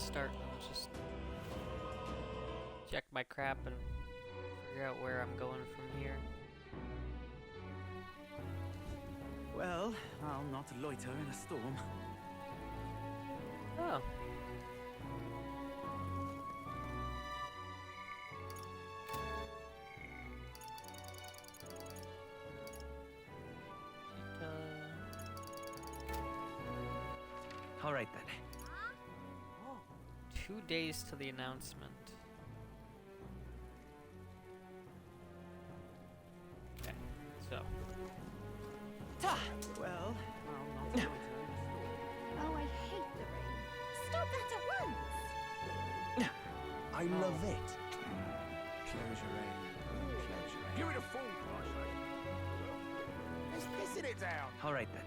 let's start. Let's just check my crap and figure out where I'm going from here. Well, I'll not loiter in a storm. Oh. All right then. 2 days to the announcement. Okay, so. Well, I'll not loiter in a storm. Oh, I hate the rain. Stop that at once! I love it. Close your aim. Close your aim. Give it a full It's pissing it down. All right then.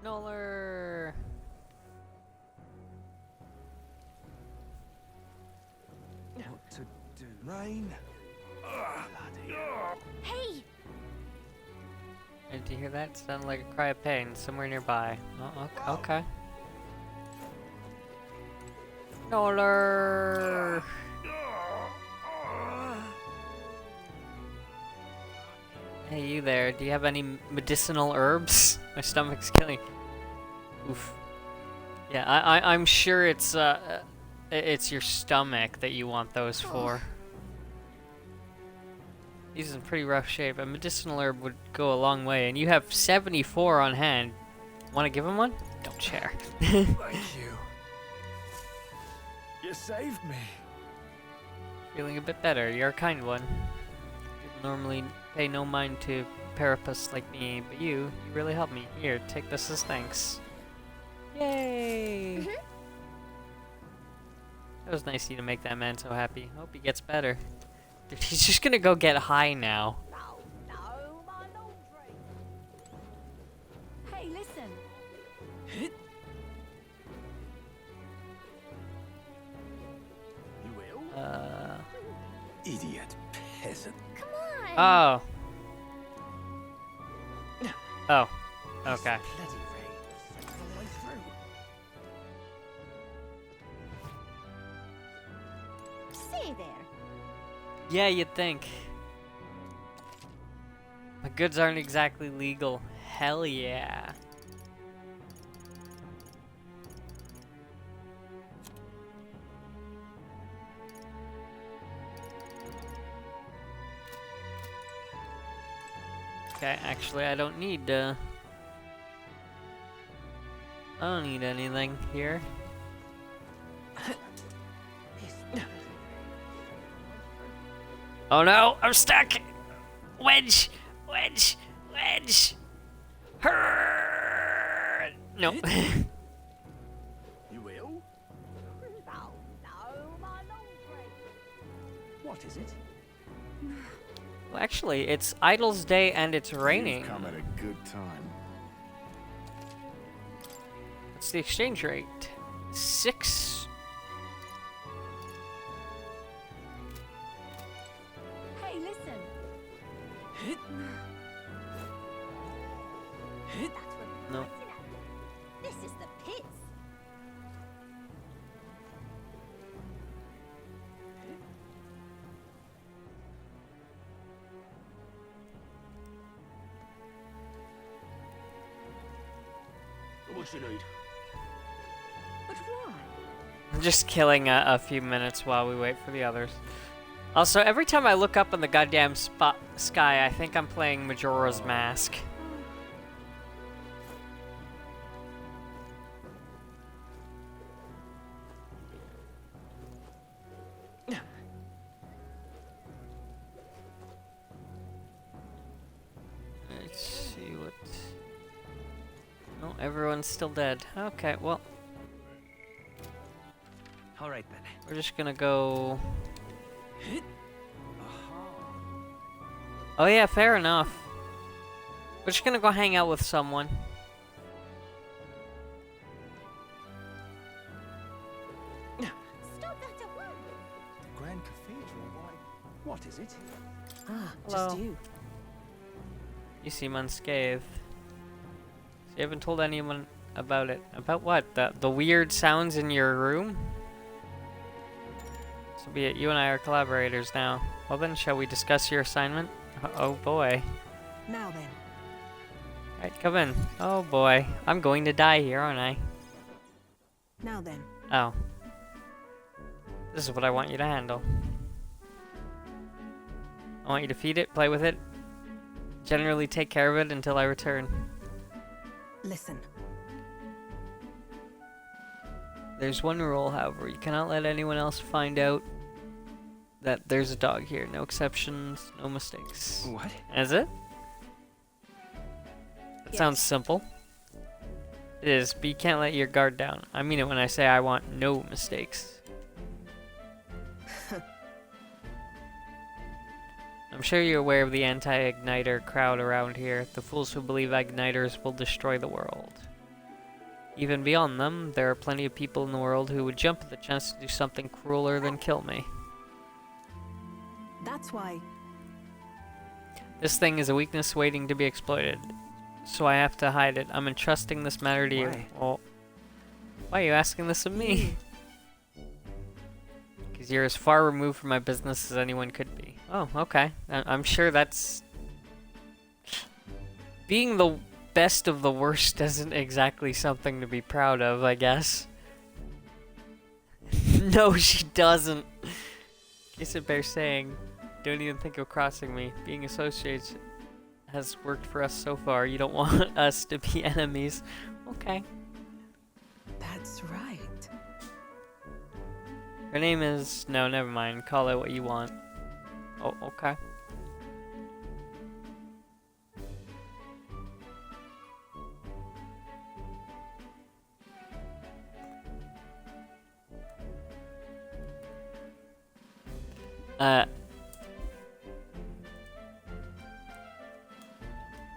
Noller! What to do? Rain. Bloody. Hey! Did you hear that? It sounded like a cry of pain somewhere nearby. Oh, okay. Noller! Hey, you there. Do you have any medicinal herbs? My stomach's killing. Oof. Yeah, I'm sure it's your stomach that you want those for. He's in pretty rough shape. A medicinal herb would go a long way, and you have 74 on hand. Want to give him one? Don't share. Thank you. You saved me. Feeling a bit better. You're a kind one. People normally pay no mind to parapists like me, but you really helped me. Here, take this as thanks. Yay! That was nice of you to make that man so happy. Hope he gets better. Dude, he's just gonna go get high now. Oh no, my laundry! Hey, listen! You will? Idiot peasant. Come on! Oh. Oh. Okay. Bloody rain. All the way through. Stay there! Yeah, you'd think. My goods aren't exactly legal. Hell yeah. Okay, actually I don't need anything here. Oh no, I'm stuck! Wedge! Wedge! Wedge! Hurr! Nope. You will? Oh no, my laundry! What is it? Well, actually, it's Idle's Day and it's raining. You've come at a good time. What's the exchange rate? 6. Hey, listen! That's what we're No. fighting at. This is the pits! What you need? But why? I'm just killing a few minutes while we wait for the others. Also, every time I look up in the goddamn sky, I think I'm playing Majora's Mask. Let's see what... Oh, everyone's still dead. Okay, well, All right then. we're just gonna go... Oh yeah, fair enough. We're just gonna go hang out with someone. Stop that at once! The Grand Cathedral, why? What is it? Ah, Hello. just you. You seem unscathed. You haven't told anyone about it. About what? The weird sounds in your room? So be it. You and I are collaborators now. Well then, shall we discuss your assignment? Oh boy. Now then. Alright, come in. Oh boy. I'm going to die here, aren't I? Now then. Oh. This is what I want you to handle. I want you to feed it, play with it, generally take care of it until I return. Listen. There's one rule, however. You cannot let anyone else find out that there's a dog here. No exceptions, no mistakes. What? Is it? That sounds simple. It is, but you can't let your guard down. I mean it when I say I want no mistakes. I'm sure you're aware of the anti-igniter crowd around here. The fools who believe igniters will destroy the world. Even beyond them, there are plenty of people in the world who would jump at the chance to do something crueler than kill me. That's why. This thing is a weakness waiting to be exploited, so I have to hide it. I'm entrusting this matter to you. Why? Well, why are you asking this of me? Because you're as far removed from my business as anyone could be. Oh, okay. I'm sure that's... Being the best of the worst isn't exactly something to be proud of, I guess. No, she doesn't. Guess it bears saying, don't even think of crossing me. Being associates has worked for us so far. You don't want us to be enemies. Okay. That's right. Her name is... No, never mind. Call it what you want. Oh, okay.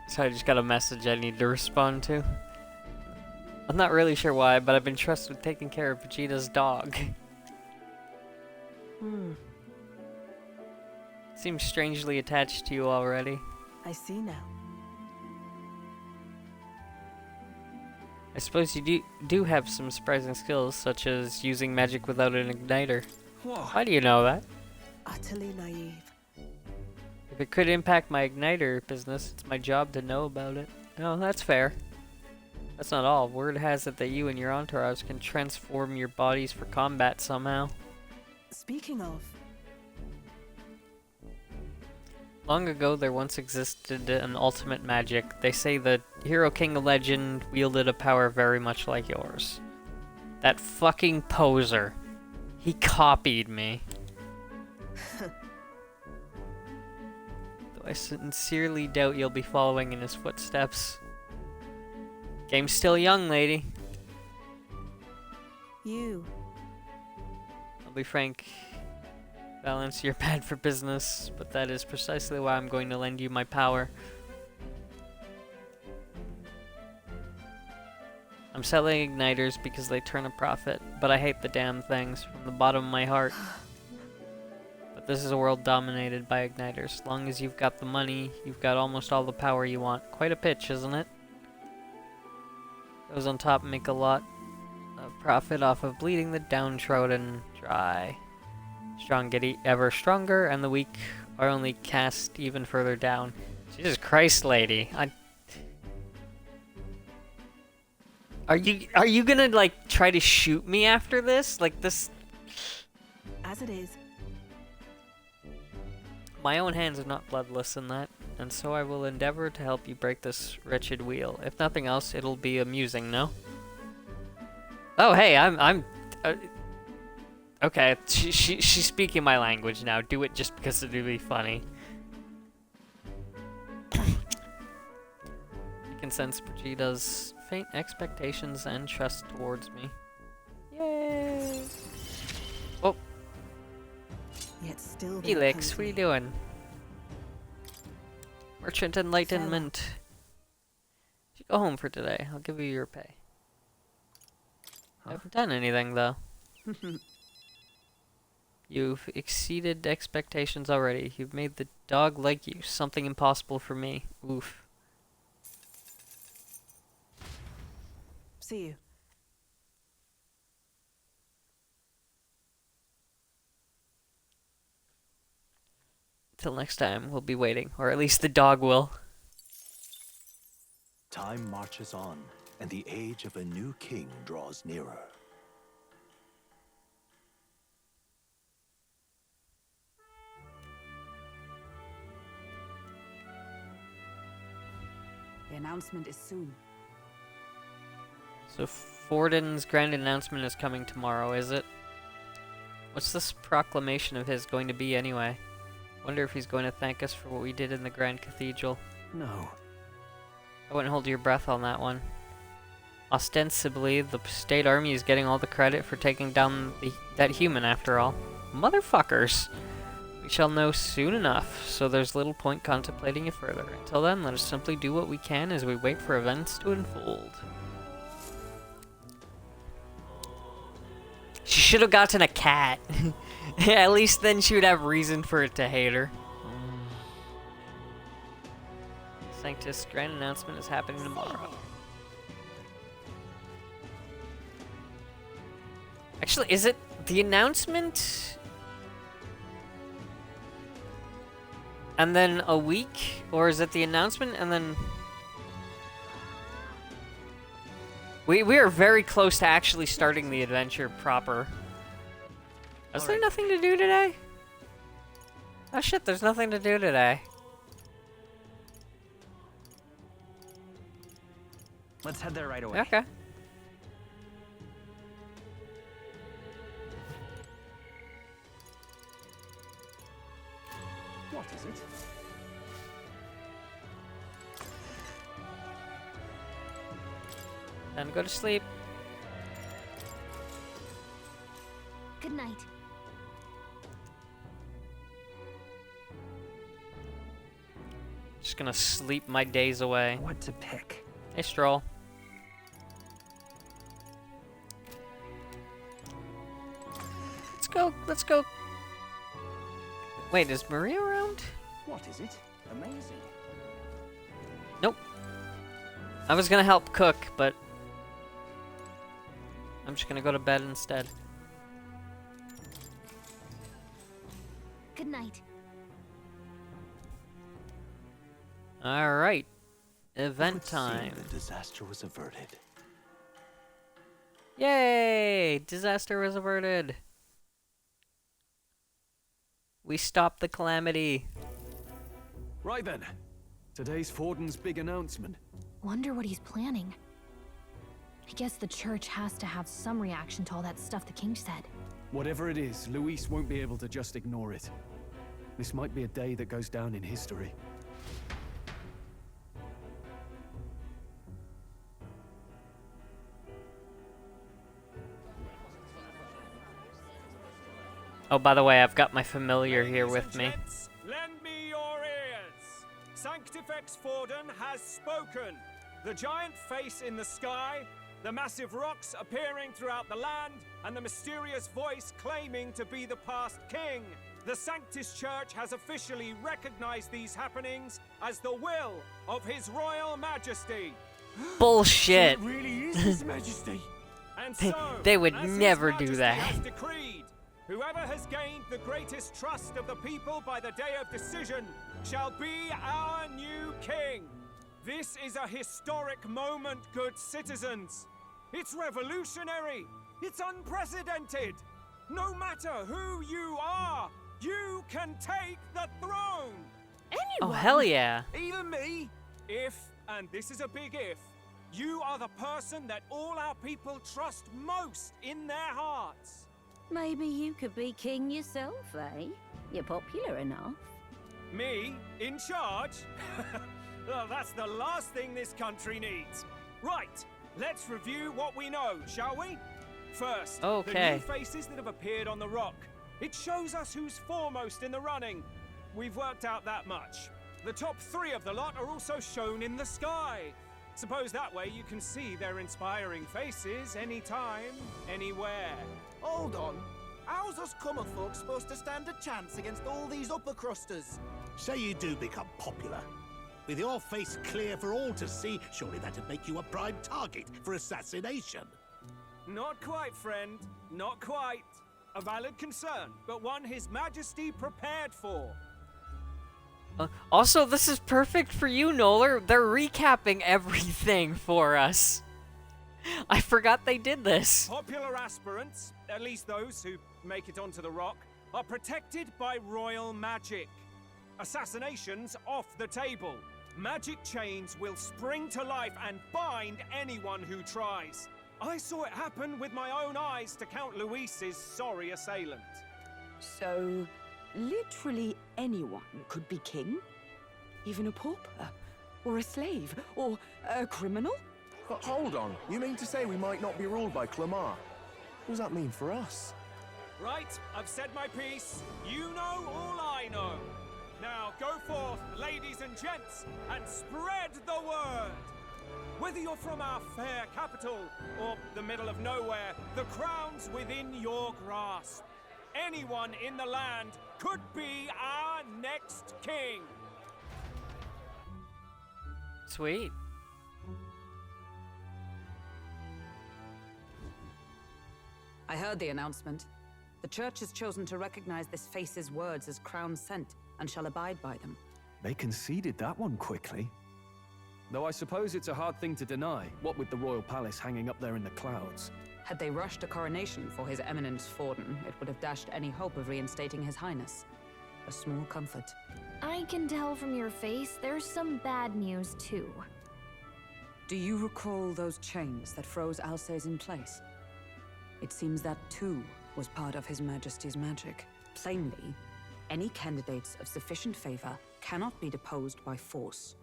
So I just got a message I need to respond to. I'm not really sure why, but I've been trusted with taking care of Vegeta's dog. Seems strangely attached to you already. I see now. I suppose you do have some surprising skills, such as using magic without an igniter. Whoa. Why do you know that? Utterly naive. If it could impact my igniter business, it's my job to know about it. No, that's fair. That's not all. Word has it that you and your entourage can transform your bodies for combat somehow. Speaking of, Long ago, there once existed an ultimate magic. They say the hero king of legend wielded a power very much like yours. That fucking poser. He copied me. Though I sincerely doubt you'll be following in his footsteps. Game's still young, lady. you. I'll be frank. Balance, you're bad for business, but that is precisely why I'm going to lend you my power. I'm selling igniters because they turn a profit, but I hate the damn things from the bottom of my heart. But this is a world dominated by igniters. As long as you've got the money, you've got almost all the power you want. Quite a pitch, isn't it? Those on top make a lot of profit off of bleeding the downtrodden dry. Strong get ever stronger, and the weak are only cast even further down. Jesus Christ, lady. Are you gonna, like, try to shoot me after this? Like, this... As it is. My own hands are not bloodless in that, and so I will endeavor to help you break this wretched wheel. If nothing else, it'll be amusing, no? Oh, hey, okay, she's speaking my language now. Do it just because it'd be funny. You can sense Vegeta's faint expectations and trust towards me. Yay! Oh, Yet still Felix, what are you doing? Merchant Enlightenment. You go home for today. I'll give you your pay. I haven't done anything, though. You've exceeded expectations already. You've made the dog like you. Something impossible for me. Oof. See you. Till next time, we'll be waiting, or at least the dog will. Time marches on, and the age of a new king draws nearer. The announcement is soon. So Forden's grand announcement is coming tomorrow, is it? What's this proclamation of his going to be anyway? Wonder if he's going to thank us for what we did in the Grand Cathedral. No. I wouldn't hold your breath on that one. Ostensibly, the state army is getting all the credit for taking down that human after all. Motherfuckers! We shall know soon enough, so there's little point contemplating it further. Until then, let us simply do what we can as we wait for events to unfold. She should have gotten a cat. At least then she would have reason for it to hate her. Sanctus' grand announcement is happening tomorrow. Actually, is it the announcement and then a week? Or is it the announcement and then... We are very close to actually starting the adventure proper. Is there nothing to do today? Oh shit, there's nothing to do today. Let's head there right away. Okay. What is it? Time to go to sleep. Good night. Just gonna sleep my days away. What to pick? Hey, Stroll. Let's go. Let's go. Wait, is Maria around? What is it? Amazing. Nope. I was gonna help cook, but I'm just gonna go to bed instead. Good night. All right. It Event would seem time. the disaster was averted. Yay! Disaster was averted. We stopped the calamity. Right then. Today's Forden's big announcement. Wonder what he's planning. I guess the church has to have some reaction to all that stuff the king said. Whatever it is, Luis won't be able to just ignore it. This might be a day that goes down in history. Oh, by the way, I've got my familiar here Ladies with and me. gents, lend me your ears. Sanctifex Forden has spoken. The giant face in the sky, the massive rocks appearing throughout the land, and the mysterious voice claiming to be the past king. The Sanctus Church has officially recognized these happenings as the will of His Royal Majesty. Bullshit. It really is His Majesty. And so, They would as His never do Majesty that. has decreed, whoever has gained the greatest trust of the people by the day of decision shall be our new king. This is a historic moment, good citizens. It's revolutionary. It's unprecedented. No matter who you are, you can take the throne. Oh, hell yeah. Even me? If, and this is a big if, you are the person that all our people trust most in their hearts. Maybe you could be king yourself, eh? You're popular enough. Me? In charge? Well, that's the last thing this country needs. Right, let's review what we know, shall we? First, Okay. the new faces that have appeared on the rock. It shows us who's foremost in the running. We've worked out that much. The top 3 of the lot are also shown in the sky. Suppose that way you can see their inspiring faces anytime, anywhere. Hold on. How's us common folk supposed to stand a chance against all these upper crusters? Say you do become popular. With your face clear for all to see, surely that'd make you a prime target for assassination. Not quite, friend. Not quite. A valid concern, but one His Majesty prepared for. Also, this is perfect for you, Noller. They're recapping everything for us. I forgot they did this. Popular aspirants, at least those who make it onto the rock, are protected by royal magic. Assassinations off the table. Magic chains will spring to life and bind anyone who tries. I saw it happen with my own eyes to Count Luis's sorry assailant. So, literally anyone could be king? Even a pauper? Or a slave? Or a criminal? Hold on. You mean to say we might not be ruled by Clamar? What does that mean for us? Right, I've said my piece. You know all I know. Now go forth, ladies and gents, and spread the word. Whether you're from our fair capital or the middle of nowhere, the crown's within your grasp. Anyone in the land could be our next king. Sweet. I heard the announcement. The church has chosen to recognize this face's words as crown sent and shall abide by them. They conceded that one quickly. Though I suppose it's a hard thing to deny, what with the royal palace hanging up there in the clouds. Had they rushed a coronation for His Eminence Forden, it would have dashed any hope of reinstating His Highness. A small comfort. I can tell from your face there's some bad news too. Do you recall those chains that froze Alsace in place? It seems that too was part of His Majesty's magic. Plainly, any candidates of sufficient favor cannot be deposed by force.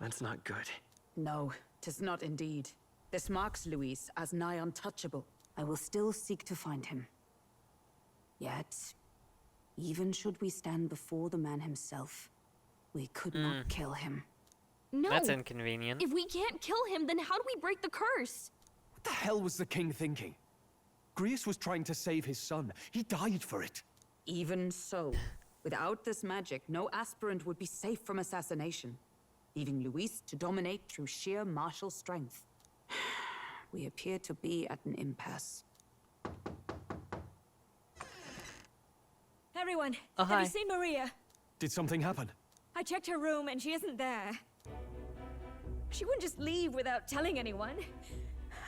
That's not good. No, 'tis not indeed. This marks Luis as nigh untouchable. I will still seek to find him. Yet, even should we stand before the man himself, we could not kill him. No! That's inconvenient. If we can't kill him, then how do we break the curse? What the hell was the king thinking? Grius was trying to save his son. He died for it. Even so, without this magic, no aspirant would be safe from assassination, leaving Luis to dominate through sheer martial strength. We appear to be at an impasse. Everyone, Oh, have hi. you seen Maria? Did something happen? I checked her room and she isn't there. She wouldn't just leave without telling anyone.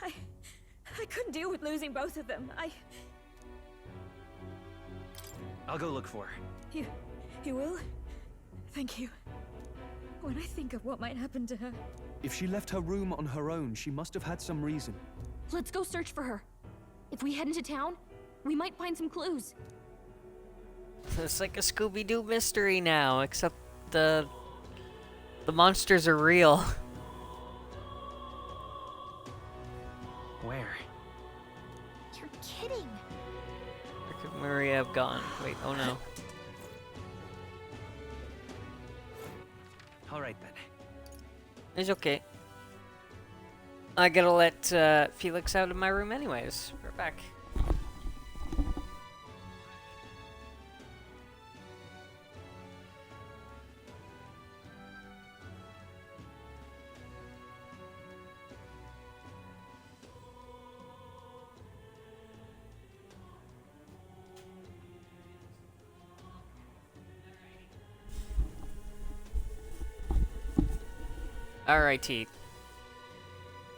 I couldn't deal with losing both of them. I'll go look for her. You will? Thank you. When I think of what might happen to her. If she left her room on her own, she must have had some reason. Let's go search for her. If we head into town, we might find some clues. It's like a Scooby-Doo mystery now, except the monsters are real. Where? You're kidding. Where could Maria have gone? Wait, oh no. All right then. It's okay. I gotta let Felix out of my room anyways. We're back. Alrighty.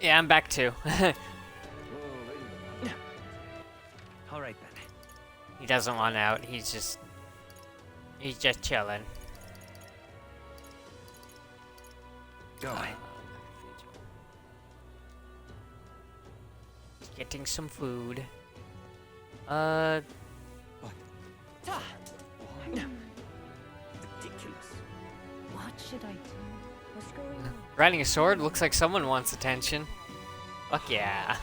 Yeah, I'm back too. All right then. He doesn't want out. He's just chilling. Go. Getting some food. Ridiculous. What should I do? What's going on? Riding a sword looks like someone wants attention. Fuck yeah.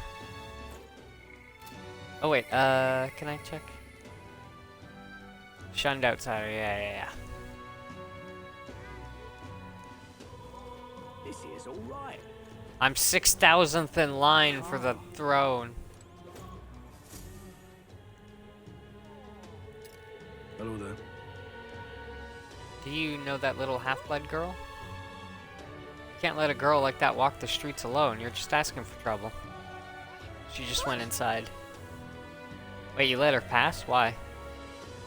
Oh wait, can I check? Shunned outsider, yeah. This is all right. I'm 6,000th in line for the throne. Hello there. Do you know that little half-blood girl? You can't let a girl like that walk the streets alone. You're just asking for trouble. She just went inside. Wait, you let her pass? Why?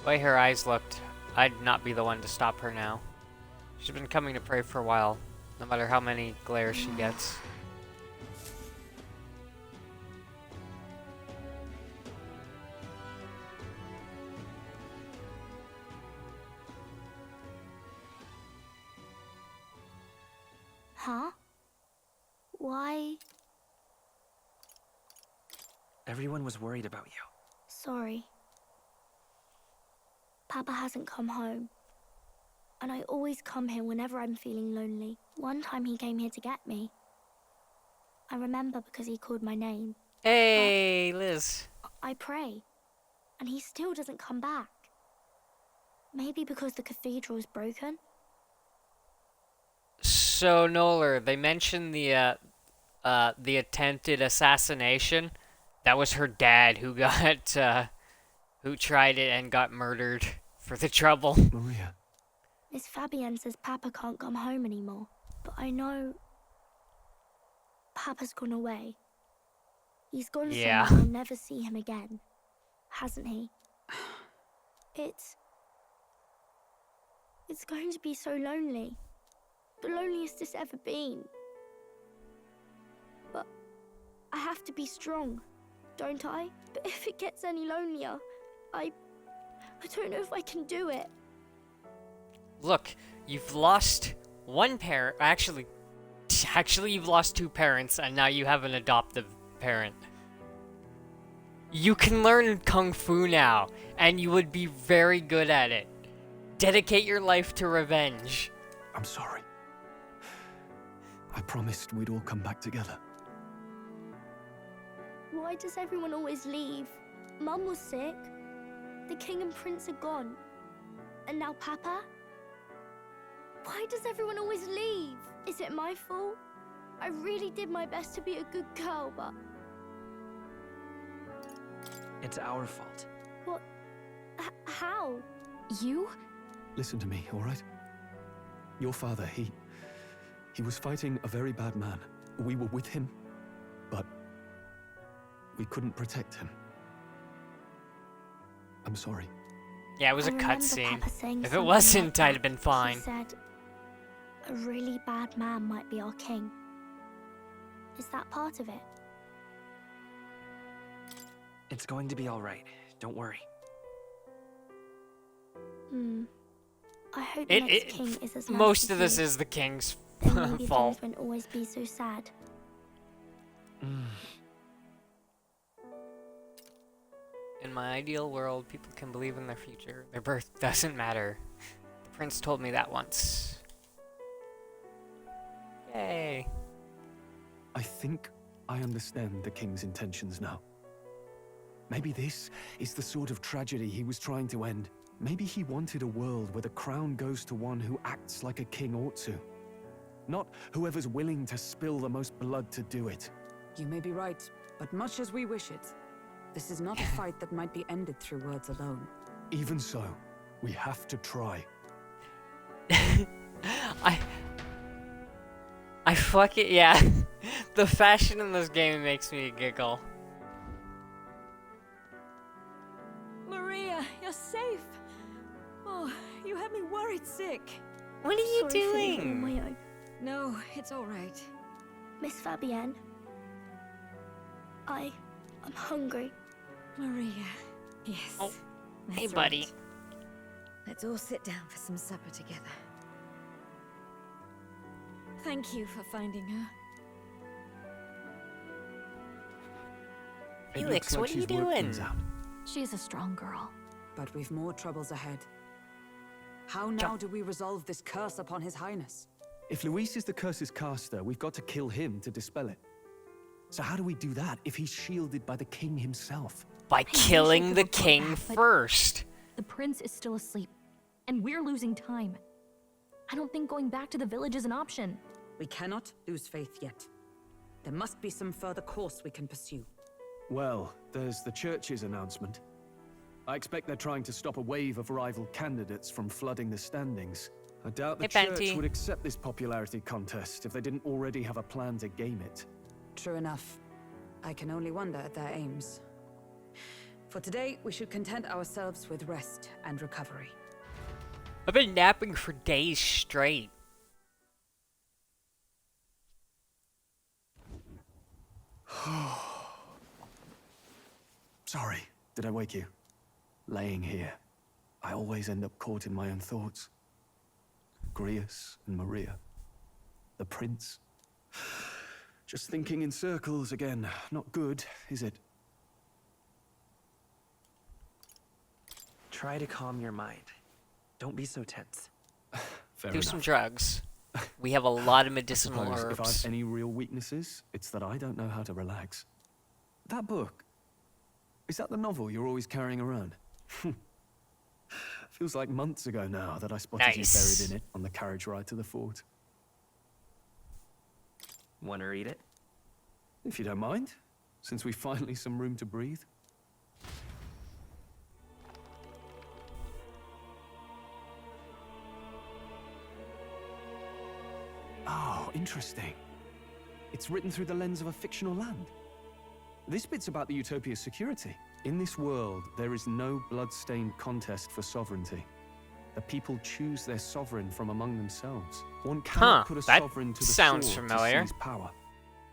The way her eyes looked, I'd not be the one to stop her now. She's been coming to pray for a while, no matter how many glares she gets. Huh? Why? Everyone was worried about you. Sorry. Papa hasn't come home. And I always come here whenever I'm feeling lonely. One time he came here to get me. I remember because he called my name. Hey, Liz. I pray. And he still doesn't come back. Maybe because the cathedral's broken? So, Noller, they mentioned the attempted assassination. That was her dad who got, who tried it and got murdered for the trouble. Maria. Miss Fabienne says Papa can't come home anymore. But I know... Papa's gone away. He's gone somewhere I'll never see him again. Hasn't he? It's going to be so lonely. The loneliest it's ever been. But I have to be strong, don't I? But if it gets any lonelier, I don't know if I can do it. Look, you've lost one parent. Actually, you've lost two parents, and now you have an adoptive parent. You can learn Kung Fu now, and you would be very good at it. Dedicate your life to revenge. I'm sorry. I promised we'd all come back together. Why does everyone always leave? Mum was sick. The king and prince are gone. And now Papa? Why does everyone always leave? Is it my fault? I really did my best to be a good girl, but... It's our fault. What? How? You? Listen to me, all right? Your father, he was fighting a very bad man. We were with him, but we couldn't protect him. I'm sorry. Yeah, it was a cutscene. If it wasn't, I'd have been fine. He said, a really bad man might be our king. Is that part of it? It's going to be all right. Don't worry. I hope the next king is as nice most as of this you. is the king's Then maybe fault. things won't always be so sad. In my ideal world, people can believe in their future. Their birth doesn't matter. The prince told me that once. Yay. I think I understand the king's intentions now. Maybe this is the sort of tragedy he was trying to end. Maybe he wanted a world where the crown goes to one who acts like a king ought to. Not whoever's willing to spill the most blood to do it. You may be right, but much as we wish it, this is not a fight that might be ended through words alone. Even so, we have to try. I fuck it, yeah. The fashion in this game makes me giggle. Maria, you're safe. Oh, you had me worried sick. What are you Sorry for leaving doing? on my own. No, it's all right. Miss Fabienne, I'm hungry. Maria. Yes. Oh, that's hey, buddy. right. Let's all sit down for some supper together. Thank you for finding her. It Felix, looks like what are you she's worked doing? things out. She's a strong girl. But we've more troubles ahead. How now do we resolve this curse upon His Highness? If Luis is the curse's caster, we've got to kill him to dispel it. So how do we do that if he's shielded by the king himself? By killing the king first. The prince is still asleep, and we're losing time. I don't think going back to the village is an option. We cannot lose faith yet. There must be some further course we can pursue. Well, there's the church's announcement. I expect they're trying to stop a wave of rival candidates from flooding the standings. I doubt the Hey, church Panty. would accept this popularity contest if they didn't already have a plan to game it. True enough. I can only wonder at their aims. For today, we should content ourselves with rest and recovery. I've been napping for days straight. Sorry, did I wake you? Laying here, I always end up caught in my own thoughts. Grius and Maria. The prince. Just thinking in circles again. Not good, is it? Try to calm your mind. Don't be so tense. Fair Do enough. some drugs. We have a lot of medicinal Suppose if herbs. I've any real weaknesses, it's that I don't know how to relax. That book, is that the novel you're always carrying around? Feels like months ago now that I spotted you Nice. buried in it on the carriage ride to the fort. Wanna read it? If you don't mind, since we've finally some room to breathe. Oh, interesting. It's written through the lens of a fictional land. This bit's about the Utopia's security. In this world, there is no blood-stained contest for sovereignty. The people choose their sovereign from among themselves. One cannot put a that sovereign to the sounds sword familiar. to seize power.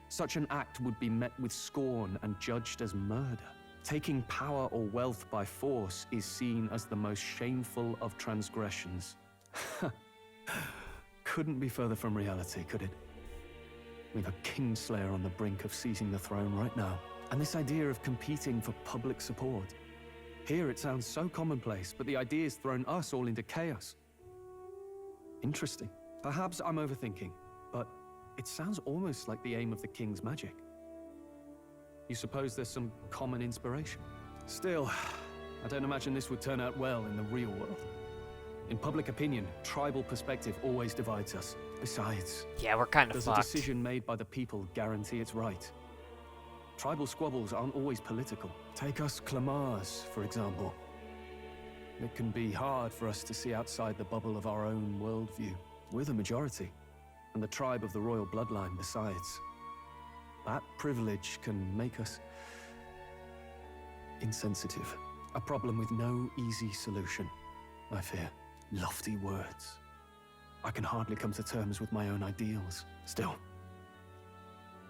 Such an act would be met with scorn and judged as murder. Taking power or wealth by force is seen as the most shameful of transgressions. Couldn't be further from reality, could it? We've a kingslayer on the brink of seizing the throne right now. And this idea of competing for public support. Here it sounds so commonplace, but the idea's thrown us all into chaos. Interesting. Perhaps I'm overthinking, but it sounds almost like the aim of the king's magic. You suppose there's some common inspiration? Still, I don't imagine this would turn out well in the real world. In public opinion, tribal perspective always divides us. Besides, Yeah, we're kind of does a fucked. decision made by the people guarantee it's right? Tribal squabbles aren't always political. Take us Clamars, for example. It can be hard for us to see outside the bubble of our own worldview. We're the majority, and the tribe of the royal bloodline besides. That privilege can make us insensitive. A problem with no easy solution, I fear. Lofty words. I can hardly come to terms with my own ideals. Still,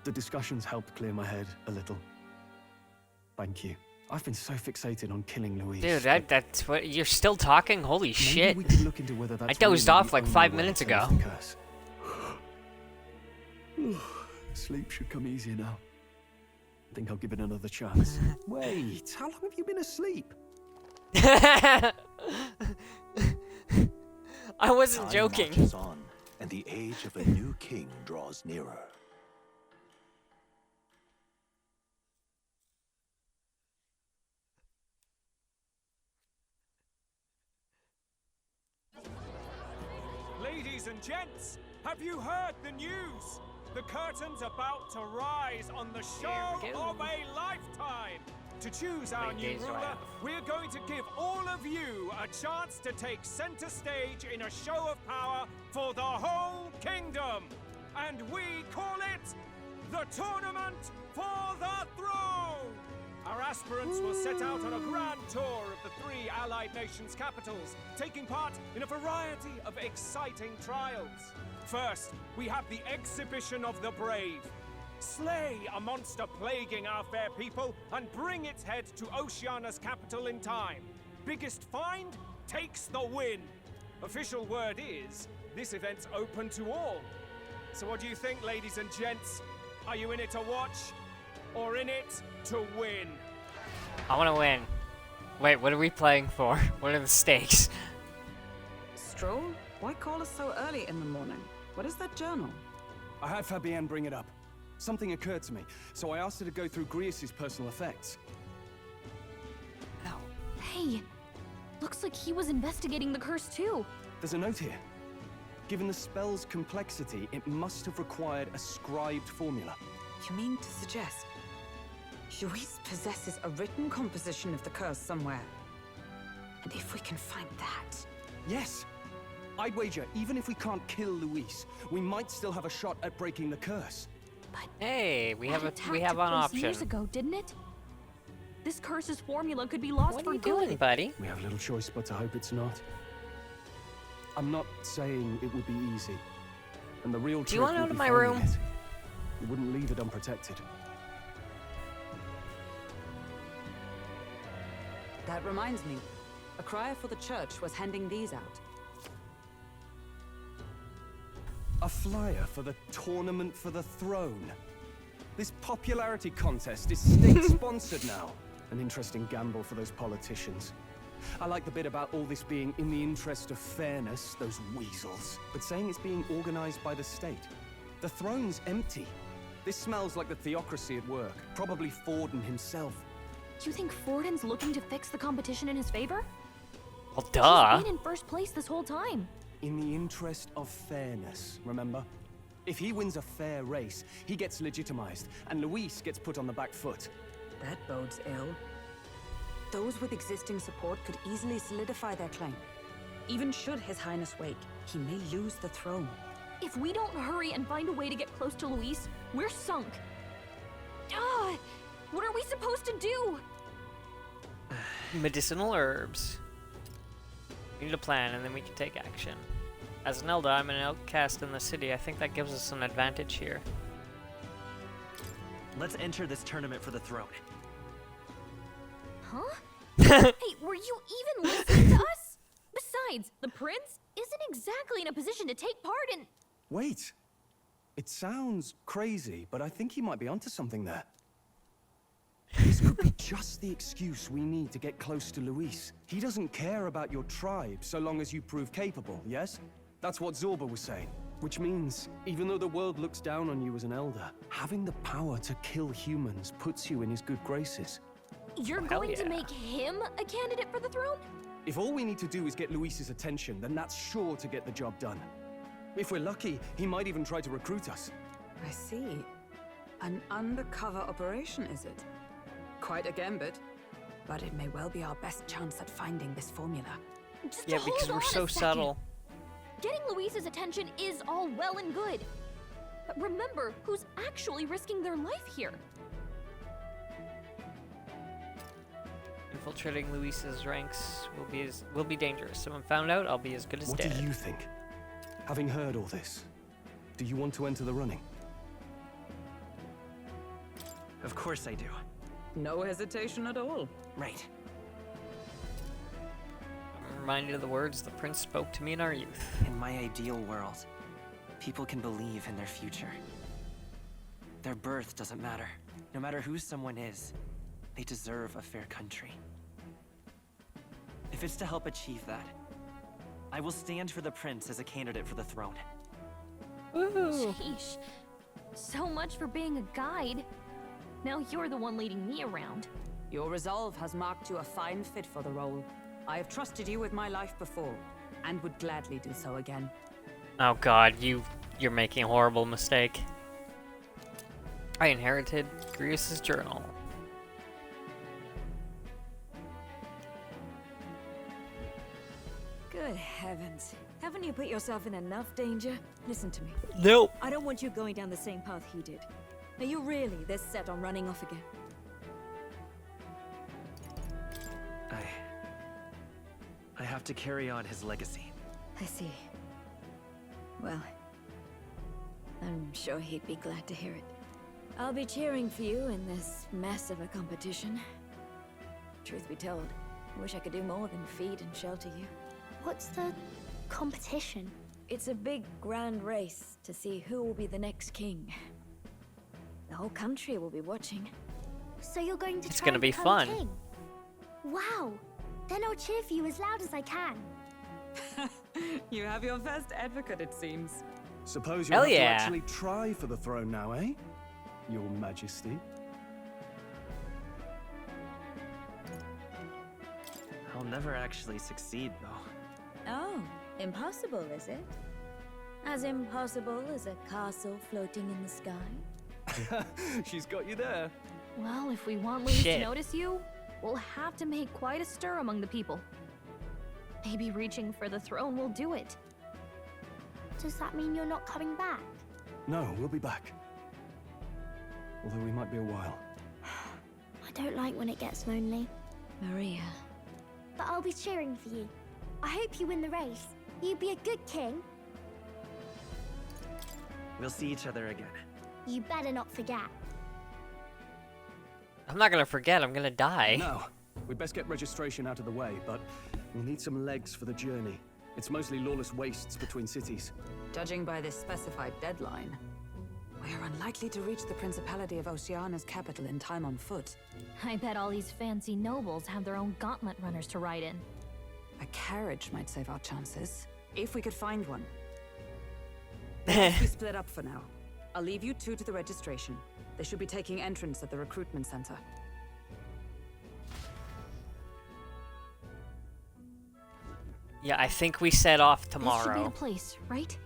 the discussions helped clear my head a little. Thank you. I've been so fixated on killing Louise. Dude, that's what you're still talking? Holy Maybe shit. we can look into whether that's I dozed really off the like only 5 way minutes to ago. end the curse. Sleep should come easier now. I think I'll give it another chance. Wait, how long have you been asleep? I wasn't Time joking. marches on, and the age of a new king draws nearer. Ladies and gents, have you heard the news? The curtain's about to rise on the show we go. of a lifetime. To choose our many new days do I ruler, have? we're going to give all of you a chance to take center stage in a show of power for the whole kingdom. And we call it the Tournament for the Throne. Our aspirants will set out on a grand tour of the 3 allied nations' capitals, taking part in a variety of exciting trials. First, we have the Exhibition of the Brave. Slay a monster plaguing our fair people and bring its head to Oceania's capital in time. Biggest find takes the win. Official word is, this event's open to all. So what do you think, ladies and gents? Are you in it to watch, or in it to win? I want to win. Wait, what are we playing for? What are the stakes? Stroll? Why call us so early in the morning? What is that journal? I had Fabienne bring it up. Something occurred to me, so I asked her to go through Grius's personal effects. Ow. Hey, looks like he was investigating the curse too. There's a note here. Given the spell's complexity, it must have required a scribed formula. You mean to suggest Louise possesses a written composition of the curse somewhere? And if we can find that... Yes! I'd wager, even if we can't kill Luis, we might still have a shot at breaking the curse. But Hey, we have an took place option. years ago, didn't it? This curse's formula could be lost What for are you good. doing, buddy? We have little choice but to hope it's not. I'm not saying it would be easy. And the real Do you trick want would out be of my finding room? it. We wouldn't leave it unprotected. That reminds me. A crier for the church was handing these out. A flyer for the Tournament for the Throne. This popularity contest is state-sponsored now. An interesting gamble for those politicians. I like the bit about all this being in the interest of fairness, those weasels. But saying it's being organized by the state. The throne's empty. This smells like the theocracy at work. Probably Forden himself. You think Forden's looking to fix the competition in his favor? Well, duh. He's been in first place this whole time. In the interest of fairness, remember? If he wins a fair race, he gets legitimized, and Luis gets put on the back foot. That bodes ill. Those with existing support could easily solidify their claim. Even should His Highness wake, he may lose the throne. If we don't hurry and find a way to get close to Luis, we're sunk. Ah, what are we supposed to do? Medicinal herbs. We need a plan, and then we can take action. As an Elder, I'm an outcast in the city. I think that gives us an advantage here. Let's enter this tournament for the throne. Huh? Hey, were you even listening to us? Besides, the prince isn't exactly in a position to take part in... Wait. It sounds crazy, but I think he might be onto something there. This could be just the excuse we need to get close to Luis. He doesn't care about your tribe so long as you prove capable, yes? That's what Zorba was saying. Which means, even though the world looks down on you as an elder, having the power to kill humans puts you in his good graces. You're going to make him a candidate for the throne? If all we need to do is get Luis's attention, then that's sure to get the job done. If we're lucky, he might even try to recruit us. I see. An undercover operation, is it? Quite a gambit. But it may well be our best chance at finding this formula. Just Yeah, because hold we're on so a second. subtle. Getting Luis's attention is all well and good. But remember who's actually risking their life here. Infiltrating Luis's ranks will be dangerous. So when found out, I'll be as good as What dead. do you think? Having heard all this, do you want to enter the running? Of course I do. No hesitation at all. Right. I'm reminded of the words the prince spoke to me in our youth. In my ideal world, people can believe in their future. Their birth doesn't matter. No matter who someone is, they deserve a fair country. If it's to help achieve that, I will stand for the prince as a candidate for the throne. Woohoo! Sheesh. So much for being a guide. Now you're the one leading me around. Your resolve has marked you a fine fit for the role. I have trusted you with my life before, and would gladly do so again. Oh god, you're making a horrible mistake. I inherited Grievous' journal. Good heavens. Haven't you put yourself in enough danger? Listen to me. Nope. I don't want you going down the same path he did. Are you really this set on running off again? I have to carry on his legacy. I see. Well, I'm sure he'd be glad to hear it. I'll be cheering for you in this mess of a competition. Truth be told, I wish I could do more than feed and shelter you. What's the competition? It's a big, grand race to see who will be the next king. The whole country will be watching. So you're going to It's try gonna and be become fun. king? Wow! Then I'll cheer for you as loud as I can. You have your first advocate, it seems. Suppose you'll Hell have to yeah. actually try for the throne now, eh? Your Majesty. I'll never actually succeed, though. Oh, impossible, is it? As impossible as a castle floating in the sky? She's got you there. Well, if we want Luis to notice you, we'll have to make quite a stir among the people. Maybe reaching for the throne will do it. Does that mean you're not coming back? No, we'll be back. Although we might be a while. I don't like when it gets lonely. Maria. But I'll be cheering for you. I hope you win the race. You be a good king. We'll see each other again. You better not forget. I'm not gonna forget, I'm gonna die. No, we'd best get registration out of the way, but we'll need some legs for the journey. It's mostly lawless wastes between cities. Judging by this specified deadline, we are unlikely to reach the Principality of Oceana's capital in time on foot. I bet all these fancy nobles have their own gauntlet runners to ride in. A carriage might save our chances, if we could find one. Let's be split up for now. I'll leave you two to the registration. They should be taking entrance at the recruitment center. Yeah, I think we set off This should be tomorrow. the place, right?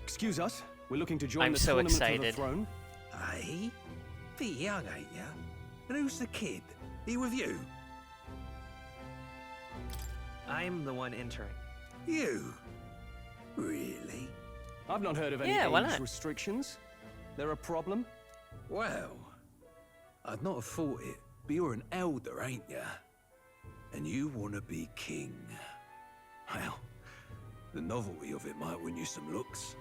Excuse us, we're looking to join I'm the so Tournament excited. of the Throne. Aye? Bit young, ain't ya? And who's the kid? He with you? I'm the one entering. You? Really? I've not heard of any Yeah, why age not? restrictions. They're a problem? Well, I'd not have thought it, but you're an elder, ain't ya? And you want to be king. Well, the novelty of it might win you some looks.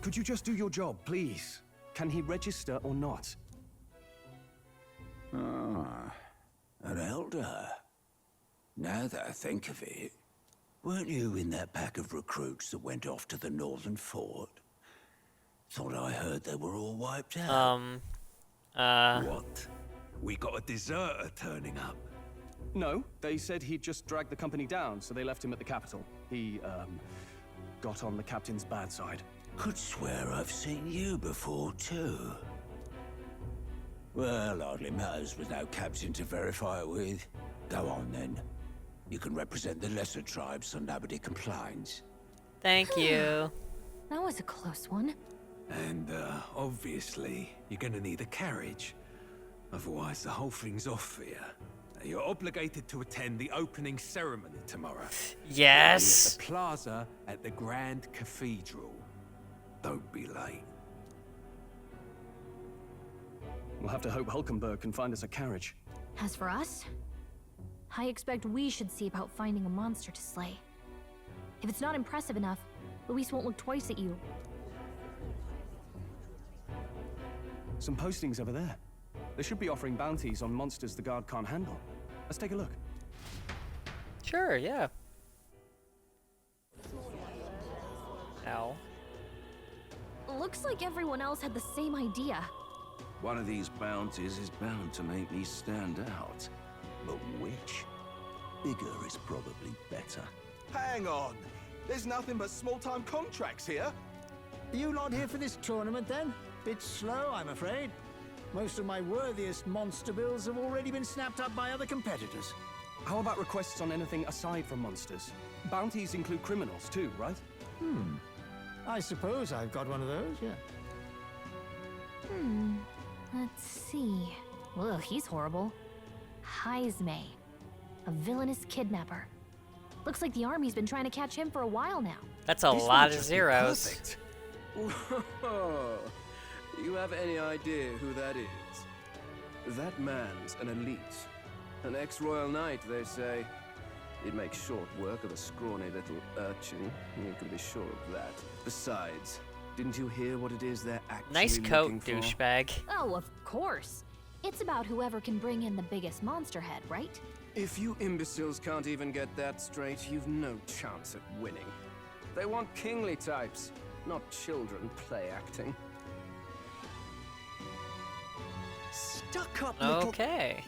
Could you just do your job, please? Can he register or not? Ah, an elder. Now that I think of it, weren't you in that pack of recruits that went off to the northern fort? Thought I heard they were all wiped out. What? We got a deserter turning up. No, they said he'd just dragged the company down, so they left him at the capital. He, got on the captain's bad side. Could swear I've seen you before, too. Well, hardly matters with no captain to verify it with. Go on, then. You can represent the lesser tribes so nobody complains. Thank you. That was a close one. And, obviously, you're gonna need a carriage. Otherwise, the whole thing's off for you. You're obligated to attend the opening ceremony tomorrow. Yes. At the plaza at the Grand Cathedral. Don't be late. We'll have to hope Hulkenberg can find us a carriage. As for us, I expect we should see about finding a monster to slay. If it's not impressive enough, Luis won't look twice at you. Some postings over there. They should be offering bounties on monsters the guard can't handle. Let's take a look. Sure, yeah. Ow. Looks like everyone else had the same idea. One of these bounties is bound to make me stand out. But which? Bigger is probably better. Hang on. There's nothing but small-time contracts here. Are you not here for this tournament, then? Bit slow, I'm afraid. Most of my worthiest monster bills have already been snapped up by other competitors. How about requests on anything aside from monsters? Bounties include criminals too, right? I suppose I've got one of those, yeah. Let's see. Ugh, he's horrible. Heisme, a villainous kidnapper. Looks like the army's been trying to catch him for a while now. That's a This lot would of just be zeros. perfect. Whoa. You have any idea who that is? That man's an elite. An ex-royal knight, they say. He'd make short work of a scrawny little urchin. You can be sure of that. Besides, didn't you hear what it is they're actually Nice coat, looking for? douchebag. Oh, of course. It's about whoever can bring in the biggest monster head, right? If you imbeciles can't even get that straight, you've no chance at winning. They want kingly types, not children play acting. Stuck up little... Okay.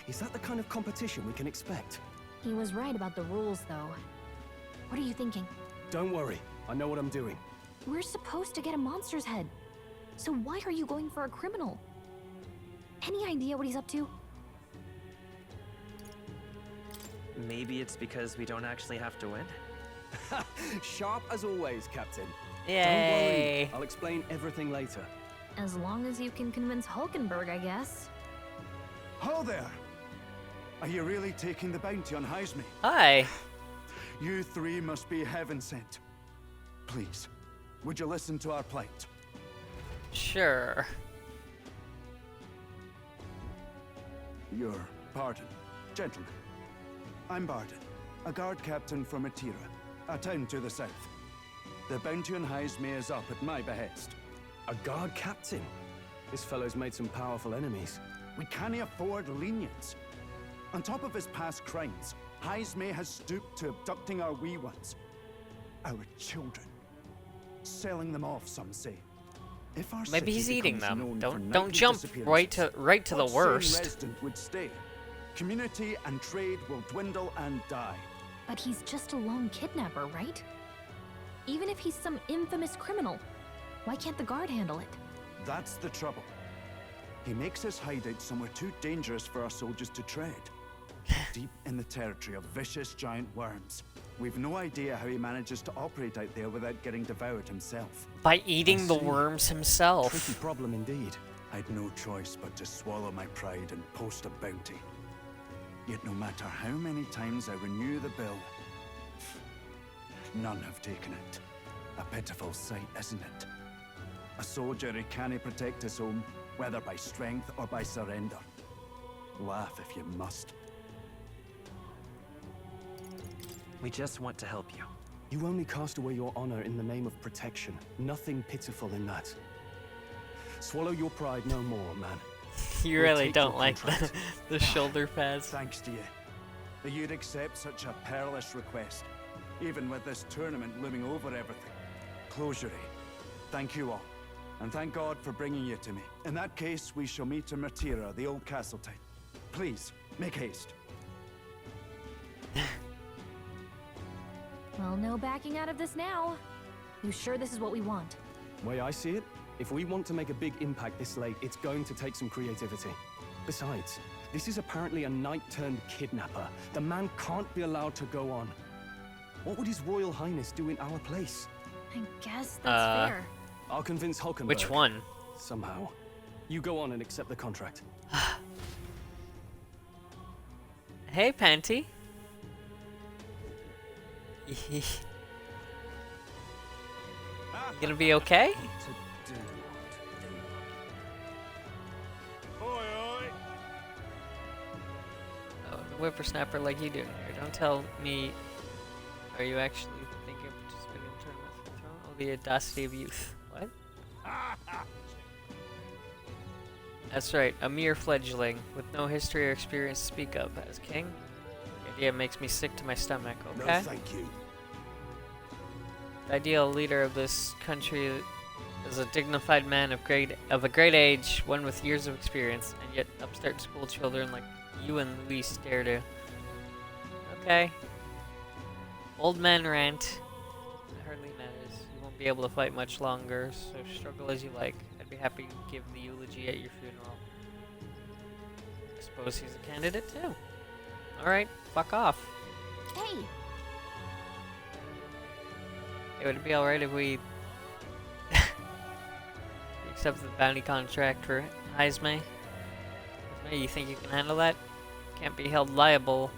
Is that the kind of competition we can expect? He was right about the rules, though. What are you thinking? Don't worry, I know what I'm doing. We're supposed to get a monster's head. So why are you going for a criminal? Any idea what he's up to? Maybe it's because we don't actually have to win? Sharp as always, Captain. Yay. Don't worry, I'll explain everything later. As long as you can convince Hulkenberg, I guess. Ho there! Are you really taking the bounty on Heisme? Hi. You three must be heaven sent. Please, would you listen to our plight? Sure. Your pardon, gentlemen. I'm Barden, a guard captain from Atira, a town to the south. The bounty on Highsmere is up at my behest. A guard captain? This fellow's made some powerful enemies. We can't afford lenience. On top of his past crimes, Highsmere has stooped to abducting our wee ones. Our children. Selling them off, some say. If our Maybe he's city eating becomes them. known for Don't nightly jump right disappearances, to the what sane worst. resident would stay? Community and trade will dwindle and die. But he's just a lone kidnapper, right? Even if he's some infamous criminal, why can't the guard handle it? That's the trouble. He makes his hideout somewhere too dangerous for our soldiers to tread. Deep in the territory of vicious giant worms. We've no idea how he manages to operate out there without getting devoured himself. By eating the worms himself. Tricky problem indeed. I'd no choice but to swallow my pride and post a bounty. Yet no matter how many times I renew the bill, none have taken it. A pitiful sight, isn't it? A soldier who can't protect his home, whether by strength or by surrender. Laugh if you must. We just want to help you. You only cast away your honor in the name of protection. Nothing pitiful in that. Swallow your pride no more, man. You We'll really take don't your like contract. the shoulder pads. Thanks to you. That you'd accept such a perilous request, even with this tournament looming over everything. Closure. Thank you all. And thank God for bringing you to me. In that case, we shall meet in Martira, the old castle town. Please, make haste. Well, no backing out of this now. You sure this is what we want? Way I see it, if we want to make a big impact this late, it's going to take some creativity. Besides, this is apparently a knight-turned-kidnapper. The man can't be allowed to go on. What would His Royal Highness do in our place? I guess that's fair. I'll convince Hulkenberg. Which one? Somehow. You go on and accept the contract. Hey, Panty. You gonna be okay? Oh, the whippersnapper like you doing here. Don't tell me. Are you actually thinking of participating in the tournament for the throne? Oh, the audacity of youth. What? That's right, a mere fledgling with no history or experience to speak of as king. The idea makes me sick to my stomach, okay? No, thank you. The ideal leader of this country is a dignified man of a great age, one with years of experience, and yet upstart school children like you and Luis dare to. Okay. Old man rant. It hardly matters. You won't be able to fight much longer, so struggle as you like. I'd be happy to give the eulogy at your funeral. I suppose he's a candidate too. Alright, fuck off. Hey! Hey, would it be alright if we accept the bounty contract for Highsmere? You think you can handle that? Can't be held liable.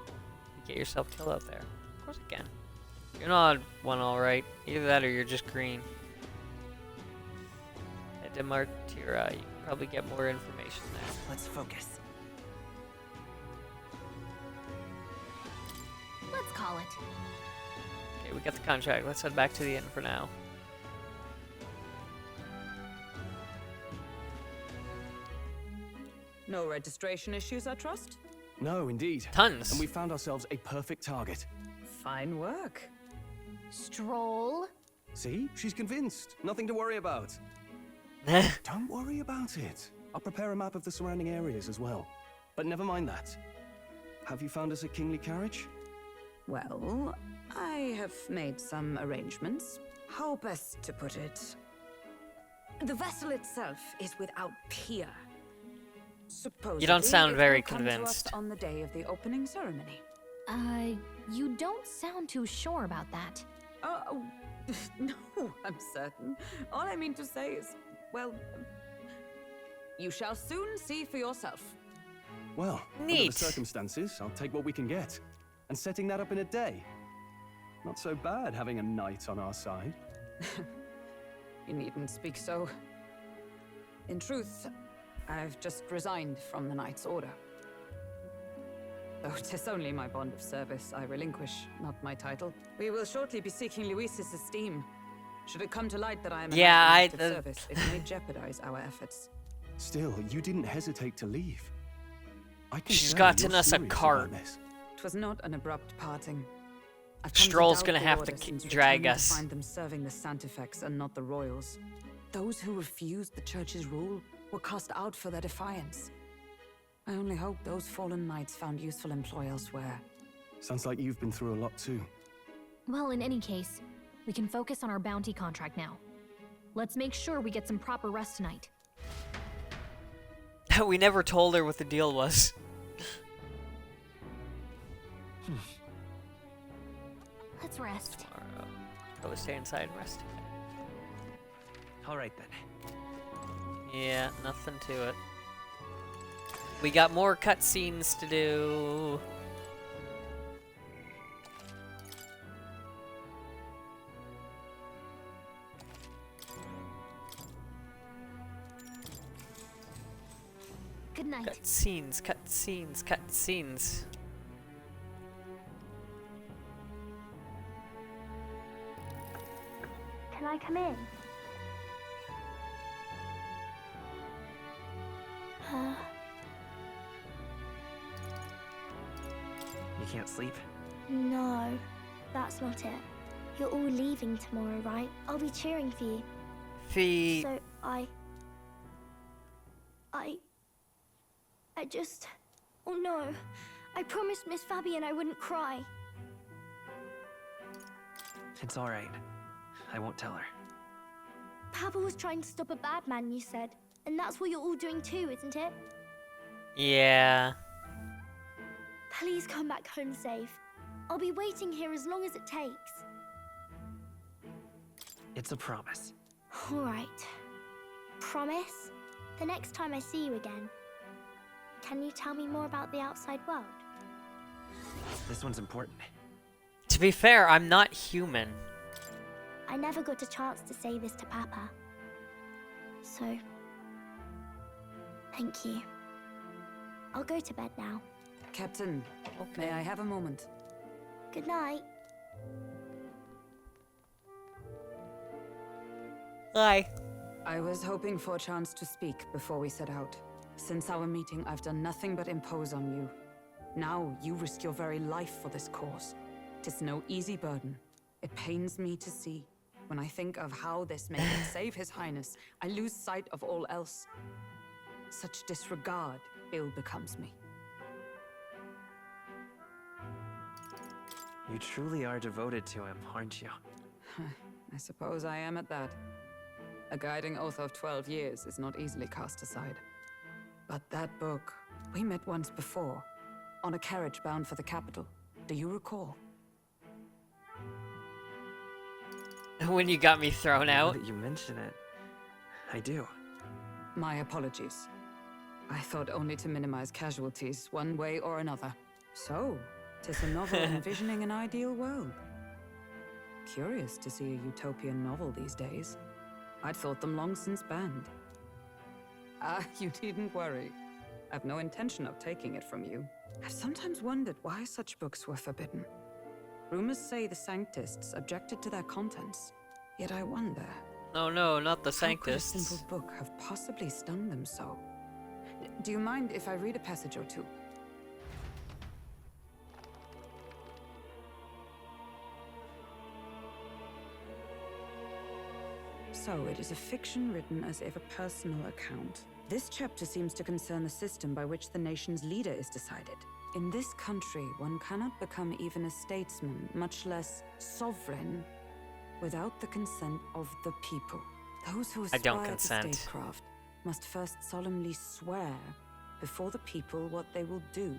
You get yourself killed out there. Of course I can. You're an odd one, alright. Either that or you're just green. At Demartira, you can probably get more information there. Let's focus. Let's call it. Okay, we got the contract. Let's head back to the inn for now. No registration issues, I trust? No, indeed. Tons. And we found ourselves a perfect target. Fine work. Stroll. See? She's convinced. Nothing to worry about. Don't worry about it. I'll prepare a map of the surrounding areas as well. But never mind that. Have you found us a kingly carriage? Well, I have made some arrangements. How best to put it? The vessel itself is without peer. Supposedly, You don't sound it very will come to us convinced. on the day of the opening ceremony. You don't sound too sure about that. Oh, no, I'm certain. All I mean to say is, well, you shall soon see for yourself. Well, under the Neat. circumstances, I'll take what we can get. And setting that up in a day. Not so bad having a knight on our side. You needn't speak so. In truth, I've just resigned from the Knight's Order. Though 'tis only my bond of service I relinquish, not my title. We will shortly be seeking Luis's esteem. Should it come to light that I am an active service, it may jeopardize our efforts. Still, you didn't hesitate to leave. I can She's tell gotten you're us a serious cart. about this. It was not an abrupt parting. I've come to Stroll's doubt gonna the have Order to since drag returning us. to find them serving the Santifex and not the royals. Those who refused the Church's rule were cast out for their defiance. I only hope those fallen knights found useful employ elsewhere. Sounds like you've been through a lot too. Well, in any case, we can focus on our bounty contract now. Let's make sure we get some proper rest tonight. We never told her what the deal was. Let's rest. Probably stay inside and rest. Alright then. Yeah, nothing to it. We got more cutscenes to do. Good night. Cutscenes, cutscenes, cutscenes. Can I come in? You can't sleep? No, that's not it. You're all leaving tomorrow, right? I'll be cheering for you. Fee. So I just... Oh no. I promised Miss Fabian I wouldn't cry. It's alright. I won't tell her. Papa was trying to stop a bad man, you said. And that's what you're all doing too, isn't it? Yeah. Please come back home safe. I'll be waiting here as long as it takes. It's a promise. All right. Promise? The next time I see you again, can you tell me more about the outside world? This one's important. To be fair, I'm not human. I never got a chance to say this to Papa. So, thank you. I'll go to bed now. Captain, may I have a moment? Good night. Hi. I was hoping for a chance to speak before we set out. Since our meeting, I've done nothing but impose on you. Now, you risk your very life for this cause. 'Tis no easy burden. It pains me to see. When I think of how this may save His Highness, I lose sight of all else. Such disregard ill becomes me. You truly are devoted to him, aren't you? I suppose I am at that. A guiding oath of 12 years is not easily cast aside. But that book, we met once before, on a carriage bound for the capital. Do you recall? When you got me thrown Now out. that you mention it, I do. My apologies. I thought only to minimize casualties, one way or another. So, 'tis a novel envisioning an ideal world. Curious to see a utopian novel these days. I'd thought them long since banned. You needn't worry. I've no intention of taking it from you. I've sometimes wondered why such books were forbidden. Rumors say the Sanctists objected to their contents. Yet I wonder... No, no, not the How could a Sanctists. simple book have possibly stung them so? Do you mind if I read a passage or two? So, it is a fiction written as if a personal account. This chapter seems to concern the system by which the nation's leader is decided. In this country, one cannot become even a statesman, much less sovereign, without the consent of the people. Those who I don't aspire to consent. statecraft must first solemnly swear before the people what they will do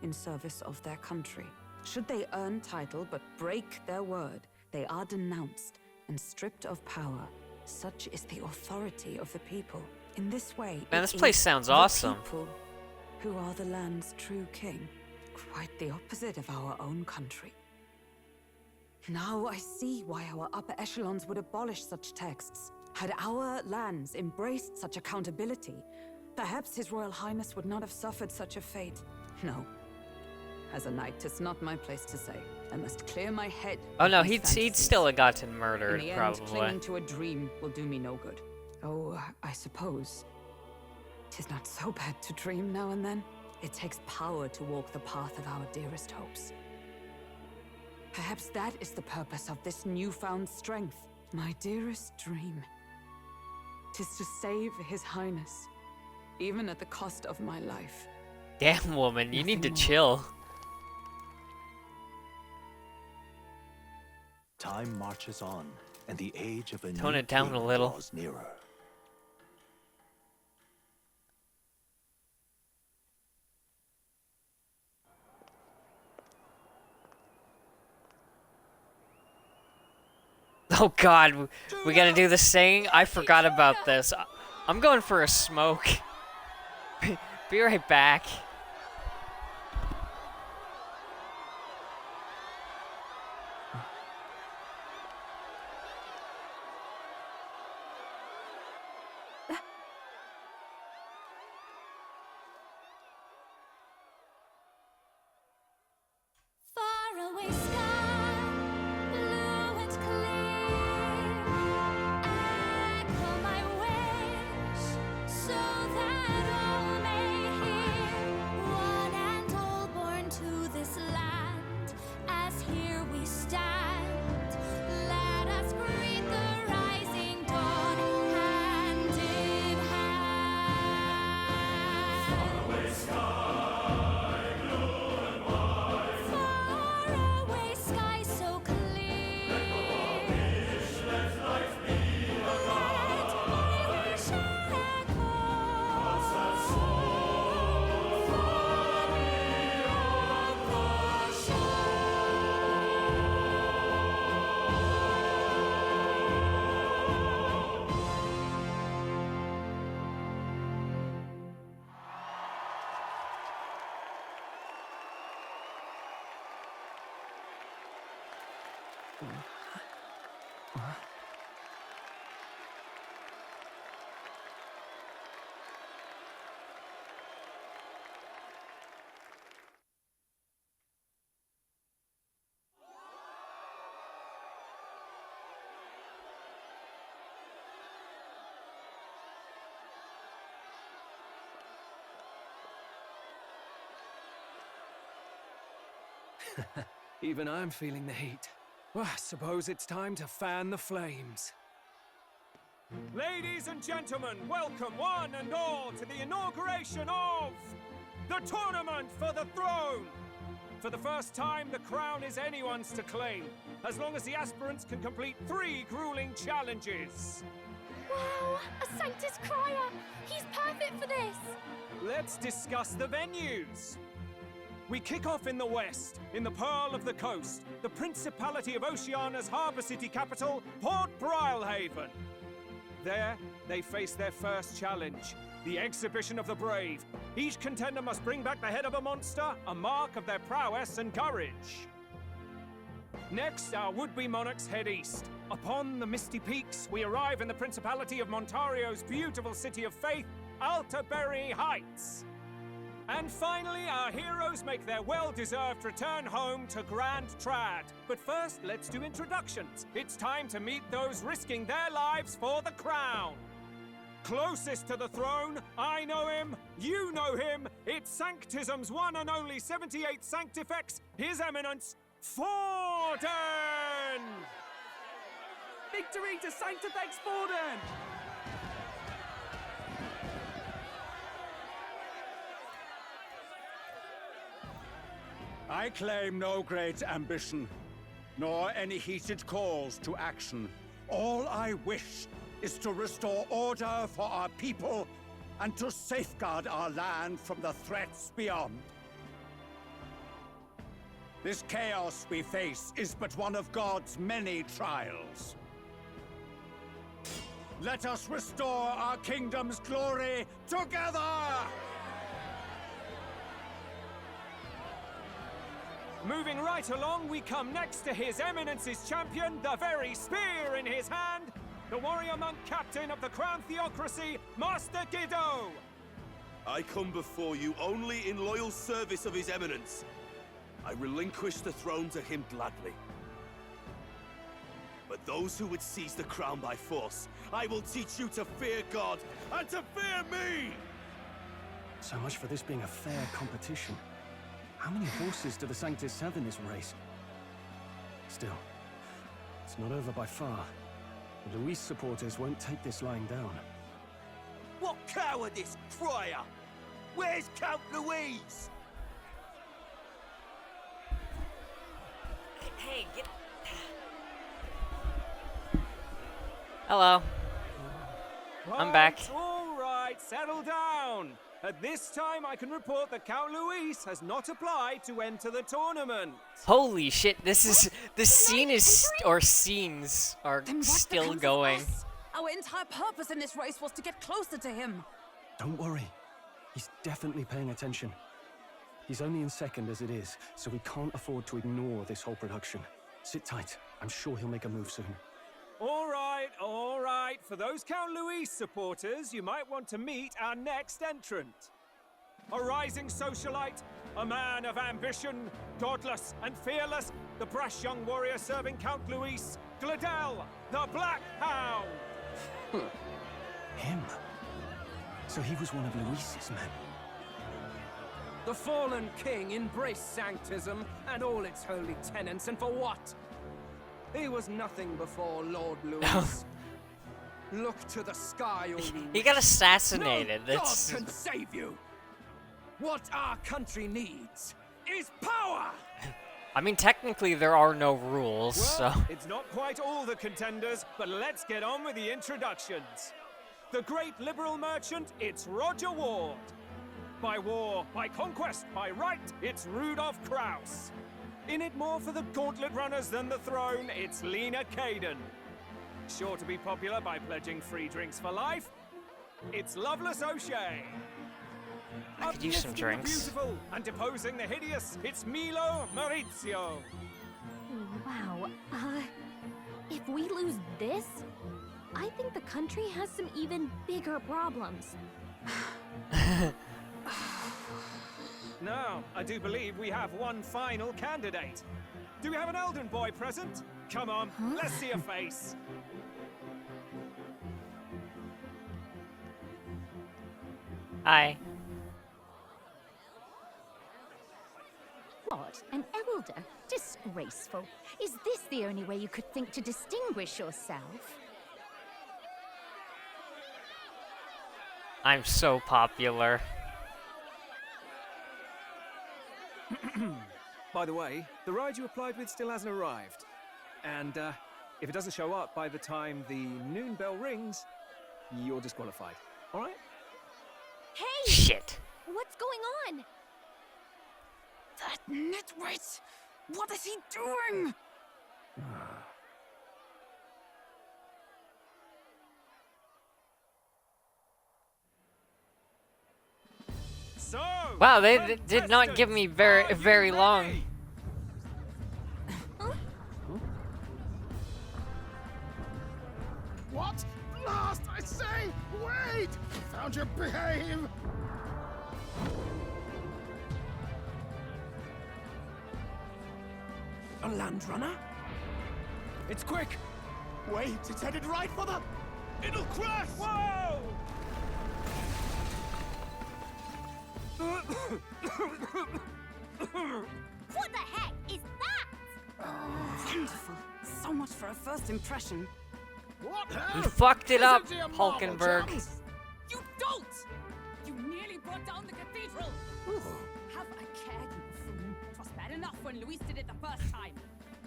in service of their country. Should they earn title but break their word, they are denounced and stripped of power. Such is the authority of the people. In this way, Man, it this place is sounds the awesome. people who are the land's true king. Quite the opposite of our own country. Now I see why our upper echelons would abolish such texts. Had our lands embraced such accountability, perhaps His Royal Highness would not have suffered such a fate. No. As a knight, it's not my place to say. I must clear my head. Oh no, of these he'd still have gotten murdered, In the end, probably. clinging to a dream will do me no good. Oh, I suppose 'tis not so bad to dream now and then. It takes power to walk the path of our dearest hopes. Perhaps that is the purpose of this newfound strength. My dearest dream. 'Tis to save His Highness, even at the cost of my life. Damn, woman, you need to Nothing more. chill. Time marches on, and the age of a Tone new it down king a little. draws nearer. Oh god, we gotta do the singing? I forgot about this. I'm going for a smoke. Be right back. Faraway sky, blue and clear. Echo my wish, so that all may hear. One and all born to this land, as here we stand. Let us greet the rising dawn, hand in hand. Faraway sky, blue and white. Faraway sky so clear. Let life be alive. Let my wish echo. Far beyond the Even I'm feeling the heat. Well, I suppose it's time to fan the flames. Ladies and gentlemen, welcome one and all to the inauguration of the Tournament for the Throne! For the first time, the crown is anyone's to claim, as long as the aspirants can complete 3 grueling challenges. Wow, a Sanctus Crier! He's perfect for this! Let's discuss the venues. We kick off in the west, in the Pearl of the Coast, the Principality of Oceania's harbour city capital, Port Brilehaven. There, they face their first challenge, the Exhibition of the Brave. Each contender must bring back the head of a monster, a mark of their prowess and courage. Next, our would-be monarchs head east. Upon the misty peaks, we arrive in the Principality of Montario's beautiful city of faith, Altaberry Heights. And finally, our heroes make their well-deserved return home to Grand Trad. But first, let's do introductions. It's time to meet those risking their lives for the crown. Closest to the throne, I know him, you know him. It's Sanctism's one and only 78 Sanctifex, His Eminence, Forden! Victory to Sanctifex Forden! I claim no great ambition, nor any heated calls to action. All I wish is to restore order for our people and to safeguard our land from the threats beyond. This chaos we face is but one of God's many trials. Let us restore our kingdom's glory together! Moving right along, we come next to His Eminence's champion, the very spear in his hand, the warrior monk captain of the Crown Theocracy, Master Guido! I come before you only in loyal service of His Eminence. I relinquish the throne to him gladly. But those who would seize the crown by force, I will teach you to fear God and to fear me! So much for this being a fair competition. How many horses do the Sanctus have in this race? Still, it's not over by far. The Luis supporters won't take this lying down. What cowardice, crier! Where's Count Louise? Hey, get... Hello. I'm back. All right, settle down. At this time, I can report that Count Luis has not applied to enter the tournament. Holy shit, this scene is, or scenes are still going. Our entire purpose in this race was to get closer to him. Don't worry. He's definitely paying attention. He's only in second as it is, so we can't afford to ignore this whole production. Sit tight. I'm sure he'll make a move soon. All right, all right. For those Count Luis supporters, you might want to meet our next entrant. A rising socialite, a man of ambition, godless and fearless, the brash young warrior serving Count Luis, Gladel, the Black Hound. Him? So he was one of Luis's men. The fallen king embraced sanctism and all its holy tenets, and for what? He was nothing before Lord Louis. Look to the sky, all you He got assassinated. No That's... God can save you. What our country needs is power. I mean, technically there are no rules, Well, so... it's not quite all the contenders, but let's get on with the introductions. The great liberal merchant, it's Roger Ward. By war, by conquest, by right, it's Rudolph Kraus. In it more for the gauntlet runners than the throne, it's Lena Caden. Sure to be popular by pledging free drinks for life, it's Loveless O'Shea. I could use some Uplifting the drinks. beautiful and deposing the hideous, it's Milo Maurizio. Wow. If we lose this, I think the country has some even bigger problems. Now, I do believe we have one final candidate. Do we have an Elden boy present? Come on, let's see a face. Hi. What? An elder? Disgraceful. Is this the only way you could think to distinguish yourself? I'm so popular. By the way, the ride you applied with still hasn't arrived. And if it doesn't show up by the time the noon bell rings, you're disqualified. All right? Hey! Shit. What's going on? That nitwit! What is he doing? So, Wow, they did not give me very long. What? Last, I say! Wait! Found your behave! A land runner? It's quick! Wait, it's headed right for the... It'll crash! Whoa! What the heck is that? Wonderful. So much for a first impression. What? You fucked it up, Isn't he a marble Hulkenberg. chump? You don't! You nearly brought down the cathedral! Have a care, you buffoon. 'Twas bad enough when Luis did it the first time.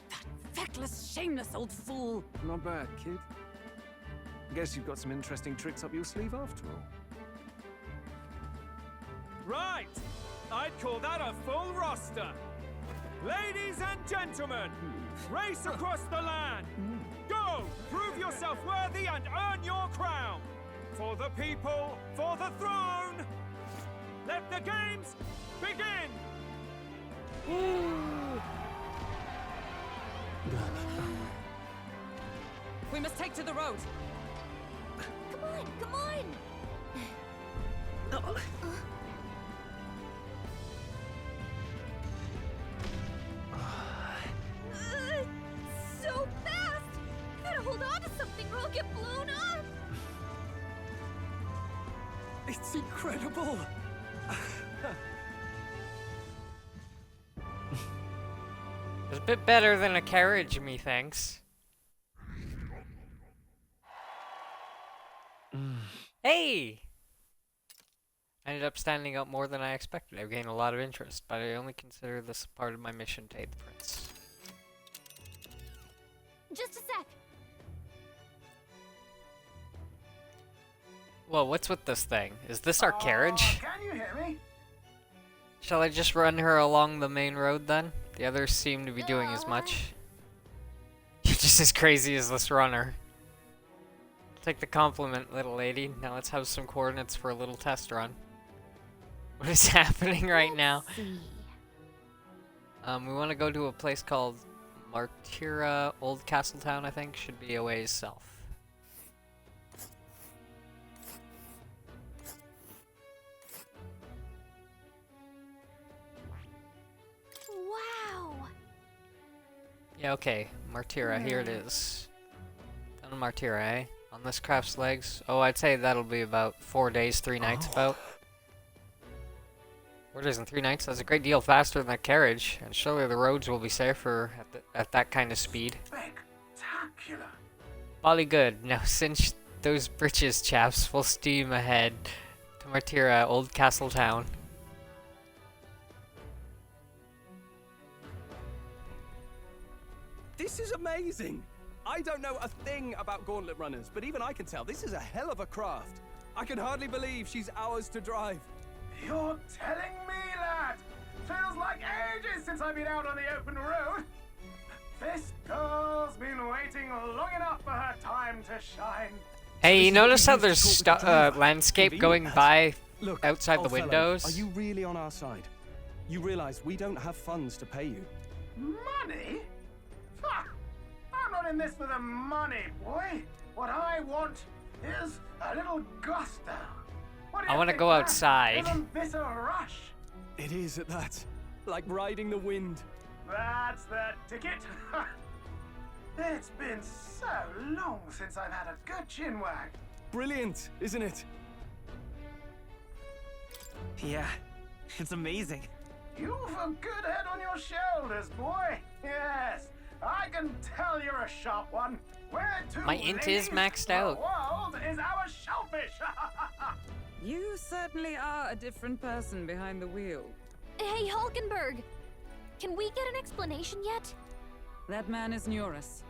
That feckless, shameless old fool. Not bad, kid. Guess you've got some interesting tricks up your sleeve after all. Right! I'd call that a full roster. Ladies and gentlemen, race across the land. Go! Prove yourself worthy and earn your crown. For the people, for the throne. Let the games begin! We must take to the road. Come on, come on! So fast! Gotta hold on to something or I'll get blown up! It's incredible! It's a bit better than a carriage, methinks. Hey! I ended up standing out more than I expected. I've gained a lot of interest, but I only consider this part of my mission to aid the prince. Just a sec. Whoa, what's with this thing? Is this our carriage? Can you hear me? Shall I just run her along the main road then? The others seem to be doing as much. You're just as crazy as this runner. Take the compliment, little lady. Now let's have some coordinates for a little test run. What is happening right now? We want to go to a place called Martira, Old Castletown, I think. Should be a ways south. Wow! Yeah, okay. Martira, here it is. Down in Martira, eh? On this craft's legs. Oh, I'd say that'll be about 4 days, 3 nights about. 4 days and 3 nights? That's a great deal faster than that carriage. And surely the roads will be safer at that kind of speed. Spectacular! Bally good. Now cinch those britches, chaps. Full steam ahead to Martira, Old Castletown. This is amazing! I don't know a thing about gauntlet runners, but even I can tell this is a hell of a craft. I can hardly believe she's ours to drive. You're telling me, lad? Feels like ages since I've been out on the open road. This girl's been waiting long enough for her time to shine. Hey, you notice how there's landscape going by Look, outside the old fellow, windows? are you really on our side? You realize we don't have funds to pay you. Money? Ha! I'm not in this for the money, boy. What I want is a little gusto. I want to go outside. Isn't this a rush? It is at that. Like riding the wind. That's the ticket. It's been so long since I've had a good chinwag. Brilliant, isn't it? Yeah, it's amazing. You've a good head on your shoulders, boy. Yes, I can tell you're a sharp one. Where to, My int is maxed out. The world is our shellfish. You certainly are a different person behind the wheel. Hey, Hulkenberg! Can we get an explanation yet? That man is Neurus.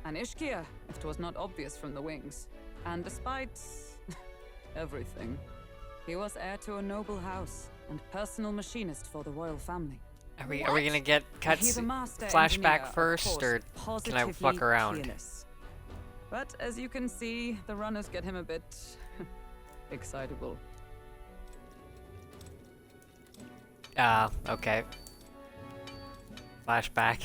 An Ishkia, if 'twas not obvious from the wings. And despite everything, he was heir to a noble house and personal machinist for the royal family. Are we gonna get cuts He's a master flashback engineer, first, of or course, can I fuck positively around? peerless. But as you can see, the runners get him a bit excitable. Ah, okay. Flashback.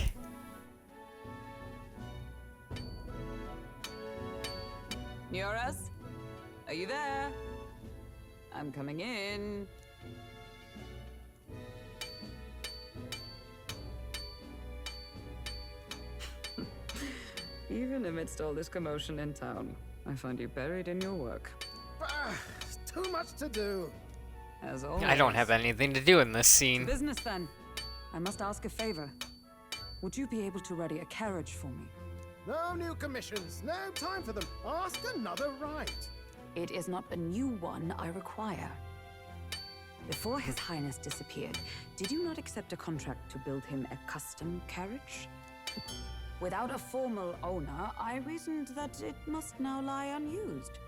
Neurus, are you there? I'm coming in. Even amidst all this commotion in town, I find you buried in your work. Too much to do. As always. I don't have anything to do in this scene. Business then. I must ask a favor. Would you be able to ready a carriage for me? No new commissions. No time for them. Ask another right. It is not a new one I require. Before His Highness disappeared, did you not accept a contract to build him a custom carriage? Without a formal owner, I reasoned that it must now lie unused.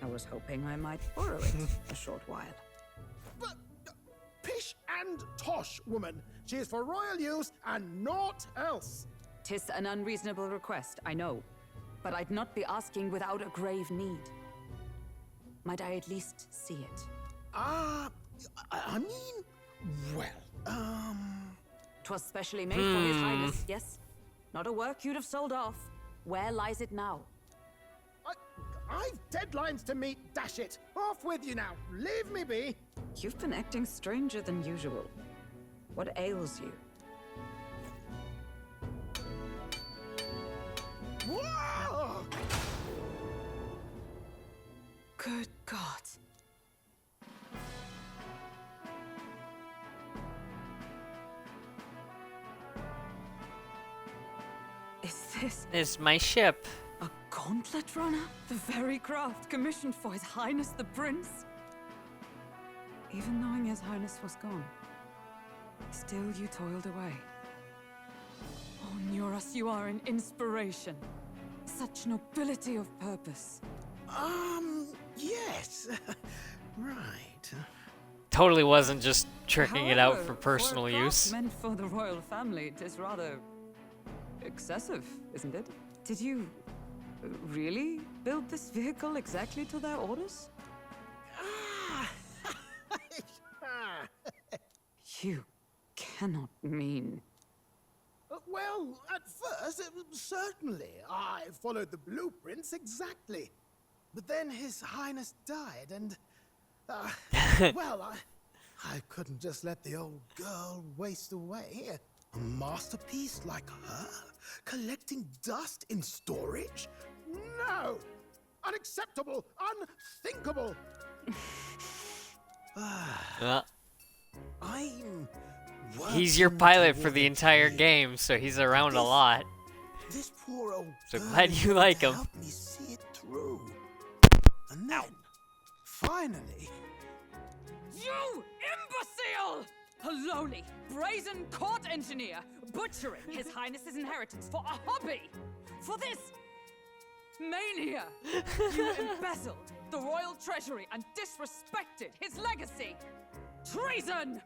I was hoping I might borrow it a short while. But pish and tosh, woman. She is for royal use and naught else. 'Tis an unreasonable request, I know. But I'd not be asking without a grave need. Might I at least see it? I mean, well, 'Twas specially made for His Highness, yes? Not a work you'd have sold off. Where lies it now? I've deadlines to meet, dash it! Off with you now! Leave me be! You've been acting stranger than usual. What ails you? Whoa! Good God. Is this... It's my ship. A gauntlet runner? The very craft commissioned for His Highness the Prince? Even knowing His Highness was gone, still you toiled away. Oh, Nuras, you are an inspiration. Such nobility of purpose. Yes. Right. Totally wasn't just tricking it out for However, personal for a craft use. meant for the royal family, it is rather excessive, isn't it? Did you really build this vehicle exactly to their orders? You cannot mean... Well, at first, certainly. I followed the blueprints exactly. But then His Highness died, and... well, I couldn't just let the old girl waste away. A masterpiece like her? Collecting dust in storage? No! Unacceptable! Unthinkable! I'm... He's your pilot for the entire game, so he's around a lot. This poor old So glad you like him. help me see it through. And then, finally... You imbecile! A lowly, brazen court engineer, butchering His Highness's inheritance for a hobby! For this... mania! You embezzled the royal treasury and disrespected his legacy! Treason!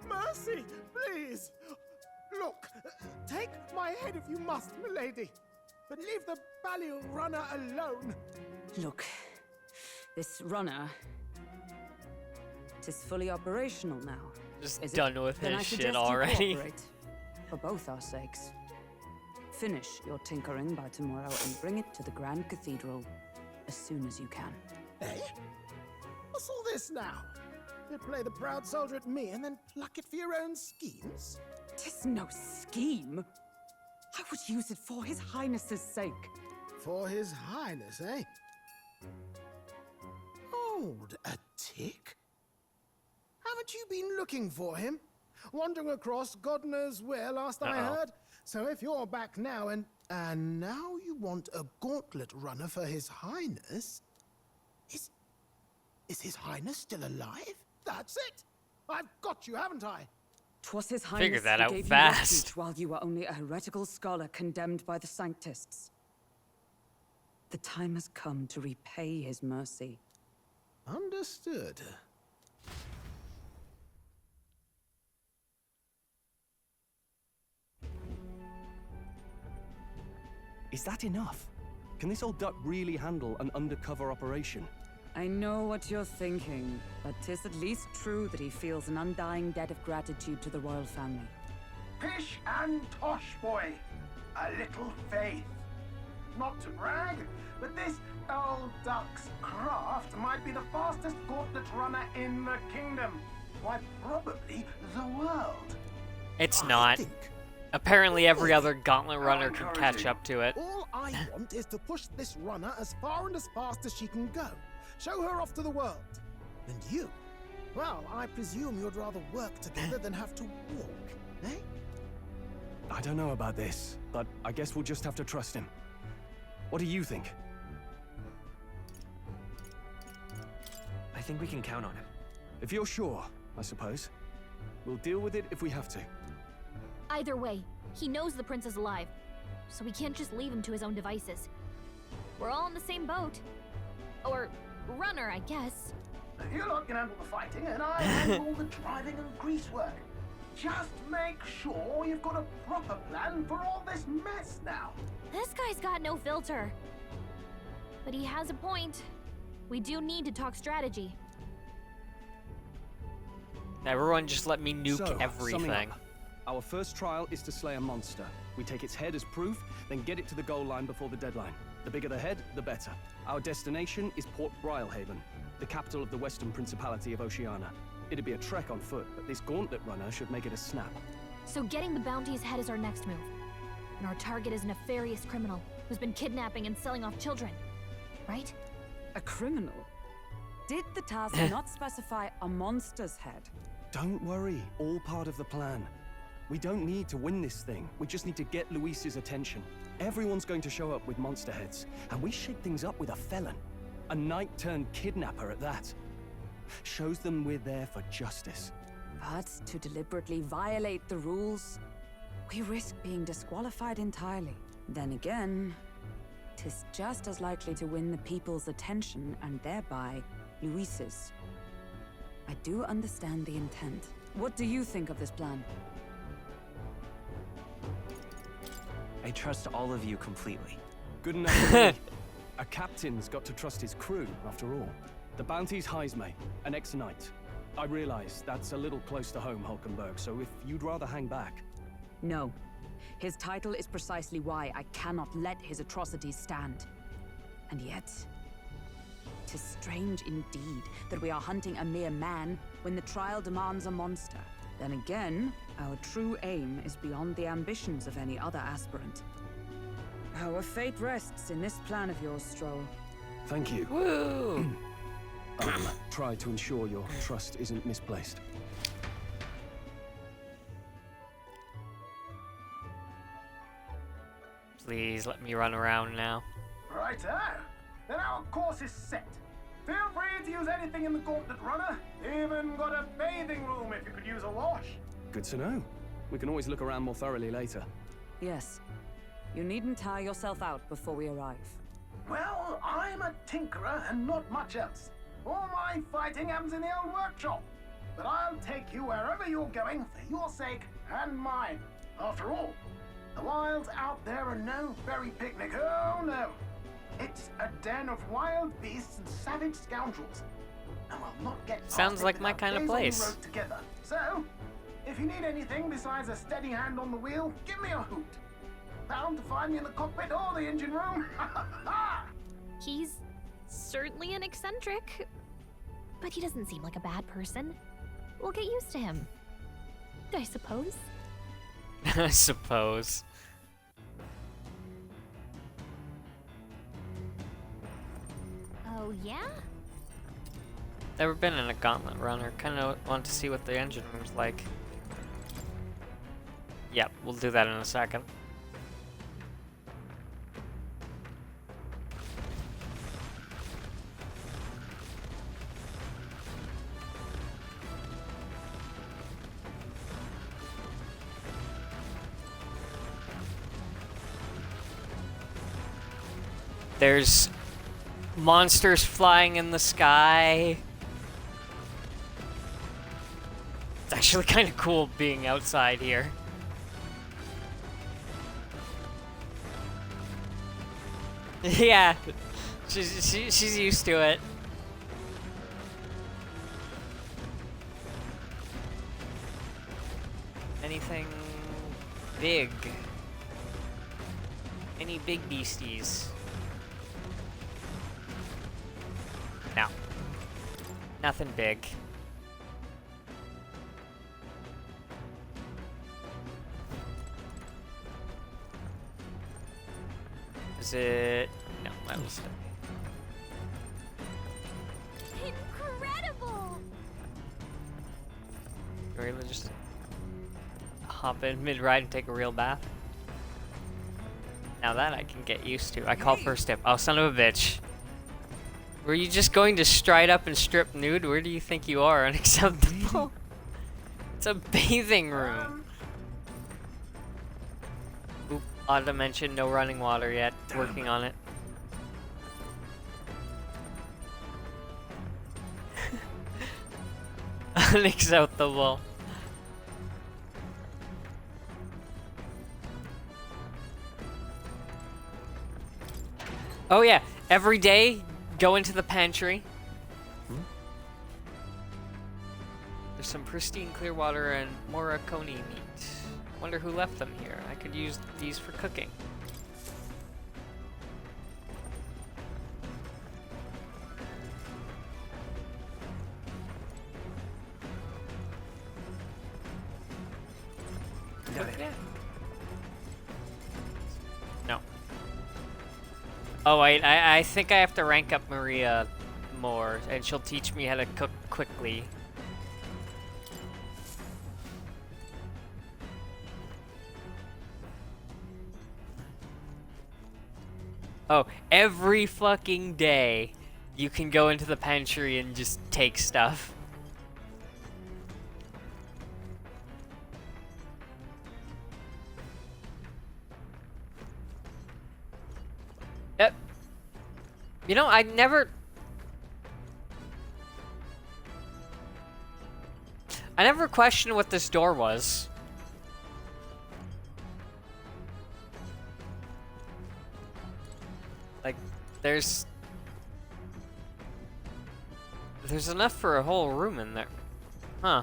Mercy, please! Look, take my head if you must, milady. But leave the Balliol runner alone. Look, this runner... it is fully operational now. Just is done it? with Then his I shit suggest you already. cooperate, for both our sakes. Finish your tinkering by tomorrow and bring it to the Grand Cathedral as soon as you can. Eh? What's all this now? You play the proud soldier at me and then pluck it for your own schemes? 'Tis no scheme. I would use it for His Highness's sake. For His Highness, eh? Hold a tick. Haven't you been looking for him? Wandering across God knows where last I heard? So if you're back now and now you want a gauntlet runner for His Highness? Is His Highness still alive? That's it! I've got you, haven't I? 'Twas His Figure Highness that who out gave fast. you refuge while you were only a heretical scholar condemned by the Sanctists. The time has come to repay his mercy. Understood. Is that enough? Can this old duck really handle an undercover operation? I know what you're thinking, but 'tis at least true that he feels an undying debt of gratitude to the royal family. Pish and tosh, boy. A little faith. Not to brag, but this old duck's craft might be the fastest gauntlet runner in the kingdom. Why, probably the world. It's not. Apparently every other gauntlet runner can catch up to it. All I want is to push this runner as far and as fast as she can go. Show her off to the world. And you? Well, I presume you'd rather work together than have to walk, eh? I don't know about this, but I guess we'll just have to trust him. What do you think? I think we can count on him. If you're sure, I suppose. We'll deal with it if we have to. Either way, he knows the prince is alive, so we can't just leave him to his own devices. We're all in the same boat. Or runner, I guess. You lot can handle the fighting, and I handle the driving and greasework. Just make sure you've got a proper plan for all this mess now. This guy's got no filter. But he has a point. We do need to talk strategy. Everyone just let me nuke So, summing everything. up, Our first trial is to slay a monster. We take its head as proof, then get it to the goal line before the deadline. The bigger the head, the better. Our destination is Port Brylehaven, the capital of the Western Principality of Oceania. It'd be a trek on foot, but this gauntlet runner should make it a snap. So getting the bounty's head is our next move. And our target is a nefarious criminal who's been kidnapping and selling off children. Right? A criminal? Did the task not specify a monster's head? Don't worry, all part of the plan. We don't need to win this thing. We just need to get Luis's attention. Everyone's going to show up with monster heads, and we shake things up with a felon. A knight-turned-kidnapper at that. Shows them we're there for justice. But to deliberately violate the rules, we risk being disqualified entirely. Then again, 'tis just as likely to win the people's attention and thereby Luis's. I do understand the intent. What do you think of this plan? I trust all of you completely. Good enough for me. A captain's got to trust his crew, after all. The bounty's Heisme, an ex-knight. I realize that's a little close to home, Hulkenberg, so if you'd rather hang back... No. His title is precisely why I cannot let his atrocities stand. And yet, 'tis strange indeed that we are hunting a mere man when the trial demands a monster. Then again, our true aim is beyond the ambitions of any other aspirant. Our fate rests in this plan of yours, Stroll. Thank you. Woo! I'll try to ensure your trust isn't misplaced. Please let me run around now. Righto. Then our course is set. Feel free to use anything in the gauntlet runner. Even got a bathing room if you could use a wash. Good to know. We can always look around more thoroughly later. Yes. You needn't tire yourself out before we arrive. Well, I'm a tinkerer and not much else. All my fighting happens in the old workshop. But I'll take you wherever you're going for your sake and mine. After all, the wilds out there are no berry picnic. Oh no. It's a den of wild beasts and savage scoundrels. And we'll not get Sounds like my kind of place. On the road together. So, if you need anything besides a steady hand on the wheel, give me a hoot. Bound to find me in the cockpit or the engine room. He's certainly an eccentric, but he doesn't seem like a bad person. We'll get used to him, I suppose. I suppose. Oh, yeah? Never been in a gauntlet runner. Kind of want to see what the engine room's like. Yep, we'll do that in a second. There's monsters flying in the sky. It's actually kind of cool being outside here. Yeah, she's used to it. Anything big? Any big beasties? No. Nothing big. Is it? No, I will stay. Incredible! Can we really just hop in mid-ride and take a real bath? Now that I can get used to. I call first tip. Oh, son of a bitch. Were you just going to stride up and strip nude? Where do you think you are? Unacceptable. It's a bathing room. Oop, ought to mention no running water yet. Working on it. Unacceptable. Oh yeah, every day go into the pantry. There's some pristine clear water and moroconi meat. Wonder who left them here. I could use these for cooking. Got it. No. Oh wait, I think I have to rank up Maria more, and she'll teach me how to cook quickly. Oh, every fucking day you can go into the pantry and just take stuff. Yep. You know, I never questioned what this door was. Like, there's enough for a whole room in there. Huh.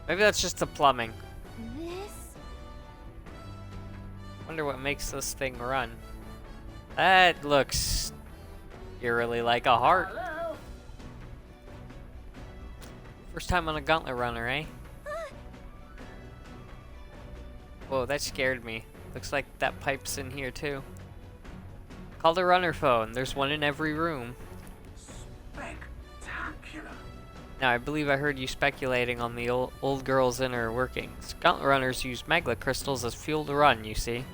Maybe that's just the plumbing. This? Wonder what makes this thing run. That looks eerily like a heart. Hello? First time on a gauntlet runner, eh? Whoa, that scared me. Looks like that pipe's in here too. Call the runner phone. There's one in every room. Spectacular. Now, I believe I heard you speculating on the old girl's inner workings. Gauntlet runners use magma crystals as fuel to run, you see.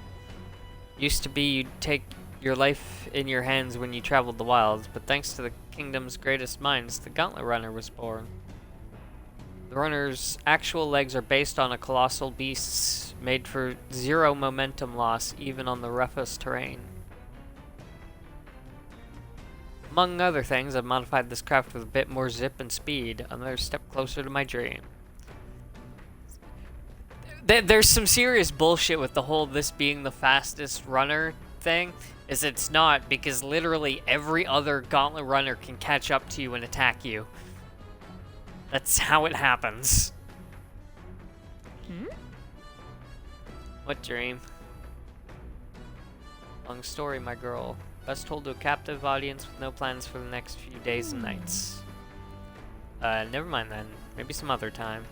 Used to be you'd take your life in your hands when you traveled the wilds, but thanks to the kingdom's greatest minds, the Gauntlet Runner was born. The runner's actual legs are based on a colossal beast made for zero momentum loss, even on the roughest terrain. Among other things, I've modified this craft with a bit more zip and speed, another step closer to my dream. There's some serious bullshit with the whole this being the fastest runner thing, is it's not, because literally every other gauntlet runner can catch up to you and attack you. That's how it happens. What dream? Long story, my girl. Best told to a captive audience with no plans for the next few days and nights. Never mind then. Maybe some other time.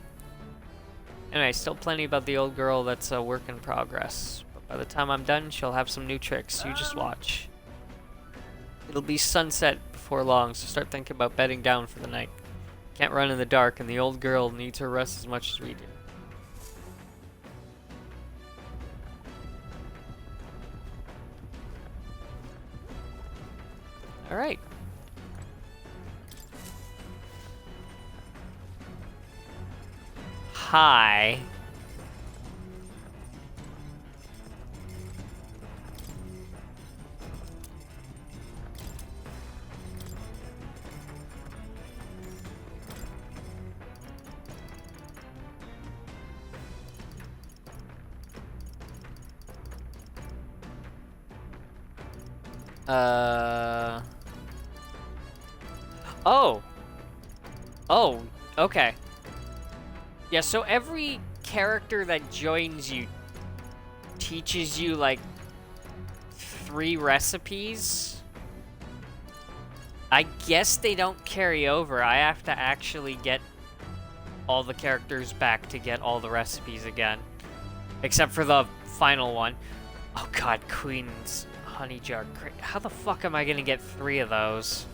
Anyway, still plenty about the old girl that's a work in progress. But by the time I'm done, she'll have some new tricks. You just watch. It'll be sunset before long, so start thinking about bedding down for the night. Can't run in the dark, and the old girl needs her rest as much as we do. Alright. Hi. Oh, okay. Yeah, so every character that joins you teaches you, like, 3 recipes. I guess they don't carry over. I have to actually get all the characters back to get all the recipes again. Except for the final one. Oh god, Queen's Honey Jar. How the fuck am I gonna get 3 of those?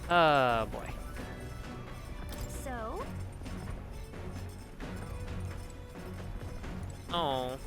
Oh boy. So? Oh.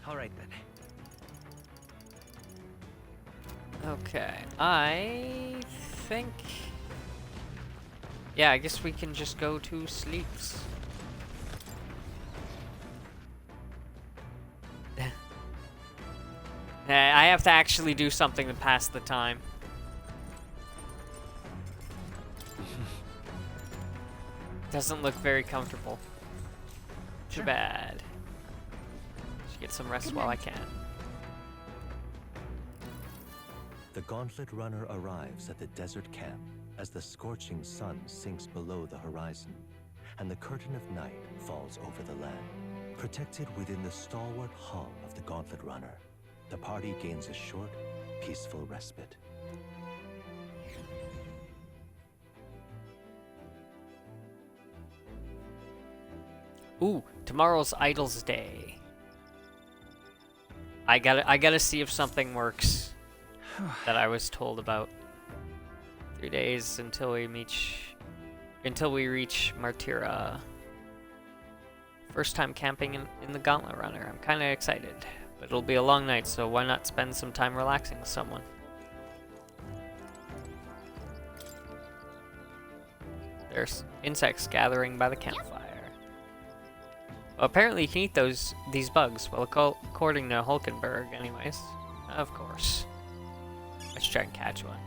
All right then. Okay, I think... Yeah, I guess we can just go to sleeps. I have to actually do something to pass the time. Doesn't look very comfortable. Too bad. Should get some rest while I can. The Gauntlet Runner arrives at the desert camp as the scorching sun sinks below the horizon, and the curtain of night falls over the land. Protected within the stalwart hull of the Gauntlet Runner, the party gains a short, peaceful respite. Ooh, tomorrow's Idols Day. I gotta see if something works that I was told about. 3 days until we reach Martyra. First time camping in the Gauntlet Runner. I'm kinda excited, but it'll be a long night, so why not spend some time relaxing with someone? There's insects gathering by the campfire. Well, apparently you can eat these bugs. Well, according to Hulkenberg, anyways. Of course. Let's try and catch one.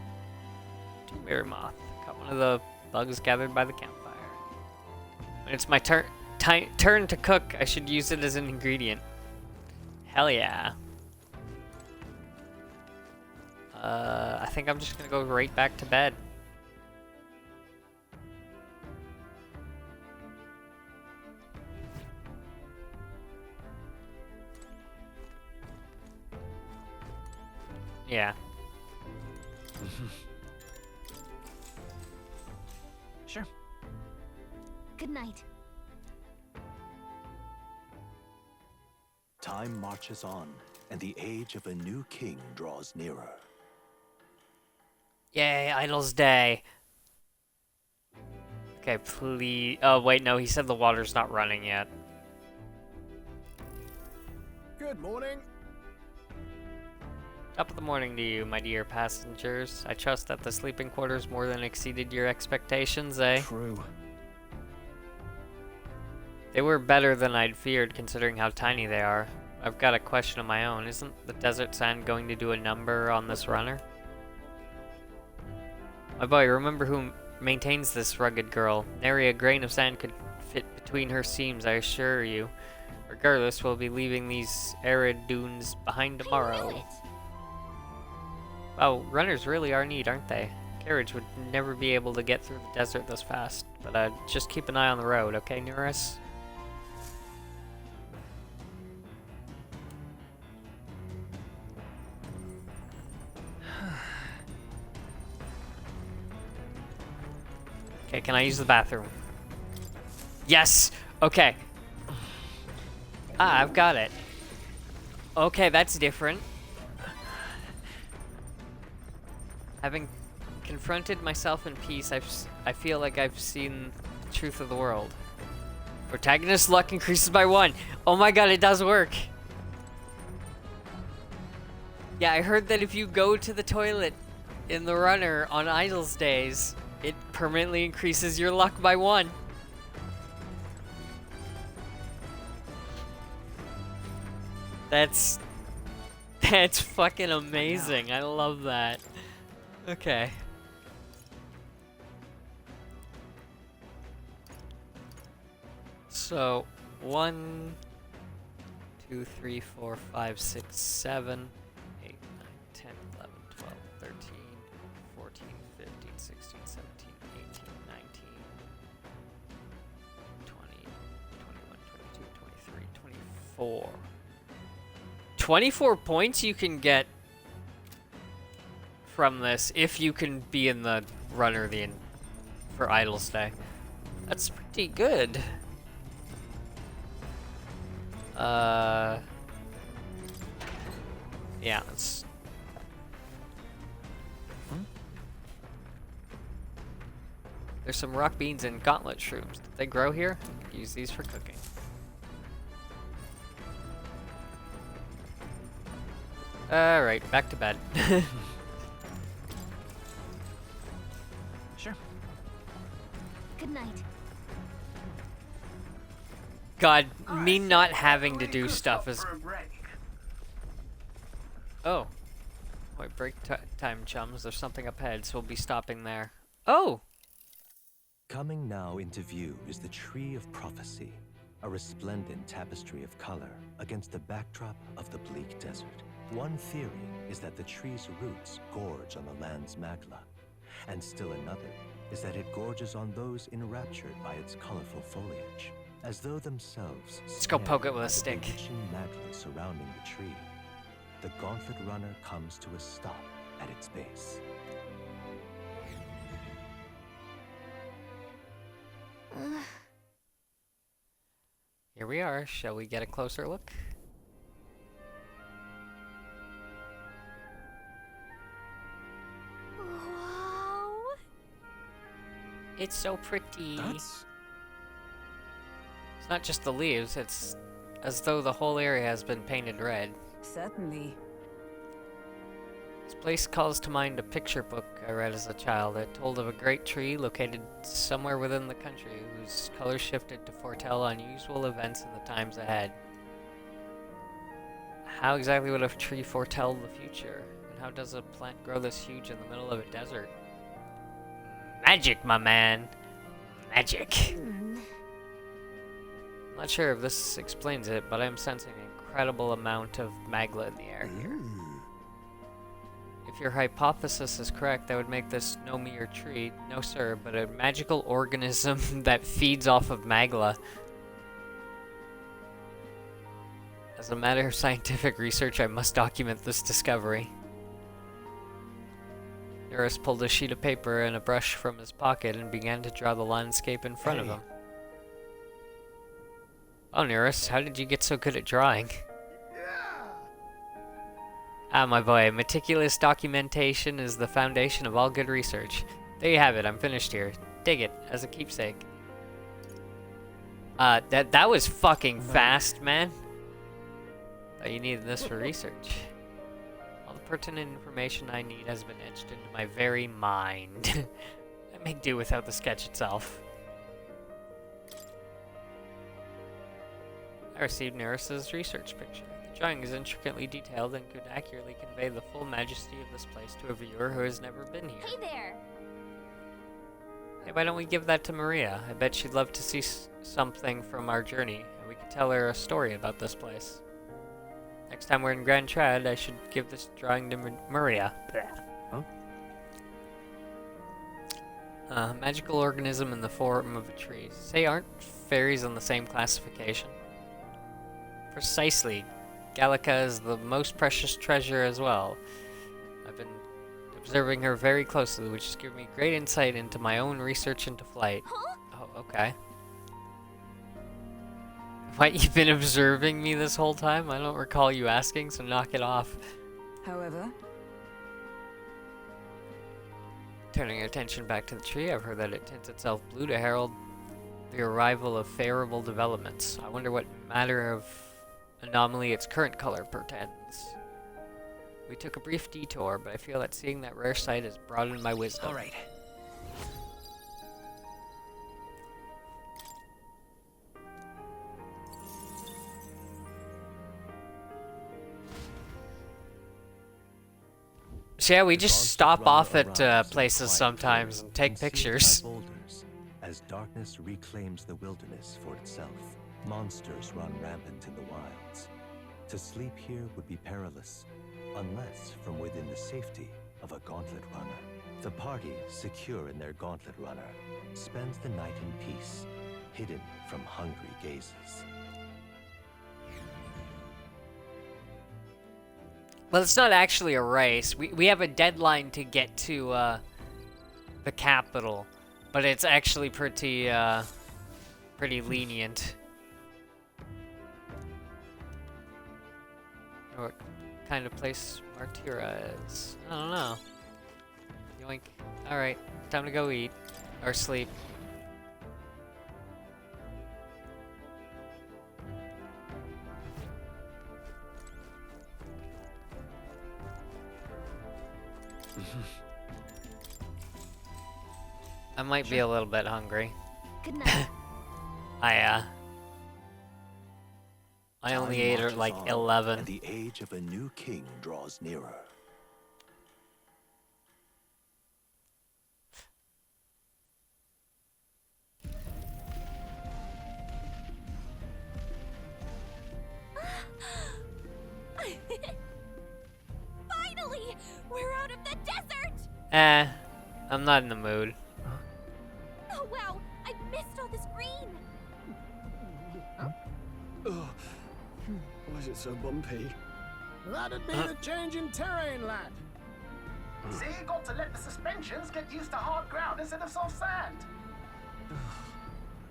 Mirror moth. Caught one of the bugs gathered by the campfire. When it's my turn to cook, I should use it as an ingredient. Hell yeah. I think I'm just gonna go right back to bed. Yeah. Sure. Good night. Time marches on, and the age of a new king draws nearer. Yay, Idols Day. Okay, please. Oh, wait, no, he said the water's not running yet. Good morning. Top of the morning to you, my dear passengers. I trust that the sleeping quarters more than exceeded your expectations, eh? True. They were better than I'd feared, considering how tiny they are. I've got a question of my own. Isn't the desert sand going to do a number on this runner? My boy, remember who maintains this rugged girl. Nary a grain of sand could fit between her seams, I assure you. Regardless, we'll be leaving these arid dunes behind tomorrow. Wow, runners really are neat, aren't they? Carriage would never be able to get through the desert this fast. But just keep an eye on the road, okay, Nuris? Okay, can I use the bathroom? Yes! Okay. Ah, I've got it. Okay, that's different. Having confronted myself in peace, I feel like I've seen the truth of the world. Protagonist luck increases by 1. Oh my god, it does work! Yeah, I heard that if you go to the toilet in the runner on Idols days, it permanently increases your luck by 1. That's fucking amazing. I love that. Okay. So 1, 2, 3, 4, 5, 6, 7, 8, 9, 10, 11, 12, 13, 14, 15, 16, 17, 18, 19, 20, 21, 22, 23, 24. 24 points you can get from this if you can be in the runner for Idols Day. That's pretty good. Yeah, let's... There's some rock beans and gauntlet shrooms. Did they grow here? Use these for cooking. Alright, back to bed. Sure. Good night. God, me not having to do stuff is... Oh. Wait, time, chums. There's something up ahead, so we'll be stopping there. Oh! Coming now into view is the Tree of Prophecy, a resplendent tapestry of color against the backdrop of the bleak desert. One theory is that the tree's roots gorge on the land's magla, and still another is that it gorges on those enraptured by its colorful foliage, as though themselves Let's go poke it with a at the stick. bewitching magla surrounding the tree. The Gauntlet Runner comes to a stop at its base. Here we are. Shall we get a closer look? Wow. It's so pretty. It's not just the leaves, it's as though the whole area has been painted red. Certainly. This place calls to mind a picture book I read as a child. It told of a great tree located somewhere within the country whose colors shifted to foretell unusual events in the times ahead. How exactly would a tree foretell the future? And how does a plant grow this huge in the middle of a desert? Magic, my man! Magic! I'm not sure if this explains it, but I'm sensing an incredible amount of magla in the air here. If your hypothesis is correct, that would make this no mere tree, no sir, but a magical organism that feeds off of magla. As a matter of scientific research, I must document this discovery. Neris pulled a sheet of paper and a brush from his pocket and began to draw the landscape in front of him. Oh, Neris, how did you get so good at drawing? Ah, my boy, meticulous documentation is the foundation of all good research. There you have it, I'm finished here. Dig it, as a keepsake. That was fucking fast, man. Thought you needed this for research. All the pertinent information I need has been etched into my very mind. I make do without the sketch itself. I received Neris's research picture. The drawing is intricately detailed and could accurately convey the full majesty of this place to a viewer who has never been here. Hey there! Hey, why don't we give that to Maria? I bet she'd love to see something from our journey, and we could tell her a story about this place. Next time we're in Grand Trad, I should give this drawing to Maria. Huh? Magical organism in the form of a tree. Say, aren't fairies in the same classification? Precisely. Gallica is the most precious treasure as well. I've been observing her very closely, which has given me great insight into my own research into flight. Huh? Oh, okay. What, you've been observing me this whole time? I don't recall you asking, so knock it off. However, turning attention back to the tree, I've heard that it tints itself blue to herald the arrival of favorable developments. I wonder what matter of anomaly its current color portends. We took a brief detour, but I feel that seeing that rare sight has broadened my wisdom. All right. So yeah, we just stop off at places sometimes and take pictures. Boulders, as darkness reclaims the wilderness for itself, monsters run rampant in the wilds. To sleep here would be perilous, unless from within the safety of a Gauntlet Runner. The party, secure in their Gauntlet Runner, spends the night in peace, hidden from hungry gazes. Well, it's not actually a race. We have a deadline to get to the capital, but it's actually pretty lenient. What kind of place Martira is? I don't know. Yoink. Alright, time to go eat. Or sleep. I might be a little bit hungry. Good night. I only Time ate her marches like on, 11. And the age of a new king draws nearer. Finally! We're out of the desert! I'm not in the mood. Oh wow! I missed all this green! Why is it so bumpy? That'd be the change in terrain, lad. See, you got to let the suspensions get used to hard ground instead of soft sand.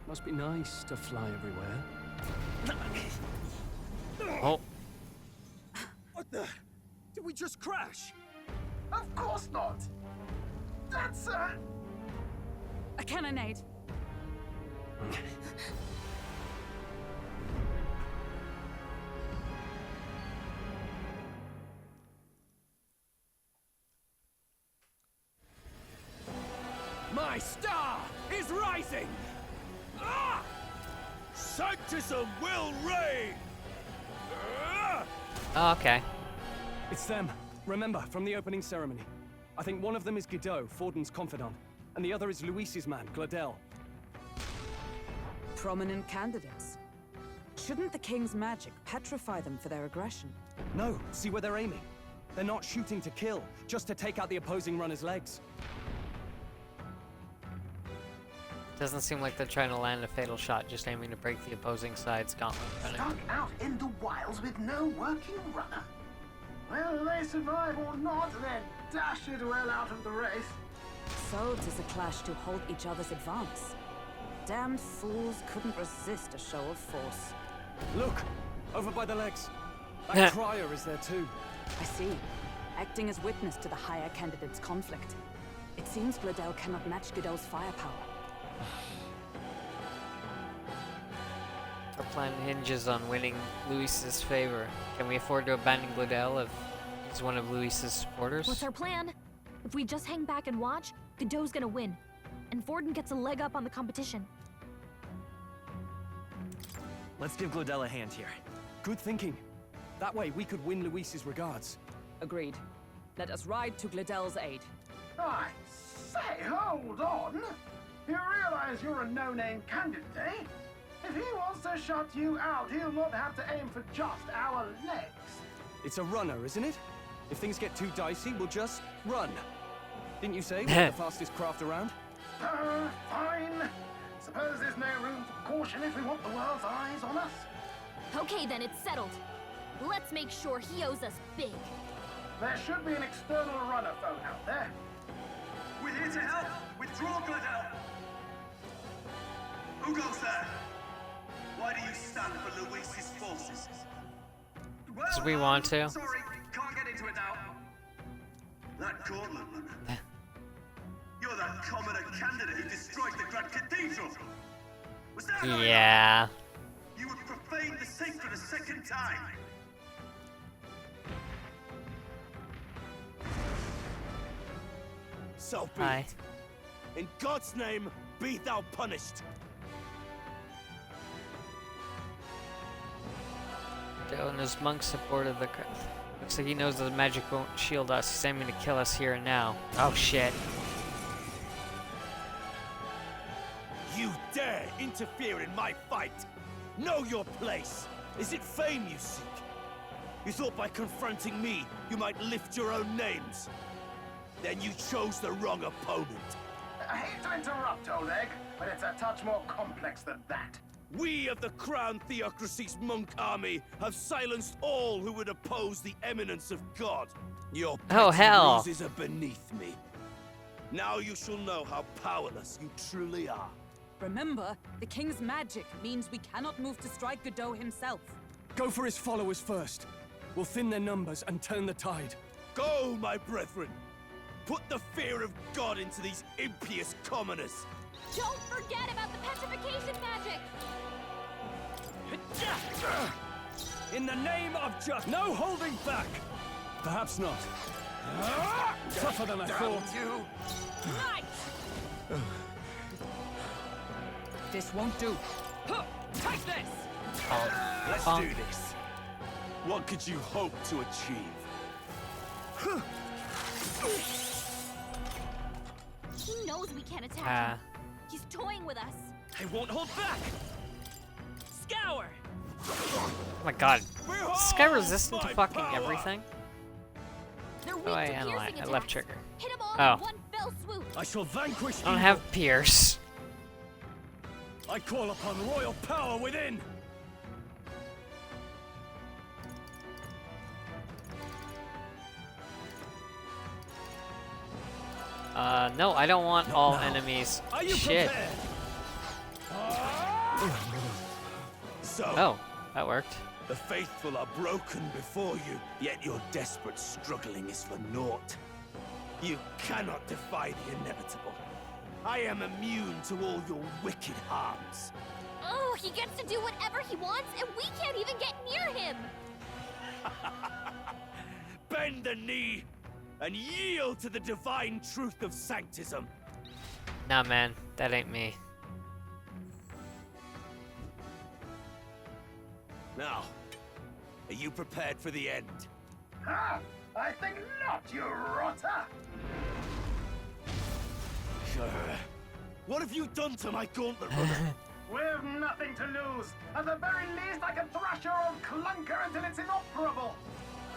Must be nice to fly everywhere. Oh. What the? Did we just crash? Of course not. That's a cannonade. My star is rising! Ah! Sanctism will reign! Oh, okay. It's them. Remember, from the opening ceremony. I think one of them is Godot, Forden's confidant, and the other is Luis's man, Gladel. Prominent candidates. Shouldn't the king's magic petrify them for their aggression? No, see where they're aiming. They're not shooting to kill, just to take out the opposing runner's legs. Doesn't seem like they're trying to land a fatal shot, just aiming to break the opposing side's gauntlet. stuck out in the wilds with no working runner. Whether they survive or not, they're dashed well out of the race. So 'tis a clash to hold each other's advance. Damned fools couldn't resist a show of force. Look! Over by the legs. That crier is there too. I see. Acting as witness to the higher candidate's conflict. It seems Gladel cannot match Godot's firepower. Our plan hinges on winning Luis's favor. Can we afford to abandon Gladel if he's one of Luis's supporters? What's our plan? If we just hang back and watch, Godot's gonna win. And Forden gets a leg up on the competition. Let's give Gladel a hand here. Good thinking. That way we could win Luis's regards. Agreed. Let us ride to Gladel's aid. I say, hold on. You realize you're a no-name candidate, eh? If he wants to shut you out, he'll not have to aim for just our legs. It's a runner, isn't it? If things get too dicey, we'll just run. Didn't you say we're the fastest craft around? Fine. Suppose there's no room for caution if we want the world's eyes on us. Okay then, it's settled. Let's make sure he owes us big. There should be an external runner phone out there. We're here to help. Withdraw, Gladel. Who goes there? Why do you stand for Luis's forces? Well, Do we want to? Sorry, can't get into it now. That gauntlet runner. You're that commoner candidate who destroyed the Grand Cathedral. Was that Yeah. You would profane the sacred a second time. So be it. In God's name, be thou punished. Godot and his monks supported the... Looks like he knows that the magic won't shield us. He's aiming to kill us here and now. Oh shit. You dare interfere in my fight! Know your place! Is it fame you seek? You thought by confronting me, you might lift your own names? Then you chose the wrong opponent. I hate to interrupt, Oleg, but it's a touch more complex than that. We of the Crown Theocracy's monk army have silenced all who would oppose the eminence of God. Your petty hell. ruses are beneath me. Now you shall know how powerless you truly are. Remember, the king's magic means we cannot move to strike Godot himself. Go for his followers first. We'll thin their numbers and turn the tide. Go, my brethren! Put the fear of God into these impious commoners! Don't forget about the petrification magic! In the name of just... No holding back! Perhaps not. Tougher than I thought. This won't do. Take this! Let's do this. What could you hope to achieve? He knows we can't attack him. He's toying with us. I won't hold back. Scour. Oh my god. Is this guy resistant to fucking everything? Oh, I analyze. I left trigger. Hit 'em all Oh. in one fell swoop. I shall vanquish I don't have Pierce. I call upon royal power within. No, I don't want all enemies. Are you Shit. prepared? So, Oh, that worked. the faithful are broken before you, yet your desperate struggling is for naught. You cannot defy the inevitable. I am immune to all your wicked harms. Oh, he gets to do whatever he wants, and we can't even get near him. Bend the knee and yield to the divine truth of sanctism. Nah, man, that ain't me. Now, are you prepared for the end? Ha! I think not, you rotter! What have you done to my gauntlet runner? We've nothing to lose. At the very least, I can thrash your old clunker until it's inoperable.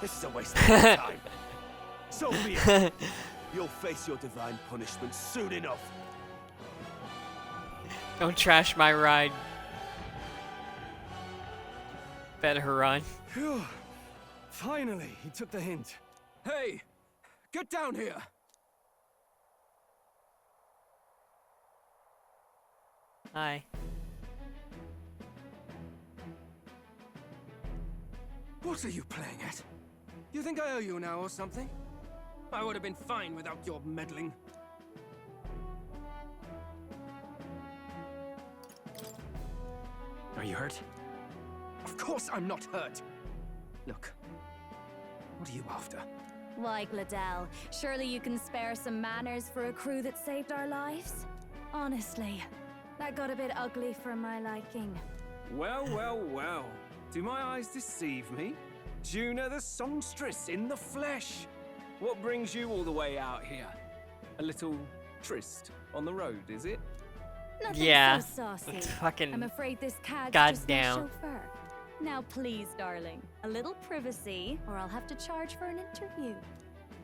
This is a waste of my time. So be it. You'll face your divine punishment soon enough. Don't trash my ride. Better run. Phew. Finally, he took the hint. Hey, get down here. Hi. What are you playing at? You think I owe you now or something? I would have been fine without your meddling. Are you hurt? Of course I'm not hurt. Look, what are you after? Why, Gladell, surely you can spare some manners for a crew that saved our lives? Honestly, that got a bit ugly for my liking. Well, well, well. Do my eyes deceive me? Juna the songstress in the flesh. What brings you all the way out here? A little tryst on the road, is it? Nothing Yeah. so saucy. It's fucking I'm afraid this cad's just my goddamn. chauffeur. Now please, darling, a little privacy, or I'll have to charge for an interview.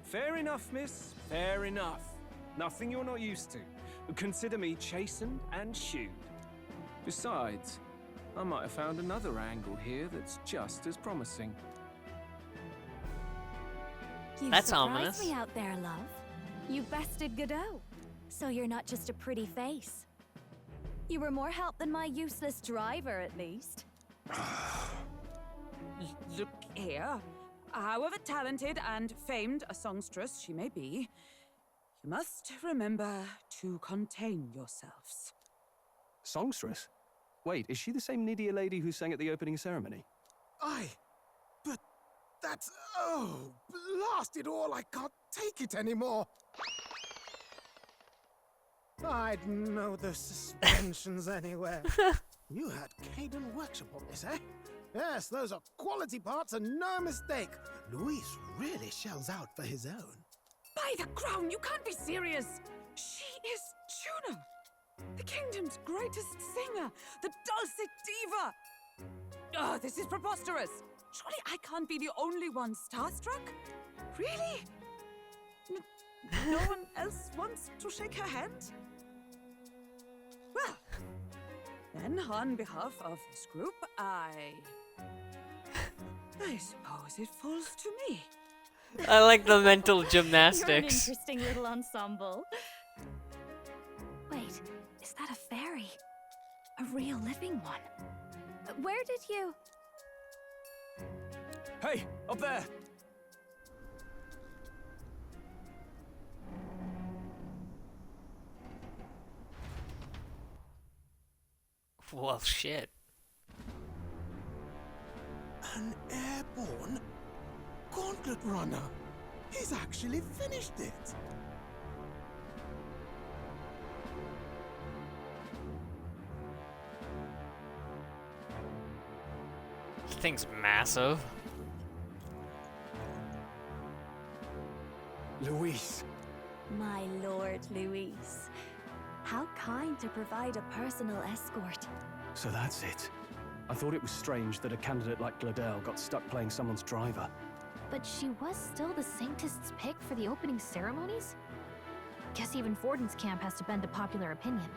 Fair enough, miss. Fair enough. Nothing you're not used to. Consider me chastened and shooed. Besides, I might have found another angle here that's just as promising. You That's surprised ominous. me out there, love. You bested Godot. So you're not just a pretty face. You were more help than my useless driver, at least. Look here. However talented and famed a songstress she may be, you must remember to contain yourselves. Songstress? Wait, is she the same Nydia lady who sang at the opening ceremony? Aye, but that's... Oh, blast it all, I can't take it anymore. I'd know the suspensions anywhere. You had Caden workshop on this, eh? Yes, those are quality parts and no mistake. Luis really shells out for his own. By the crown, you can't be serious! She is Juno, the kingdom's greatest singer, the dulcet diva! Oh, this is preposterous! Surely I can't be the only one starstruck? Really? No one else wants to shake her hand? Well, then on behalf of this group, I suppose it falls to me. I like the mental You're an gymnastics. interesting little ensemble. Wait, is that a fairy? A real living one? Where did you... Hey, up there! Well, shit. An airborne gauntlet runner. He's actually finished it. This thing's massive. Luis. My lord, Luis. How kind to provide a personal escort. So that's it. I thought it was strange that a candidate like Gladel got stuck playing someone's driver. But she was still the Sanctist's pick for the opening ceremonies? Guess even Forden's camp has to bend to popular opinion.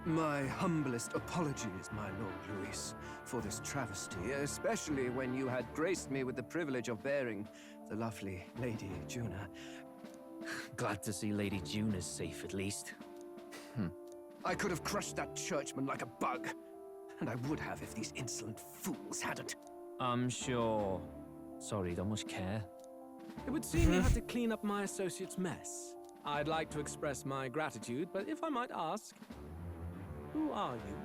My humblest apologies, my Lord Luis, for this travesty, especially when you had graced me with the privilege of bearing the lovely Lady Juna. Glad to see Lady June is safe, at least. I could have crushed that churchman like a bug, and I would have if these insolent fools hadn't. I'm sure. Sorry, don't much care. It would seem you had to clean up my associate's mess. I'd like to express my gratitude, but if I might ask, who are you?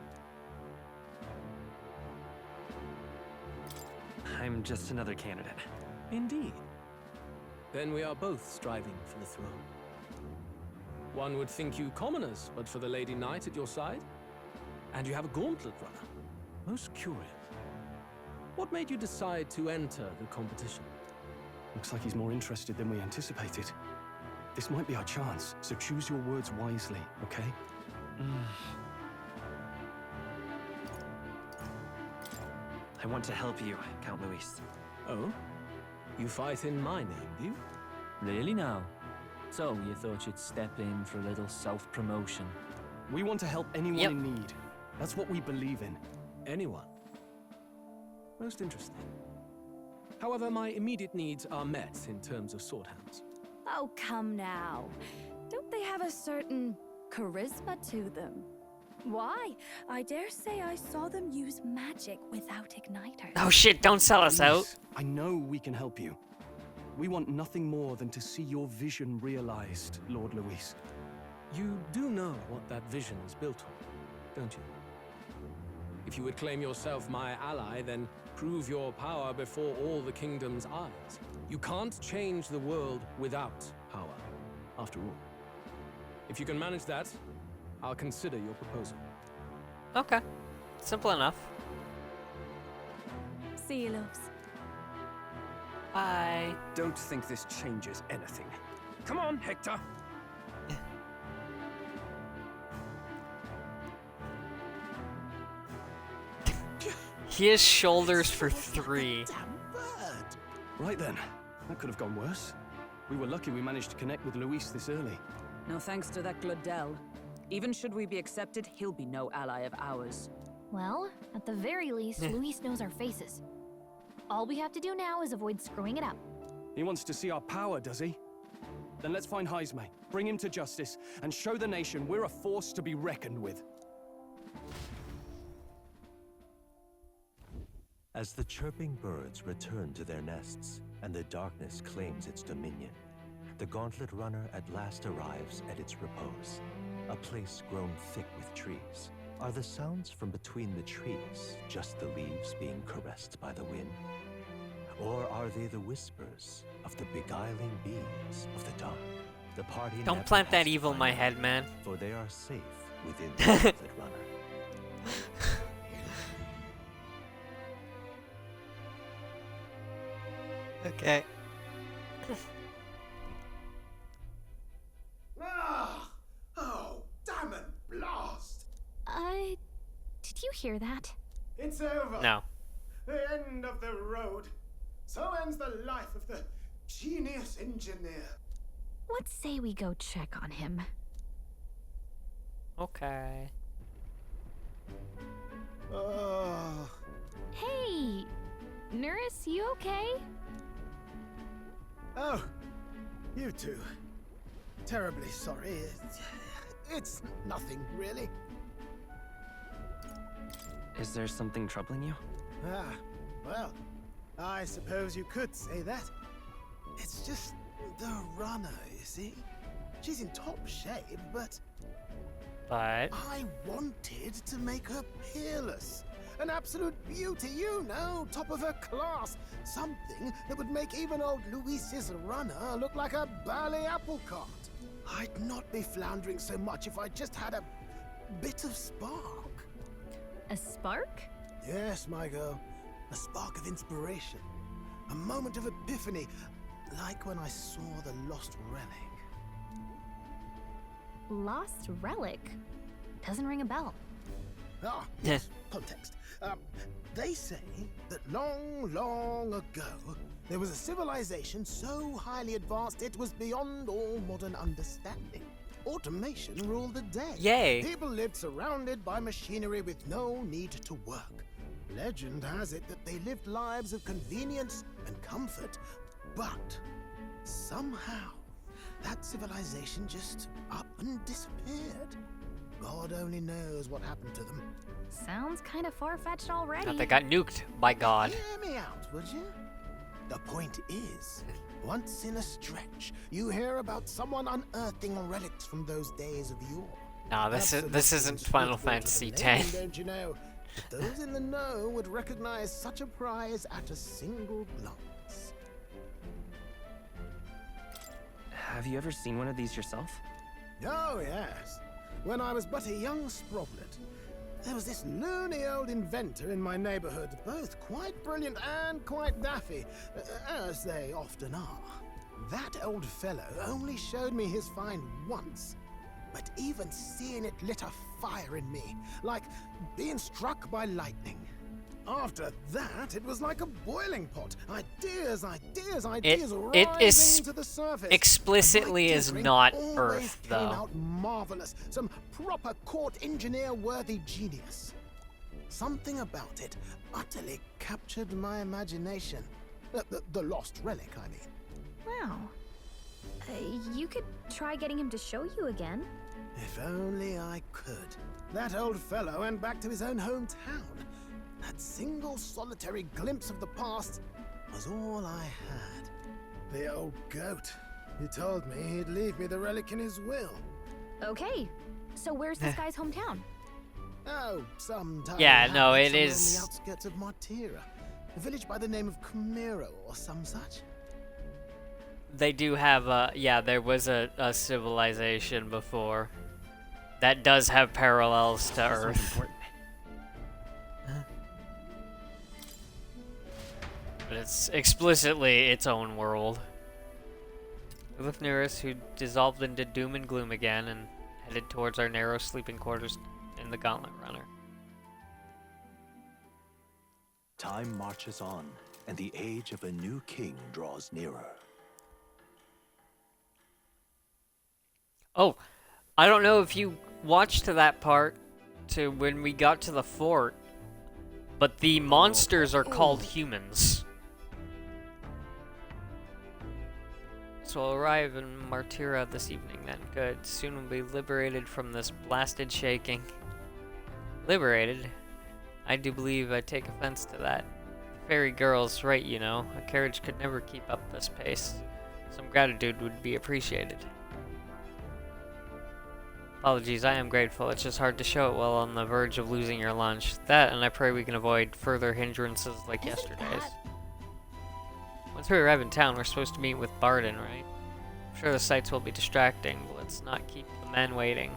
I'm just another candidate. Indeed. Then we are both striving for the throne. One would think you commoners, but for the Lady Knight at your side. And you have a gauntlet runner. Most curious. What made you decide to enter the competition? Looks like he's more interested than we anticipated. This might be our chance, so choose your words wisely, okay? I want to help you, Count Luis. Oh? You fight in my name, do you? Really now? So, you thought you'd step in for a little self-promotion? We want to help anyone in need. That's what we believe in. Anyone? Most interesting. However, my immediate needs are met in terms of sword hands. Oh, come now. Don't they have a certain charisma to them? Why? I dare say I saw them use magic without igniters. Oh shit, don't sell us out. I know we can help you. We want nothing more than to see your vision realized, Lord Luis. You do know what that vision is built on, don't you? If you would claim yourself my ally, then prove your power before all the kingdom's eyes. You can't change the world without power, after all. If you can manage that, I'll consider your proposal. Okay. Simple enough. See you, loves. Bye. Don't think this changes anything. Come on, Hector! He has shoulders for 3. Right then. That could have gone worse. We were lucky we managed to connect with Luis this early. No thanks to that Gladel. Even should we be accepted, he'll be no ally of ours. Well, at the very least, Luis knows our faces. All we have to do now is avoid screwing it up. He wants to see our power, does he? Then let's find Heisme, bring him to justice, and show the nation we're a force to be reckoned with. As the chirping birds return to their nests and the darkness claims its dominion, the Gauntlet Runner at last arrives at its repose, a place grown thick with trees. Are the sounds from between the trees just the leaves being caressed by the wind? Or are they the whispers of the beguiling beams of the dark? The party Don't plant that evil in my head, man. For they are safe within the Gauntlet Runner. Okay. Oh, damn it, blast! Did you hear that? It's over. No. The end of the road. So ends the life of the genius engineer. What say we go check on him? Okay. Oh. Hey! Nurse, you okay? Oh, you two. Terribly sorry. It's nothing, really. Is there something troubling you? Ah, well, I suppose you could say that. It's just the runner, you see? She's in top shape, but I wanted to make her peerless. An absolute beauty, you know, top of her class. Something that would make even old Luis's runner look like a burly apple cart. I'd not be floundering so much if I just had a bit of spark. A spark? Yes, my girl. A spark of inspiration. A moment of epiphany. Like when I saw the lost relic. Lost relic? Doesn't ring a bell. Ah, yes, context. They say that long, long ago, there was a civilization so highly advanced it was beyond all modern understanding. Automation ruled the day. Yay. People lived surrounded by machinery with no need to work. Legend has it that they lived lives of convenience and comfort, but somehow that civilization just up and disappeared. God only knows what happened to them. Sounds kind of far-fetched already. They got nuked by God. Hear me out, would you? The point is, once in a stretch, you hear about someone unearthing relics from those days of yore. No, this isn't Final Fantasy X. Don't you know? But those in the know would recognize such a prize at a single glance. Have you ever seen one of these yourself? Oh, yes. When I was but a young sproutlet, there was this loony old inventor in my neighborhood, both quite brilliant and quite daffy, as they often are. That old fellow only showed me his find once, but even seeing it lit a fire in me, like being struck by lightning. After that, it was like a boiling pot. Ideas rising to the surface. Explicitly is not always Earth, came though. out marvelous. Some proper court engineer-worthy genius. Something about it utterly captured my imagination. The lost relic, I mean. Wow. You could try getting him to show you again. If only I could. That old fellow went back to his own hometown. That single solitary glimpse of the past was all I had. The old goat. He told me he'd leave me the relic in his will. Okay, so where's this guy's hometown? Oh, some tiny Yeah, no, hamlet it somewhere is- on the outskirts of Martira. A village by the name of Camero or some such. They do have there was a civilization before. That does have parallels to Earth. But it's explicitly its own world. With Nearest, who dissolved into doom and gloom again and headed towards our narrow sleeping quarters in the Gauntlet Runner. Time marches on, and the age of a new king draws nearer. Oh, I don't know if you watched to that part to when we got to the fort, but the monsters are called humans. So we'll arrive in Martira this evening then. Good. Soon we'll be liberated from this blasted shaking. Liberated? I do believe I take offense to that. The fairy girl's right, you know. A carriage could never keep up this pace. Some gratitude would be appreciated. Apologies, I am grateful. It's just hard to show it while on the verge of losing your lunch. That, and I pray we can avoid further hindrances like yesterday's. Once we arrive in town, we're supposed to meet with Barden, right? I'm sure the sights will be distracting, but let's not keep the men waiting.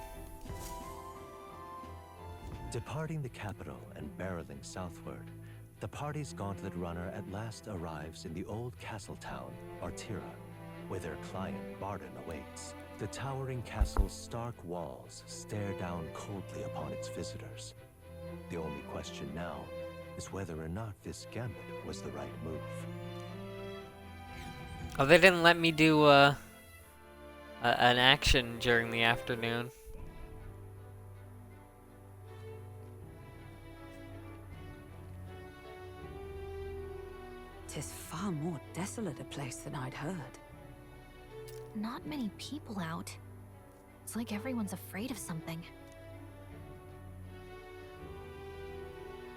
Departing the capital and barreling southward, the party's gauntlet runner at last arrives in the old castle town, Artira, where their client Barden awaits. The towering castle's stark walls stare down coldly upon its visitors. The only question now is whether or not this gambit was the right move. Oh, they didn't let me do an action during the afternoon. Tis far more desolate a place than I'd heard. Not many people out. It's like everyone's afraid of something.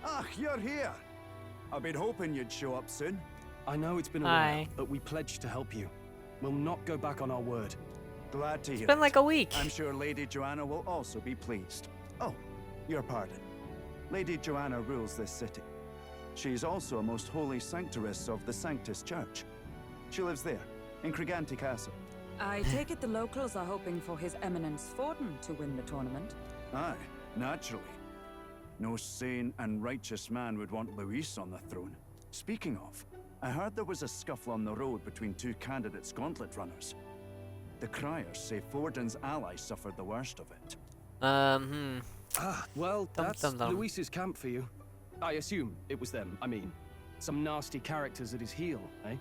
Ah, you're here. I've been hoping you'd show up soon. I know it's been a Hi. while, but we pledged to help you. We'll not go back on our word. Glad to hear. It's been it. like a week. I'm sure Lady Joanna will also be pleased. Oh, your pardon. Lady Joanna rules this city. She's also a most holy sanctoress of the Sanctus Church. She lives there, in Criganti Castle. I take it the locals are hoping for His Eminence Forden to win the tournament. Aye, naturally. No sane and righteous man would want Luis on the throne. Speaking of, I heard there was a scuffle on the road between two candidates gauntlet runners. The criers say Forden's allies suffered the worst of it. Ah, well, that's dum. Luis's camp for you. I assume it was them. I mean, some nasty characters at his heel, eh?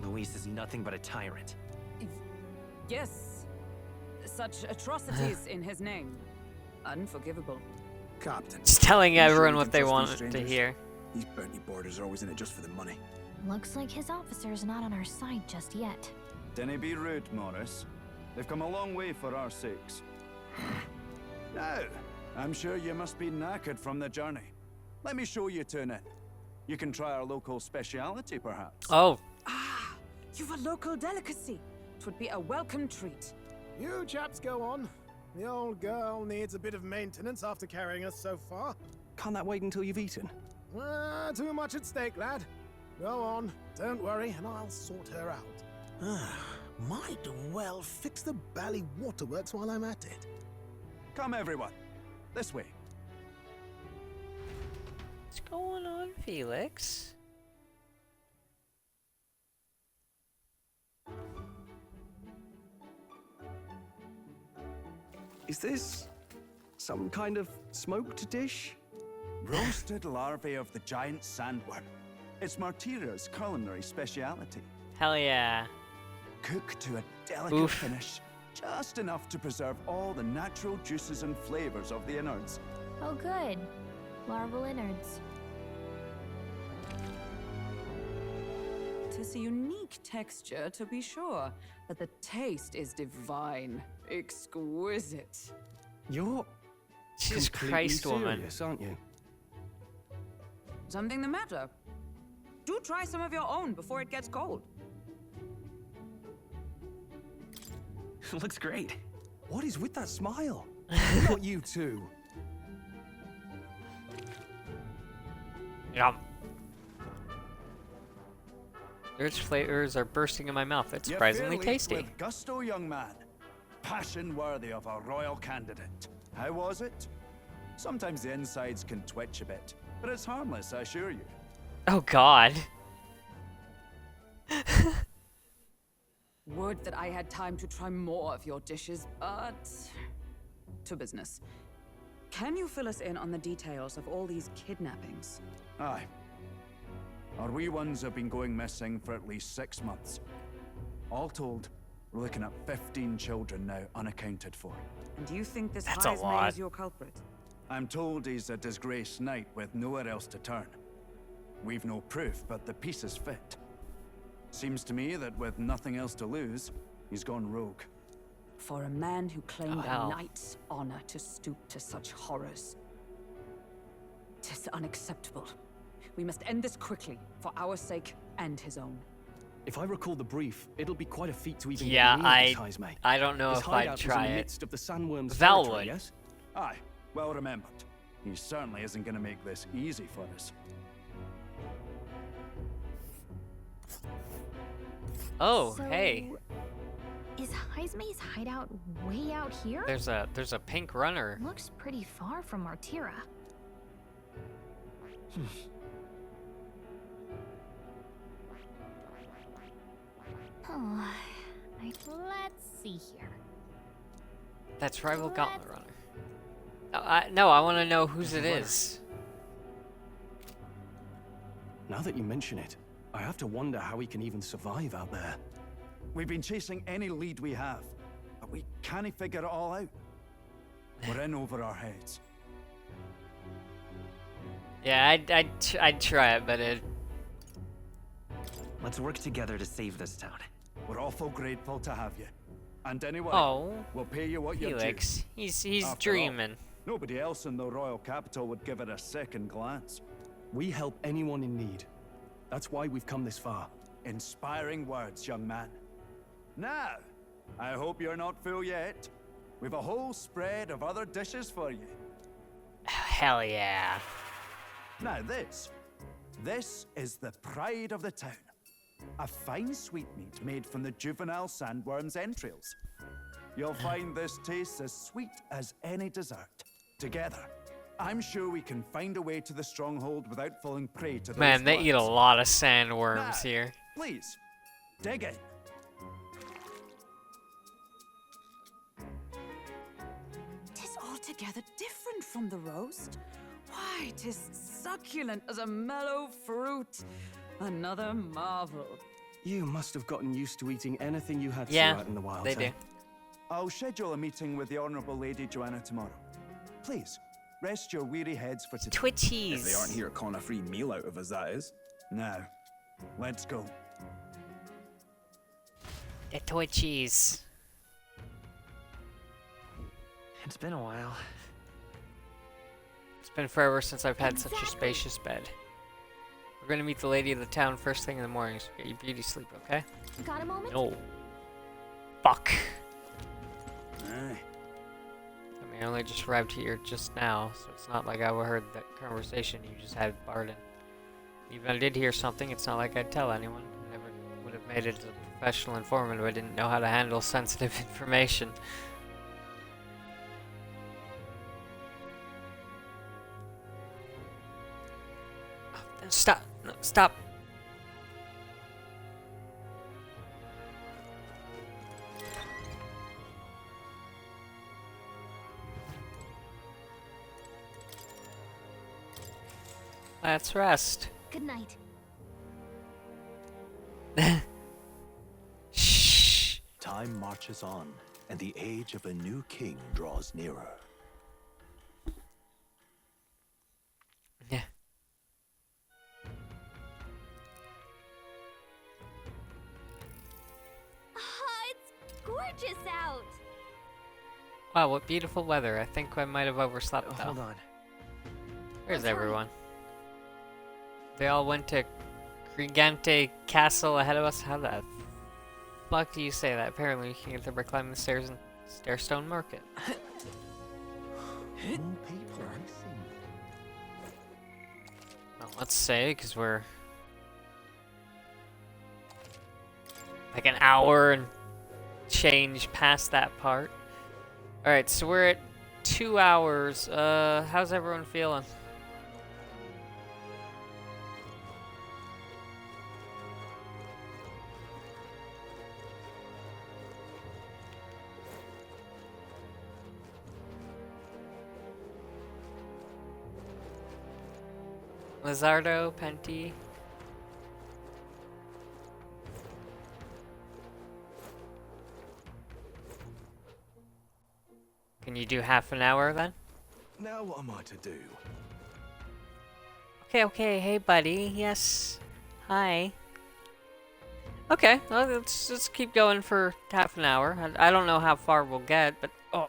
Luis is nothing but a tyrant. Yes. Such atrocities in his name. Unforgivable. Captain. Just telling you everyone you what can they trust want these to strangers? hear. These bounty boarders are always in it just for the money. Looks like his officer's not on our side just yet. Dinna be rude, Morris. They've come a long way for our sakes. Now, I'm sure you must be knackered from the journey. Let me show you to an inn. You can try our local speciality, perhaps. Oh. Ah, you've a local delicacy. It would be a welcome treat. You chaps go on. The old girl needs a bit of maintenance after carrying us so far. Can't that wait until you've eaten? Too much at stake, lad. Go on, don't worry, and I'll sort her out. Might well fix the bally waterworks while I'm at it. Come, everyone. This way. What's going on, Felix? Is this some kind of smoked dish? Roasted larvae of the giant sandworm. It's Martira's culinary speciality. Hell yeah. Cooked to a delicate finish, just enough to preserve all the natural juices and flavors of the innards. Oh good. Larval innards. Tis a unique texture, to be sure, but the taste is divine. Exquisite. You're Jesus completely Christ, woman. serious, aren't you? Something the matter? Do try some of your own before it gets cold. Looks great. What is with that smile? Not you too. Yum. Rich flavors are bursting in my mouth. It's surprisingly You fairly tasty. with gusto, young man. Passion worthy of a royal candidate. How was it? Sometimes the insides can twitch a bit, but it's harmless, I assure you. Oh God. Would that I had time to try more of your dishes, but... to business. Can you fill us in on the details of all these kidnappings? Aye. Our wee ones have been going missing for at least 6 months. All told, we're looking at 15 children now unaccounted for. And do you think this That's a Heisman lot. is your culprit? I'm told he's a disgraced knight with nowhere else to turn. We've no proof, but the pieces fit. Seems to me that with nothing else to lose, he's gone rogue. For a man who claimed hell. a knight's honor to stoop to such horrors. 'Tis unacceptable. We must end this quickly, for our sake and his own. If I recall the brief, it'll be quite a feat to even Yeah, get near this Heismay. I don't know His if I'd hideout was try in the it. midst of the Sandworm's Val territory, would. yes? Aye, well remembered. He certainly isn't going to make this easy for us. Oh, So, hey. Is Heismay's hideout way out here? There's a pink runner. Looks pretty far from Martira. Oh, let's see here. That's rival gauntlet runner. No, I want to know whose it is. Now that you mention it, I have to wonder how he can even survive out there. We've been chasing any lead we have, but we can't figure it all out. We're in over our heads. Yeah, I'd try it, but it. Let's work together to save this town. We're awful grateful to have you. And anyway, Oh, we'll pay you what you're due. Felix, he's After dreaming. all, nobody else in the royal capital would give it a second glance. We help anyone in need. That's why we've come this far. Inspiring words, young man. Now, I hope you're not full yet. We've a whole spread of other dishes for you. Hell yeah. Now this is the pride of the town. A fine sweetmeat made from the juvenile sandworm's entrails. you'll find this tastes as sweet as any dessert. Together, I'm sure we can find a way to the stronghold without falling prey to those Man, they eat a bloods. lot of sandworms Now, here. Please, dig in. Tis altogether different from the roast. Why, tis succulent as a mellow fruit. Another marvel. You must have gotten used to eating anything you had Yeah, out in the wild. they do. I'll schedule a meeting with the Honourable Lady Joanna tomorrow. Please, rest your weary heads for today. Twitchies. If they aren't here to con a free meal out of us, that is. Now, let's go. The Twitchies. It's been a while. It's been forever since I've had such a spacious bed. We're gonna meet the lady of the town first thing in the morning, so get your beauty sleep, okay? Got a moment? No. Fuck. Aye. I mean, I only just arrived here just now, so it's not like I overheard that conversation you just had with Barden. Even if I did hear something, it's not like I'd tell anyone. I never would have made it as a professional informant if I didn't know how to handle sensitive information. Stop! No, stop! Let's rest. Good night. Shh. Time marches on, and the age of a new king draws nearer. Yeah. It's gorgeous out. Wow, what beautiful weather. I think I might have overslept though. Hold on. Where's everyone? They all went to Gigante Castle ahead of us? How the fuck do you say that? Apparently you can get there by climbing the stairs in Stairstone Market. More people, I see. Well, let's say, because we're like an hour and change past that part. Alright, so we're at 2 hours. How's everyone feeling? Lizardo, Penty. Can you do half an hour then? Now what am I to do? Okay, hey buddy, yes. Hi. Okay, well, let's just keep going for half an hour. I don't know how far we'll get, but... Oh,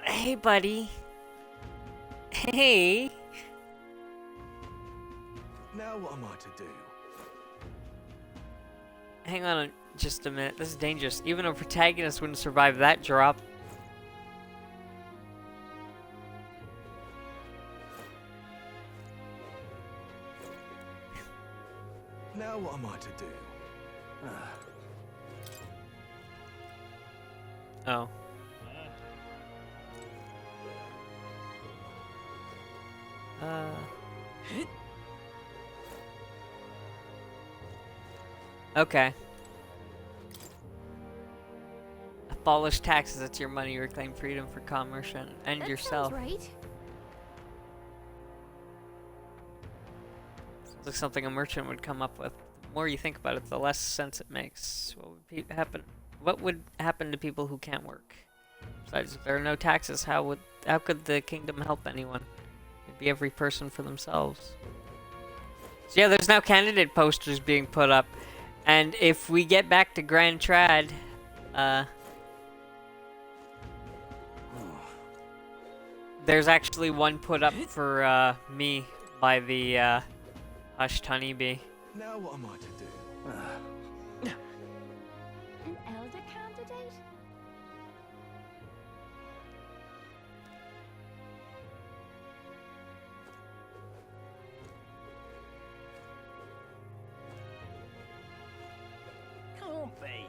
hey buddy. Hey. Now what am I to do? Hang on just a minute, this is dangerous. Even a protagonist wouldn't survive that drop. Now what am I to do? Oh. Okay. Abolish taxes, that's your money, reclaim freedom for commerce and That yourself. sounds right. Sounds like something a merchant would come up with. The more you think about it, the less sense it makes. What would happen to people who can't work? Besides, if there are no taxes, how could the kingdom help anyone? It'd be every person for themselves. So yeah, there's now candidate posters being put up. And if we get back to Grand Trad, there's actually one put up for me by the Hushed Honeybee. Now what am I to do? An elder candidate? Can't be.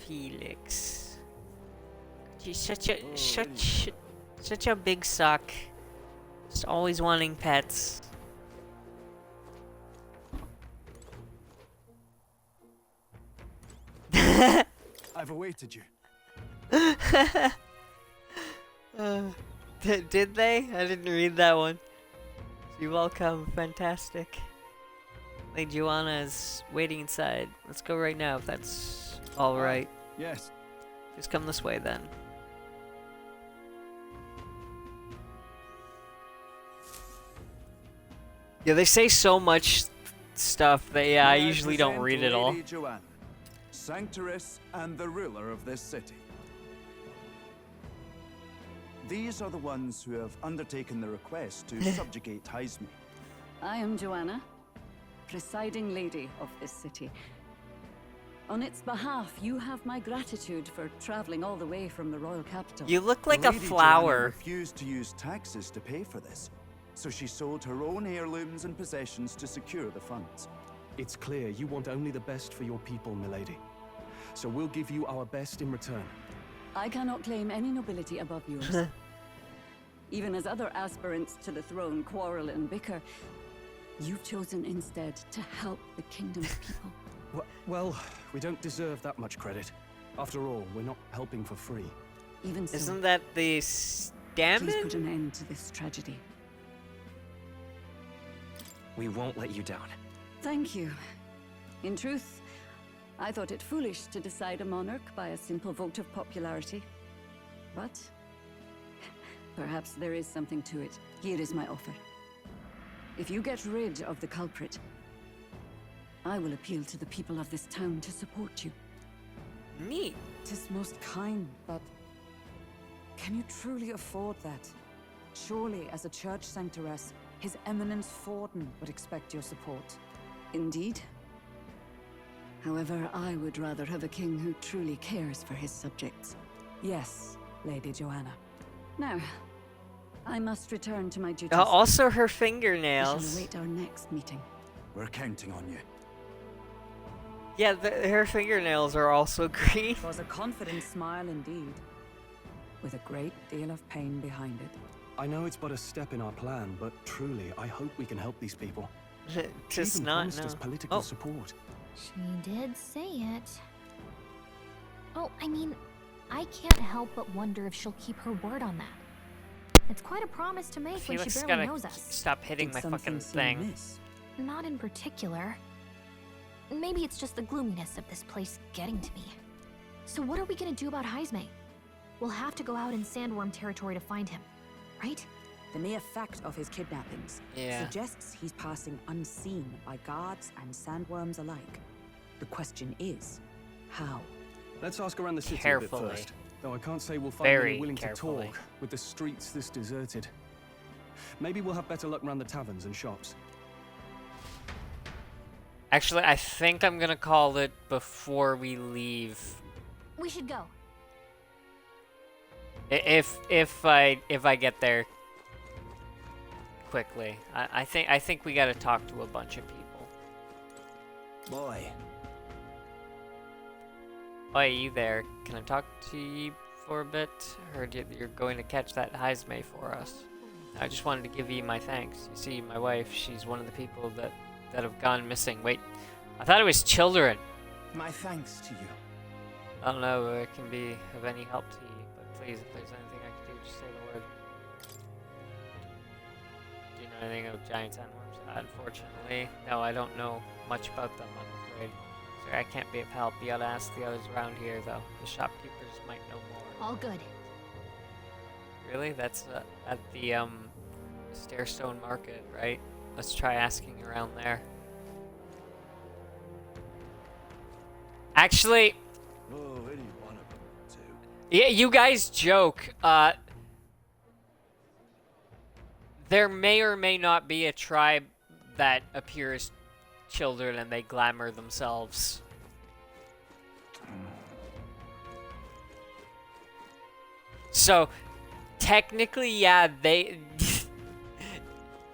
Felix. She's such a big suck. Just always wanting pets. I've awaited you. Did they? I didn't read that one. You're welcome. Fantastic. Lady Joanna is waiting inside. Let's go right now if that's alright. Yes. Just come this way then. Yeah, they say so much stuff that, yeah, I usually don't read it all. Lady Joanna, Sanctress and the ruler of this city. These are the ones who have undertaken the request to subjugate Heisme. I am Joanna, presiding lady of this city. On its behalf, you have my gratitude for traveling all the way from the royal capital. You look like a Lady flower. Joanna refused to use taxes to pay for this, so she sold her own heirlooms and possessions to secure the funds. It's clear you want only the best for your people, milady. So we'll give you our best in return. I cannot claim any nobility above yours. Even as other aspirants to the throne quarrel and bicker, you've chosen instead to help the kingdom's people. Well, we don't deserve that much credit. After all, we're not helping for free. Even so, Isn't that the stamina? please put an end to this tragedy. We won't let you down. Thank you. In truth, I thought it foolish to decide a monarch by a simple vote of popularity. But perhaps there is something to it. Here is my offer. If you get rid of the culprit, I will appeal to the people of this town to support you. Neat. 'Tis most kind, but can you truly afford that? Surely, as a church sanctoress, His Eminence Forden would expect your support. Indeed. However, I would rather have a king who truly cares for his subjects. Yes, Lady Joanna. Now, I must return to my duties. Also her We fingernails. shall await our next meeting. We're counting on you. Yeah, her fingernails are also green. It was a confident smile indeed, with a great deal of pain behind it. I know it's but a step in our plan, but truly, I hope we can help these people. Just Even not promised us know. political support. She did say it. Oh, I mean, I can't help but wonder if she'll keep her word on that. It's quite a promise to make when Felix she barely gotta knows us. stop hitting Did my something fucking seem thing. amiss? Not in particular. Maybe it's just the gloominess of this place getting to me. So what are we gonna do about Heisme? We'll have to go out in Sandworm territory to find him, right? The mere fact of his kidnappings suggests he's passing unseen by guards and sandworms alike. The question is, how? Let's ask around the city a Carefully. bit first. Though I can't say we'll find Very anyone willing carefully. to talk with the streets this deserted. Maybe we'll have better luck around the taverns and shops. Actually, I think I'm gonna call it before we leave. We should go. If I get there quickly, I think we gotta talk to a bunch of people. Boy. Oi, you there? Can I talk to you for a bit? Heard you're going to catch that Heisme for us. I just wanted to give you my thanks. You see, my wife, she's one of the people that have gone missing. Wait, I thought it was children. My thanks to you. I don't know if it can be of any help to you, but please, if there's anything I can do, just say the word. Do you know anything of giant sandworms? Unfortunately, no, I don't know much about them, I'm afraid. Sorry, I can't be of help. You gotta ask the others around here, though. The shopkeepers might know more. All good. Really? That's at the Stairstone Market, right? Let's try asking around there. Actually, Oh, any one of them will do. yeah, you guys joke. There may or may not be a tribe that appears children and they glamour themselves. So, technically, yeah, they...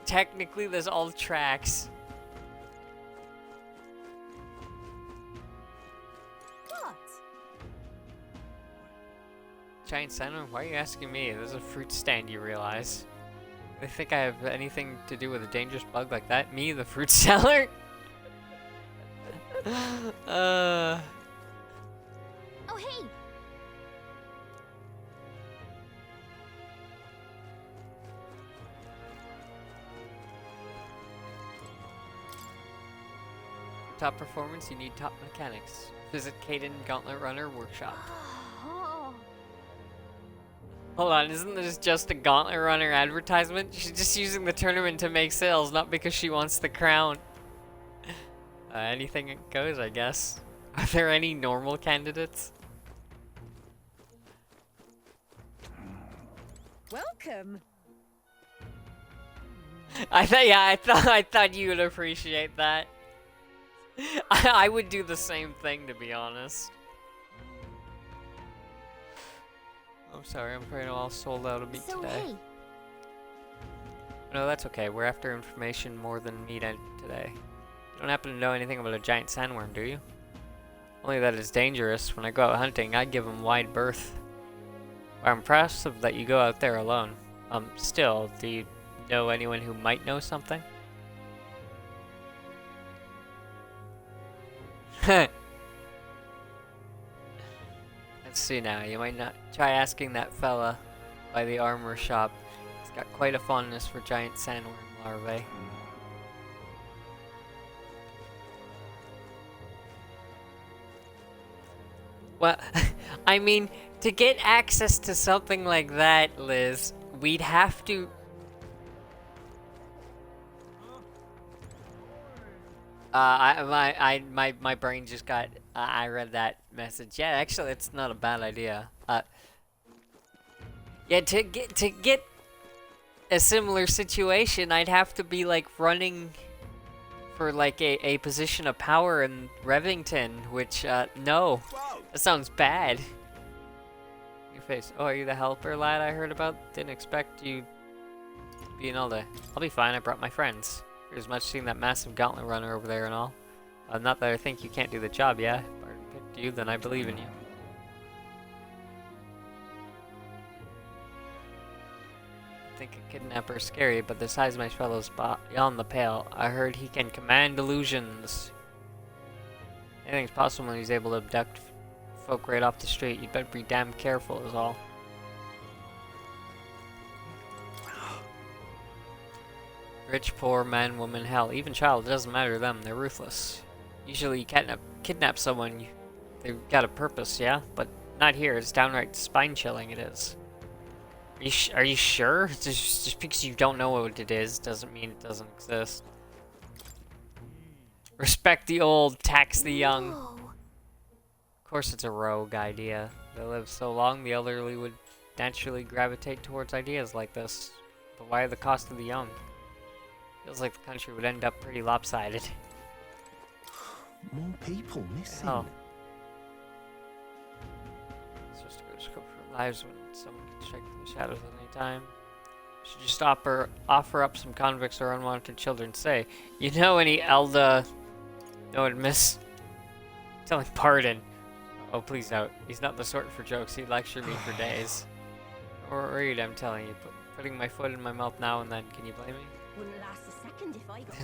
technically, this all tracks. What? Giant sandworm? Why are you asking me? There's a fruit stand, you realize. They think I have anything to do with a dangerous bug like that? Me, the fruit seller? Oh, hey! Top performance, you need top mechanics. Visit Caden Gauntlet Runner Workshop. Hold on, isn't this just a Gauntlet Runner advertisement? She's just using the tournament to make sales, not because she wants the crown. Anything goes, I guess. Are there any normal candidates? Welcome. I thought you would appreciate that. I would do the same thing, to be honest. I'm sorry, I'm afraid I'm all sold out of meat today. Hey. No, that's okay. We're after information more than meat today. You don't happen to know anything about a giant sandworm, do you? Only that it's dangerous. When I go out hunting, I give them wide berth. I'm impressed that you go out there alone. Still, do you know anyone who might know something? Let's see now. You might not try asking that fella by the armor shop. He's got quite a fondness for giant sandworm larvae. Well, I mean, to get access to something like that, Liz, we'd have to... My brain just got... I read that message. Yeah, actually, it's not a bad idea. Yeah, to get a similar situation, I'd have to be, like, running for, like, a position of power in Revington, which, no. That sounds bad. Your face. Oh, are you the helper lad I heard about? Didn't expect you being all day. I'll be fine, I brought my friends. As much seeing that massive gauntlet runner over there and all. Not that I think you can't do the job, yeah. If I picked you, then I believe in you. I think a kidnapper is scary, but this Heisman fellow's beyond the pale. I heard he can command illusions. Anything's possible when he's able to abduct folk right off the street. You'd better be damn careful is all. Rich, poor, man, woman, hell, even child, it doesn't matter to them, they're ruthless. Usually you kidnap someone, they've got a purpose, yeah? But not here, it's downright spine-chilling it is. Are you sure? Just because you don't know what it is doesn't mean it doesn't exist. Respect the old, tax the young. Of course it's a rogue idea. They live so long, the elderly would naturally gravitate towards ideas like this. But why the cost of the young? Feels like the country would end up pretty lopsided. More people missing. Oh. It's just a good scope for lives when someone can strike from the shadows at any time. Should just offer up some convicts or unwanted children. Say, you know any Elda? No one miss. Telling pardon. Oh, please don't. He's not the sort for jokes. He'd lecture me for days. Or read, I'm telling you. Putting my foot in my mouth now and then. Can you blame me? Wouldn't last a second if I got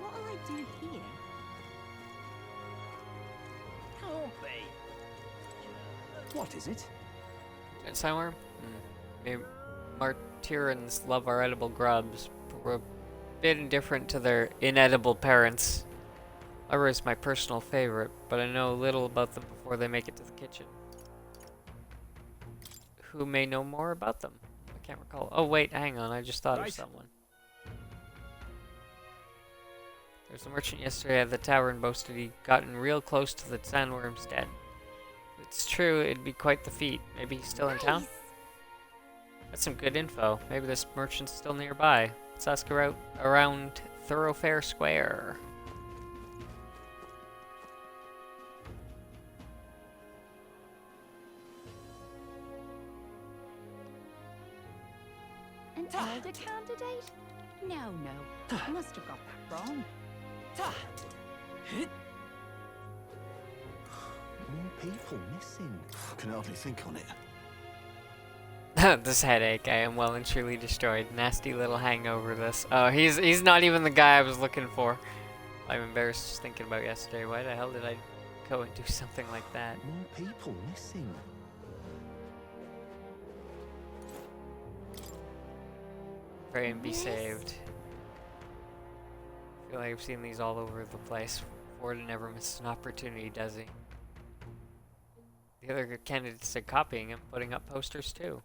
What'll I do here? Can't be. What is it? Giant sandworm? Maybe Martyrans love our edible grubs, but we're a bit indifferent to their inedible parents. Larva is my personal favorite, but I know little about them before they make it to the kitchen. Who may know more about them? I can't recall. Oh wait, hang on, I just thought of someone. There's a merchant yesterday at the tavern boasted he'd gotten real close to the sandworm's den. If it's true, it'd be quite the feat. Maybe he's still in town? That's some good info. Maybe this merchant's still nearby. Let's ask her out around Thoroughfare Square. An elder candidate? No. I must have got that wrong. More people missing. I can hardly think on it. This headache, I am well and truly destroyed. Nasty little hangover this. Oh, he's not even the guy I was looking for. I'm embarrassed just thinking about yesterday. Why the hell did I go and do something like that? More people missing. Pray and be saved. I feel like I've seen these all over the place. Ford never misses an opportunity, does he? The other candidates are copying him, putting up posters too.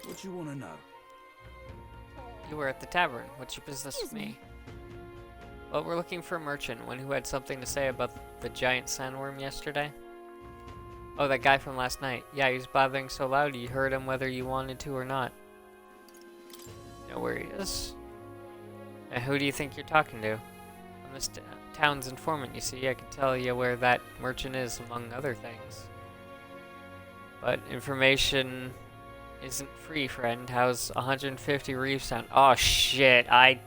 What do you want to know? You were at the tavern. What's your business with me? Well, we're looking for a merchant, one who had something to say about the giant sandworm yesterday. Oh, that guy from last night. Yeah, he was blathering so loud you heard him whether you wanted to or not. You know where he is? And who do you think you're talking to? I'm this town's informant, you see. I can tell you where that merchant is, among other things. But information isn't free, friend. How's 150 reefs sound? Oh, shit. I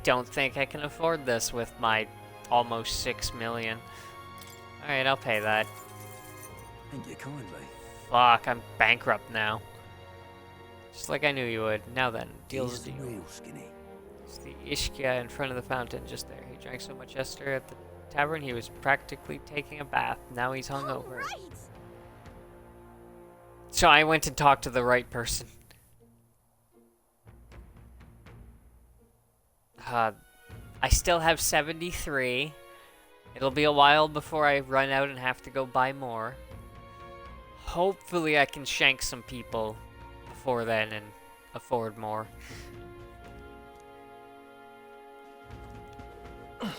don't think I can afford this with my almost 6 million. Alright, I'll pay that. Thank you kindly. Fuck, I'm bankrupt now. Just like I knew you would. Now then, deal's He's the real skinny. It's the Ishkia in front of the fountain just there. He drank so much yesterday at the tavern he was practically taking a bath. Now he's hungover. Right. So I went to talk to the right person. I still have 73. It'll be a while before I run out and have to go buy more. Hopefully I can shank some people before then and afford more. More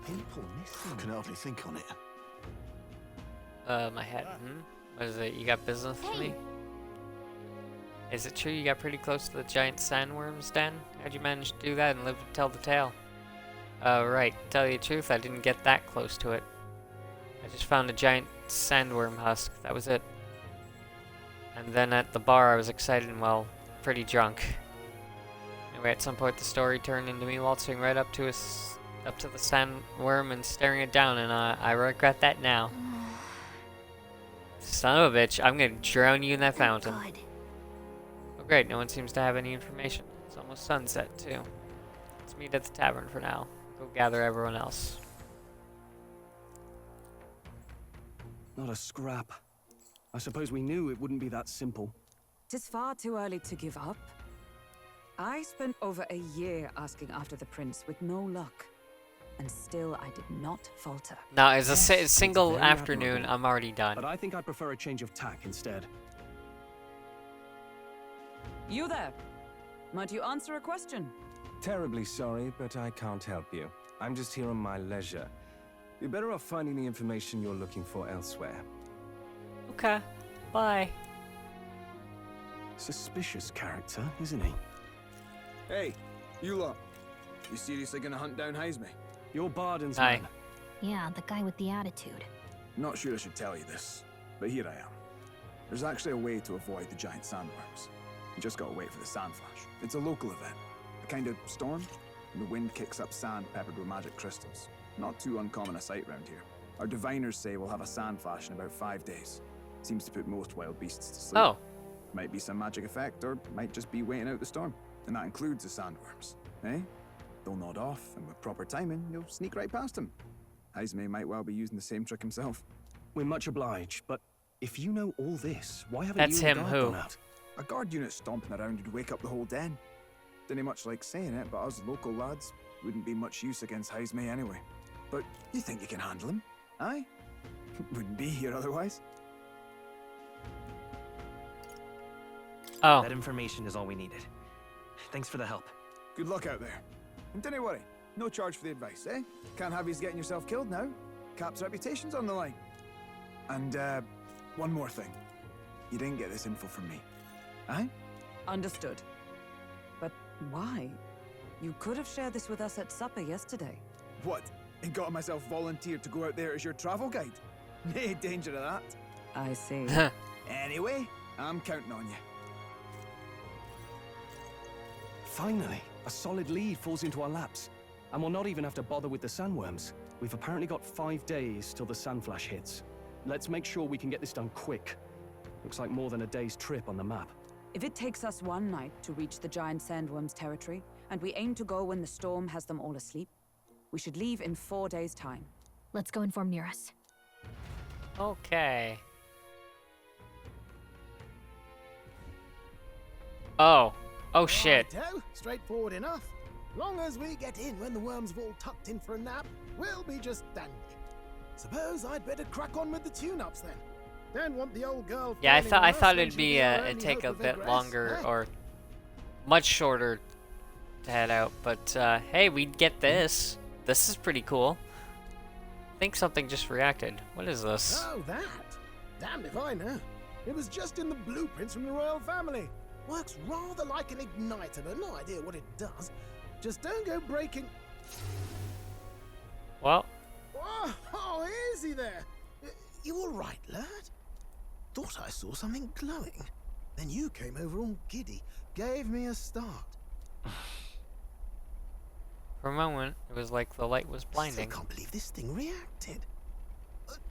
people missing. I can hardly think on it. My head. What is it? You got business with me? Is it true you got pretty close to the giant sandworm's den? How'd you manage to do that and live to tell the tale? Right. Tell you the truth, I didn't get that close to it. I just found a giant sandworm husk. That was it. And then at the bar I was excited and, well, pretty drunk. Anyway, at some point the story turned into me waltzing right up to the sandworm and staring it down, and I regret that now. Son of a bitch, I'm gonna drown you in that fountain. Oh great, no one seems to have any information. It's almost sunset, too. Let's meet at the tavern for now. Go gather everyone else. Not a scrap. I suppose we knew it wouldn't be that simple. 'Tis far too early to give up. I spent over a year asking after the prince with no luck. And still I did not falter. Now, as a Yes, single very afternoon, admirable. I'm already done. But I think I'd prefer a change of tack instead. You there? Might you answer a question? Terribly sorry, but I can't help you. I'm just here on my leisure. You're better off finding the information you're looking for elsewhere. Okay, bye. Suspicious character, isn't he? Hey, you lot. You seriously gonna hunt down Heisme? You're Barden's Hi. man. Yeah, the guy with the attitude. Not sure I should tell you this, but here I am. There's actually a way to avoid the giant sandworms. You just gotta wait for the sand flash. It's a local event. A kind of storm, and the wind kicks up sand peppered with magic crystals. Not too uncommon a sight round here. Our diviners say we'll have a sand flash in about 5 days. Seems to put most wild beasts to sleep. Oh. Might be some magic effect, or might just be waiting out the storm. And that includes the sandworms, eh? They'll nod off, and with proper timing, you'll sneak right past them. Heisme might well be using the same trick himself. We're much obliged, but if you know all this, why haven't That's you and him the guard who? gone out? A guard unit stomping around would wake up the whole den. Didn't much like saying it, but us local lads wouldn't be much use against Heisme anyway. But you think you can handle him? Aye? Wouldn't be here otherwise. Oh. That information is all we needed. Thanks for the help. Good luck out there. And don't worry, no charge for the advice, eh? Can't have you getting yourself killed now. Cap's reputation's on the line. And, one more thing. You didn't get this info from me. Aye? Understood. But why? You could have shared this with us at supper yesterday. What? And got myself volunteered to go out there as your travel guide? No danger of that. I see. Anyway, I'm counting on you. Finally, a solid lead falls into our laps. And we'll not even have to bother with the sandworms. We've apparently got 5 days till the sandflash hits. Let's make sure we can get this done quick. Looks like more than a day's trip on the map. If it takes us one night to reach the giant sandworm's territory, and we aim to go when the storm has them all asleep, we should leave in 4 days' time. Let's go inform Nearest. Okay. Oh. Oh shit. Righto, straightforward enough. Long as we get in when the worms have all tucked in for a nap, we'll be just dandy. Suppose I'd better crack on with the tune-ups then. Don't want the old girl. Yeah, I failing thought us it'd when be she'll our it'd only take a hope of bit egress, longer eh? or much shorter to head out, but hey, we'd get this. This is pretty cool. I think something just reacted. What is this? Oh, that? Damned if I know. It was just in the blueprints from the royal family. Works rather like an igniter, but no idea what it does. Just don't go breaking. Well. Oh, is he there? You all right, lad? Thought I saw something glowing. Then you came over all giddy, gave me a start. For a moment, it was like the light was blinding. I can't believe this thing reacted.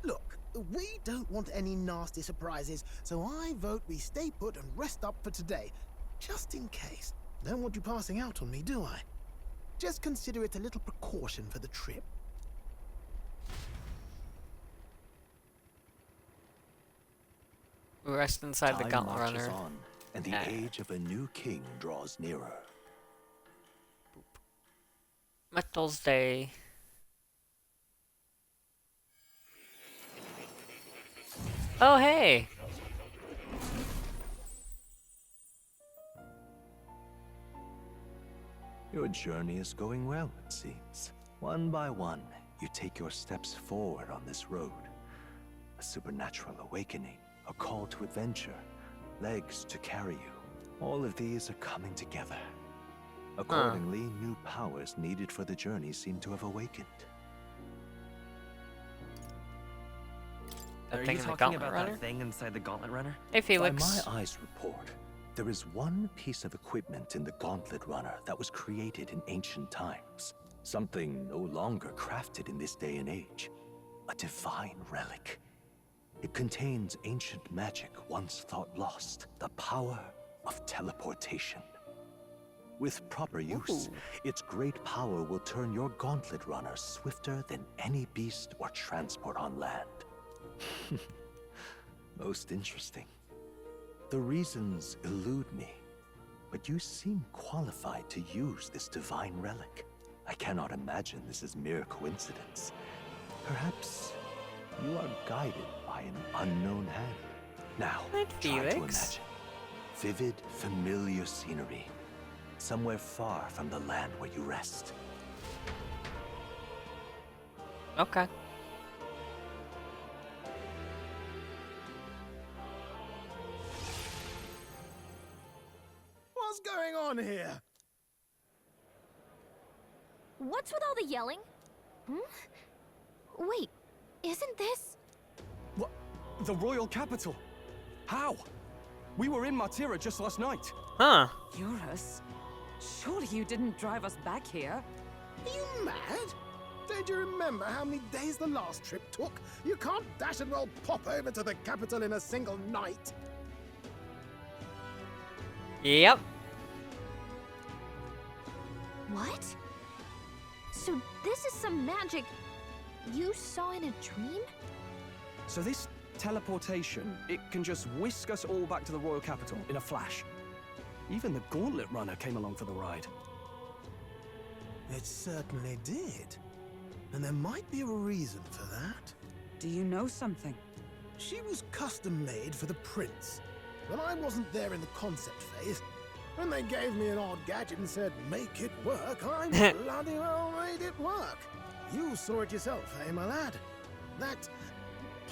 Look, we don't want any nasty surprises, so I vote we stay put and rest up for today. Just in case. Don't want you passing out on me, do I? Just consider it a little precaution for the trip. We rest inside the Time Gauntlet marches Runner. on, and the age of a new king draws nearer. Metals Day. Oh, hey! Your journey is going well, it seems. One by one, you take your steps forward on this road. A supernatural awakening, a call to adventure, legs to carry you. All of these are coming together. Accordingly, new powers needed for the journey seem to have awakened. That Are thing you in the talking Gauntlet about Runner? that thing inside the Gauntlet Runner? Hey, Felix. By my eyes report, there is one piece of equipment in the Gauntlet Runner that was created in ancient times. Something no longer crafted in this day and age. A divine relic. It contains ancient magic once thought lost. The power of teleportation. With proper use, its great power will turn your Gauntlet Runner swifter than any beast or transport on land. Most interesting. The reasons elude me, but you seem qualified to use this divine relic. I cannot imagine this is mere coincidence. Perhaps you are guided by an unknown hand. Now, try to imagine vivid, familiar scenery, somewhere far from the land where you rest. Okay. What's going on here? What's with all the yelling? Wait, isn't this... What? The royal capital? How? We were in Martira just last night. Huh. Eurus? Surely you didn't drive us back here? Are you mad? Don't you remember how many days the last trip took? You can't dash and roll pop over to the capital in a single night. Yep. What? So this is some magic you saw in a dream? So this teleportation, it can just whisk us all back to the royal capital in a flash. Even the Gauntlet Runner came along for the ride. It certainly did. And there might be a reason for that. Do you know something? She was custom made for the prince. When I wasn't there in the concept phase, when they gave me an odd gadget and said, make it work, I bloody well made it work. You saw it yourself, eh, my lad? That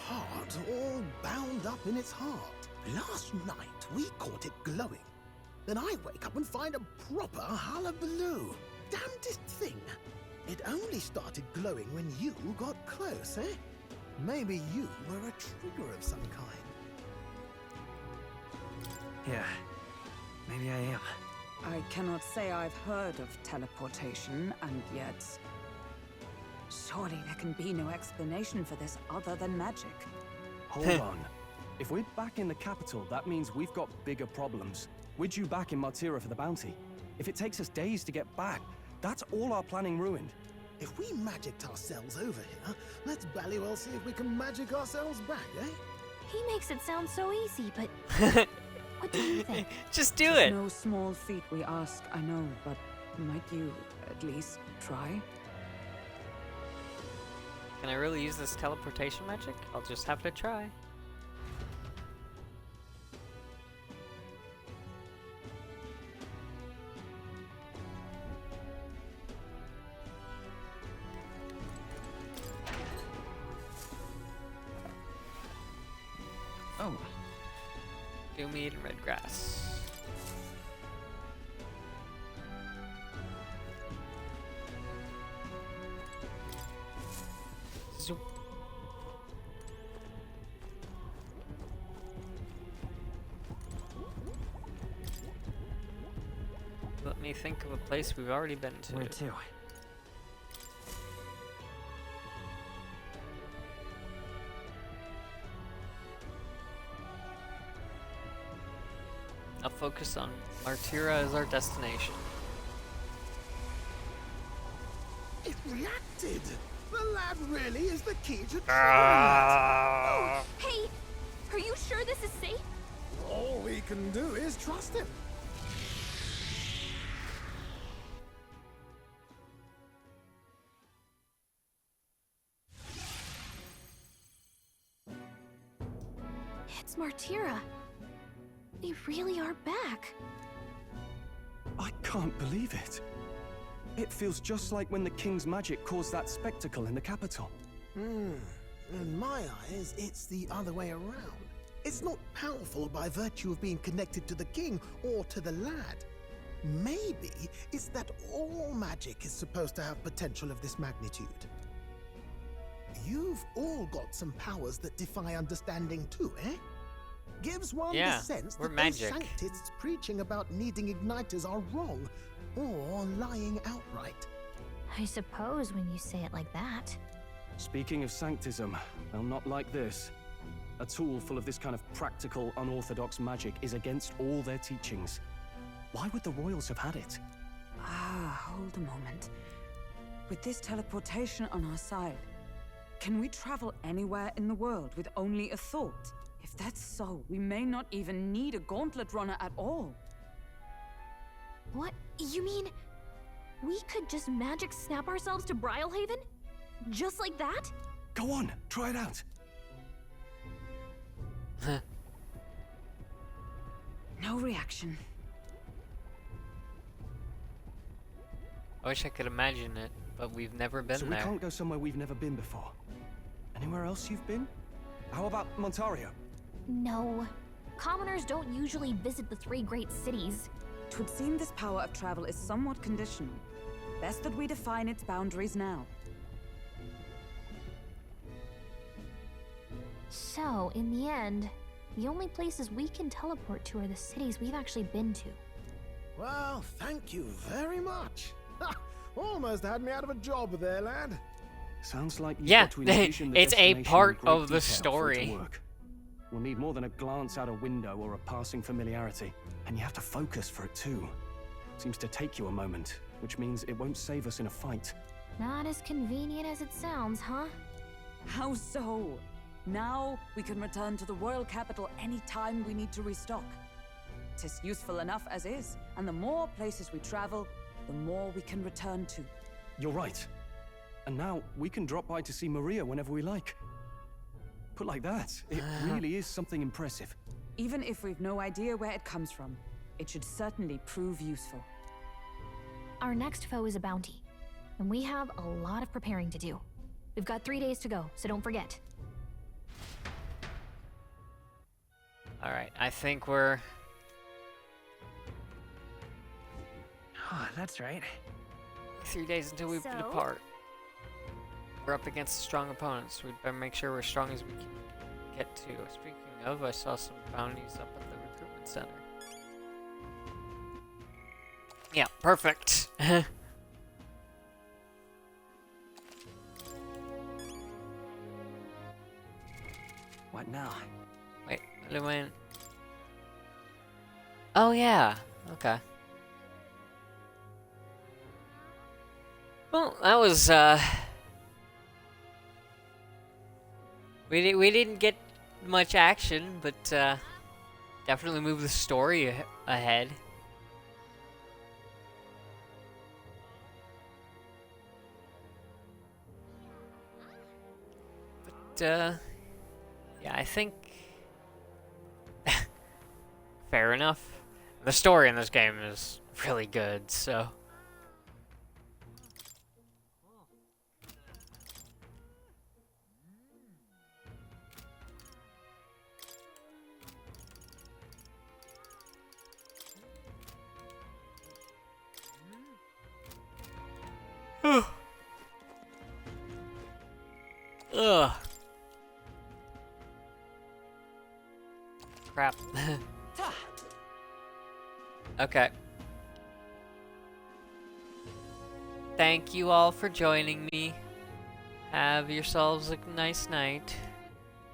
part all bound up in its heart. Last night, we caught it glowing. Then I wake up and find a proper hullabaloo. Damnedest thing. It only started glowing when you got close, eh? Maybe you were a trigger of some kind. Yeah, maybe I am. I cannot say I've heard of teleportation, and yet... surely there can be no explanation for this other than magic. Hold on. If we're back in the capital, that means we've got bigger problems. We're due back in Martira for the bounty. If it takes us days to get back, that's all our planning ruined. If we magicked ourselves over here, let's bally well see if we can magic ourselves back, eh? He makes it sound so easy, but what do you think? Just do It's it. no small feat we ask, I know, but might you at least try? Can I really use this teleportation magic? I'll just have to try. Oh. Doomeat and red grass. Zoop. Let me think of a place we've already been to. Where to? I'll focus on Martira as our destination. It reacted! The lad really is the key to Ah. traveling. Hey, are you sure this is safe? All we can do is trust him. It's Martira. They really are back. I can't believe it. It feels just like when the king's magic caused that spectacle in the capital. In my eyes, it's the other way around. It's not powerful by virtue of being connected to the king or to the lad. Maybe it's that all magic is supposed to have potential of this magnitude. You've all got some powers that defy understanding too, eh? Gives one Yeah, the sense we're that magic. those sanctists preaching about needing igniters are wrong, or lying outright. I suppose when you say it like that. Speaking of sanctism, well, not like this. A tool full of this kind of practical, unorthodox magic is against all their teachings. Why would the royals have had it? Hold a moment. With this teleportation on our side, can we travel anywhere in the world with only a thought? If that's so, we may not even need a gauntlet runner at all. What? You mean we could just magic snap ourselves to Brylehaven? Just like that? Go on, try it out. No reaction. I wish I could imagine it, but we've never been So there. we can't go somewhere we've never been before. Anywhere else you've been? How about Montario? No. Commoners don't usually visit the three great cities. 'Twould seem this power of travel is somewhat conditional. Best that we define its boundaries now. So, in the end, the only places we can teleport to are the cities we've actually been to. Well, thank you very much. Almost had me out of a job there, lad. Sounds like you've Yeah, got to envision the it's a destination in part great of the detail for it to story. work. We'll need more than a glance out a window or a passing familiarity, and you have to focus for it too. Seems to take you a moment, which means it won't save us in a fight. Not as convenient as it sounds, huh? How so? Now we can return to the royal capital any time we need to restock. 'Tis useful enough as is, and the more places we travel, the more we can return to. You're right. And now we can drop by to see Maria whenever we like. Put like that, it really is something impressive. Even if we've no idea where it comes from, it should certainly prove useful. Our next foe is a bounty, and we have a lot of preparing to do. We've got 3 days to go, so don't forget. Alright, I think we're... Oh, that's right. 3 days until we So? depart. We're up against strong opponents. We'd better make sure we're strong as we can get to. Speaking of, I saw some bounties up at the recruitment center. Yeah, perfect. What now? Wait, what do I... Oh, yeah. Okay. Well, that was, we didn't get much action, but, definitely moved the story ahead. But, yeah, I think... fair enough. The story in this game is really good, so... Ugh. Crap. Okay. Thank you all for joining me. Have yourselves a nice night.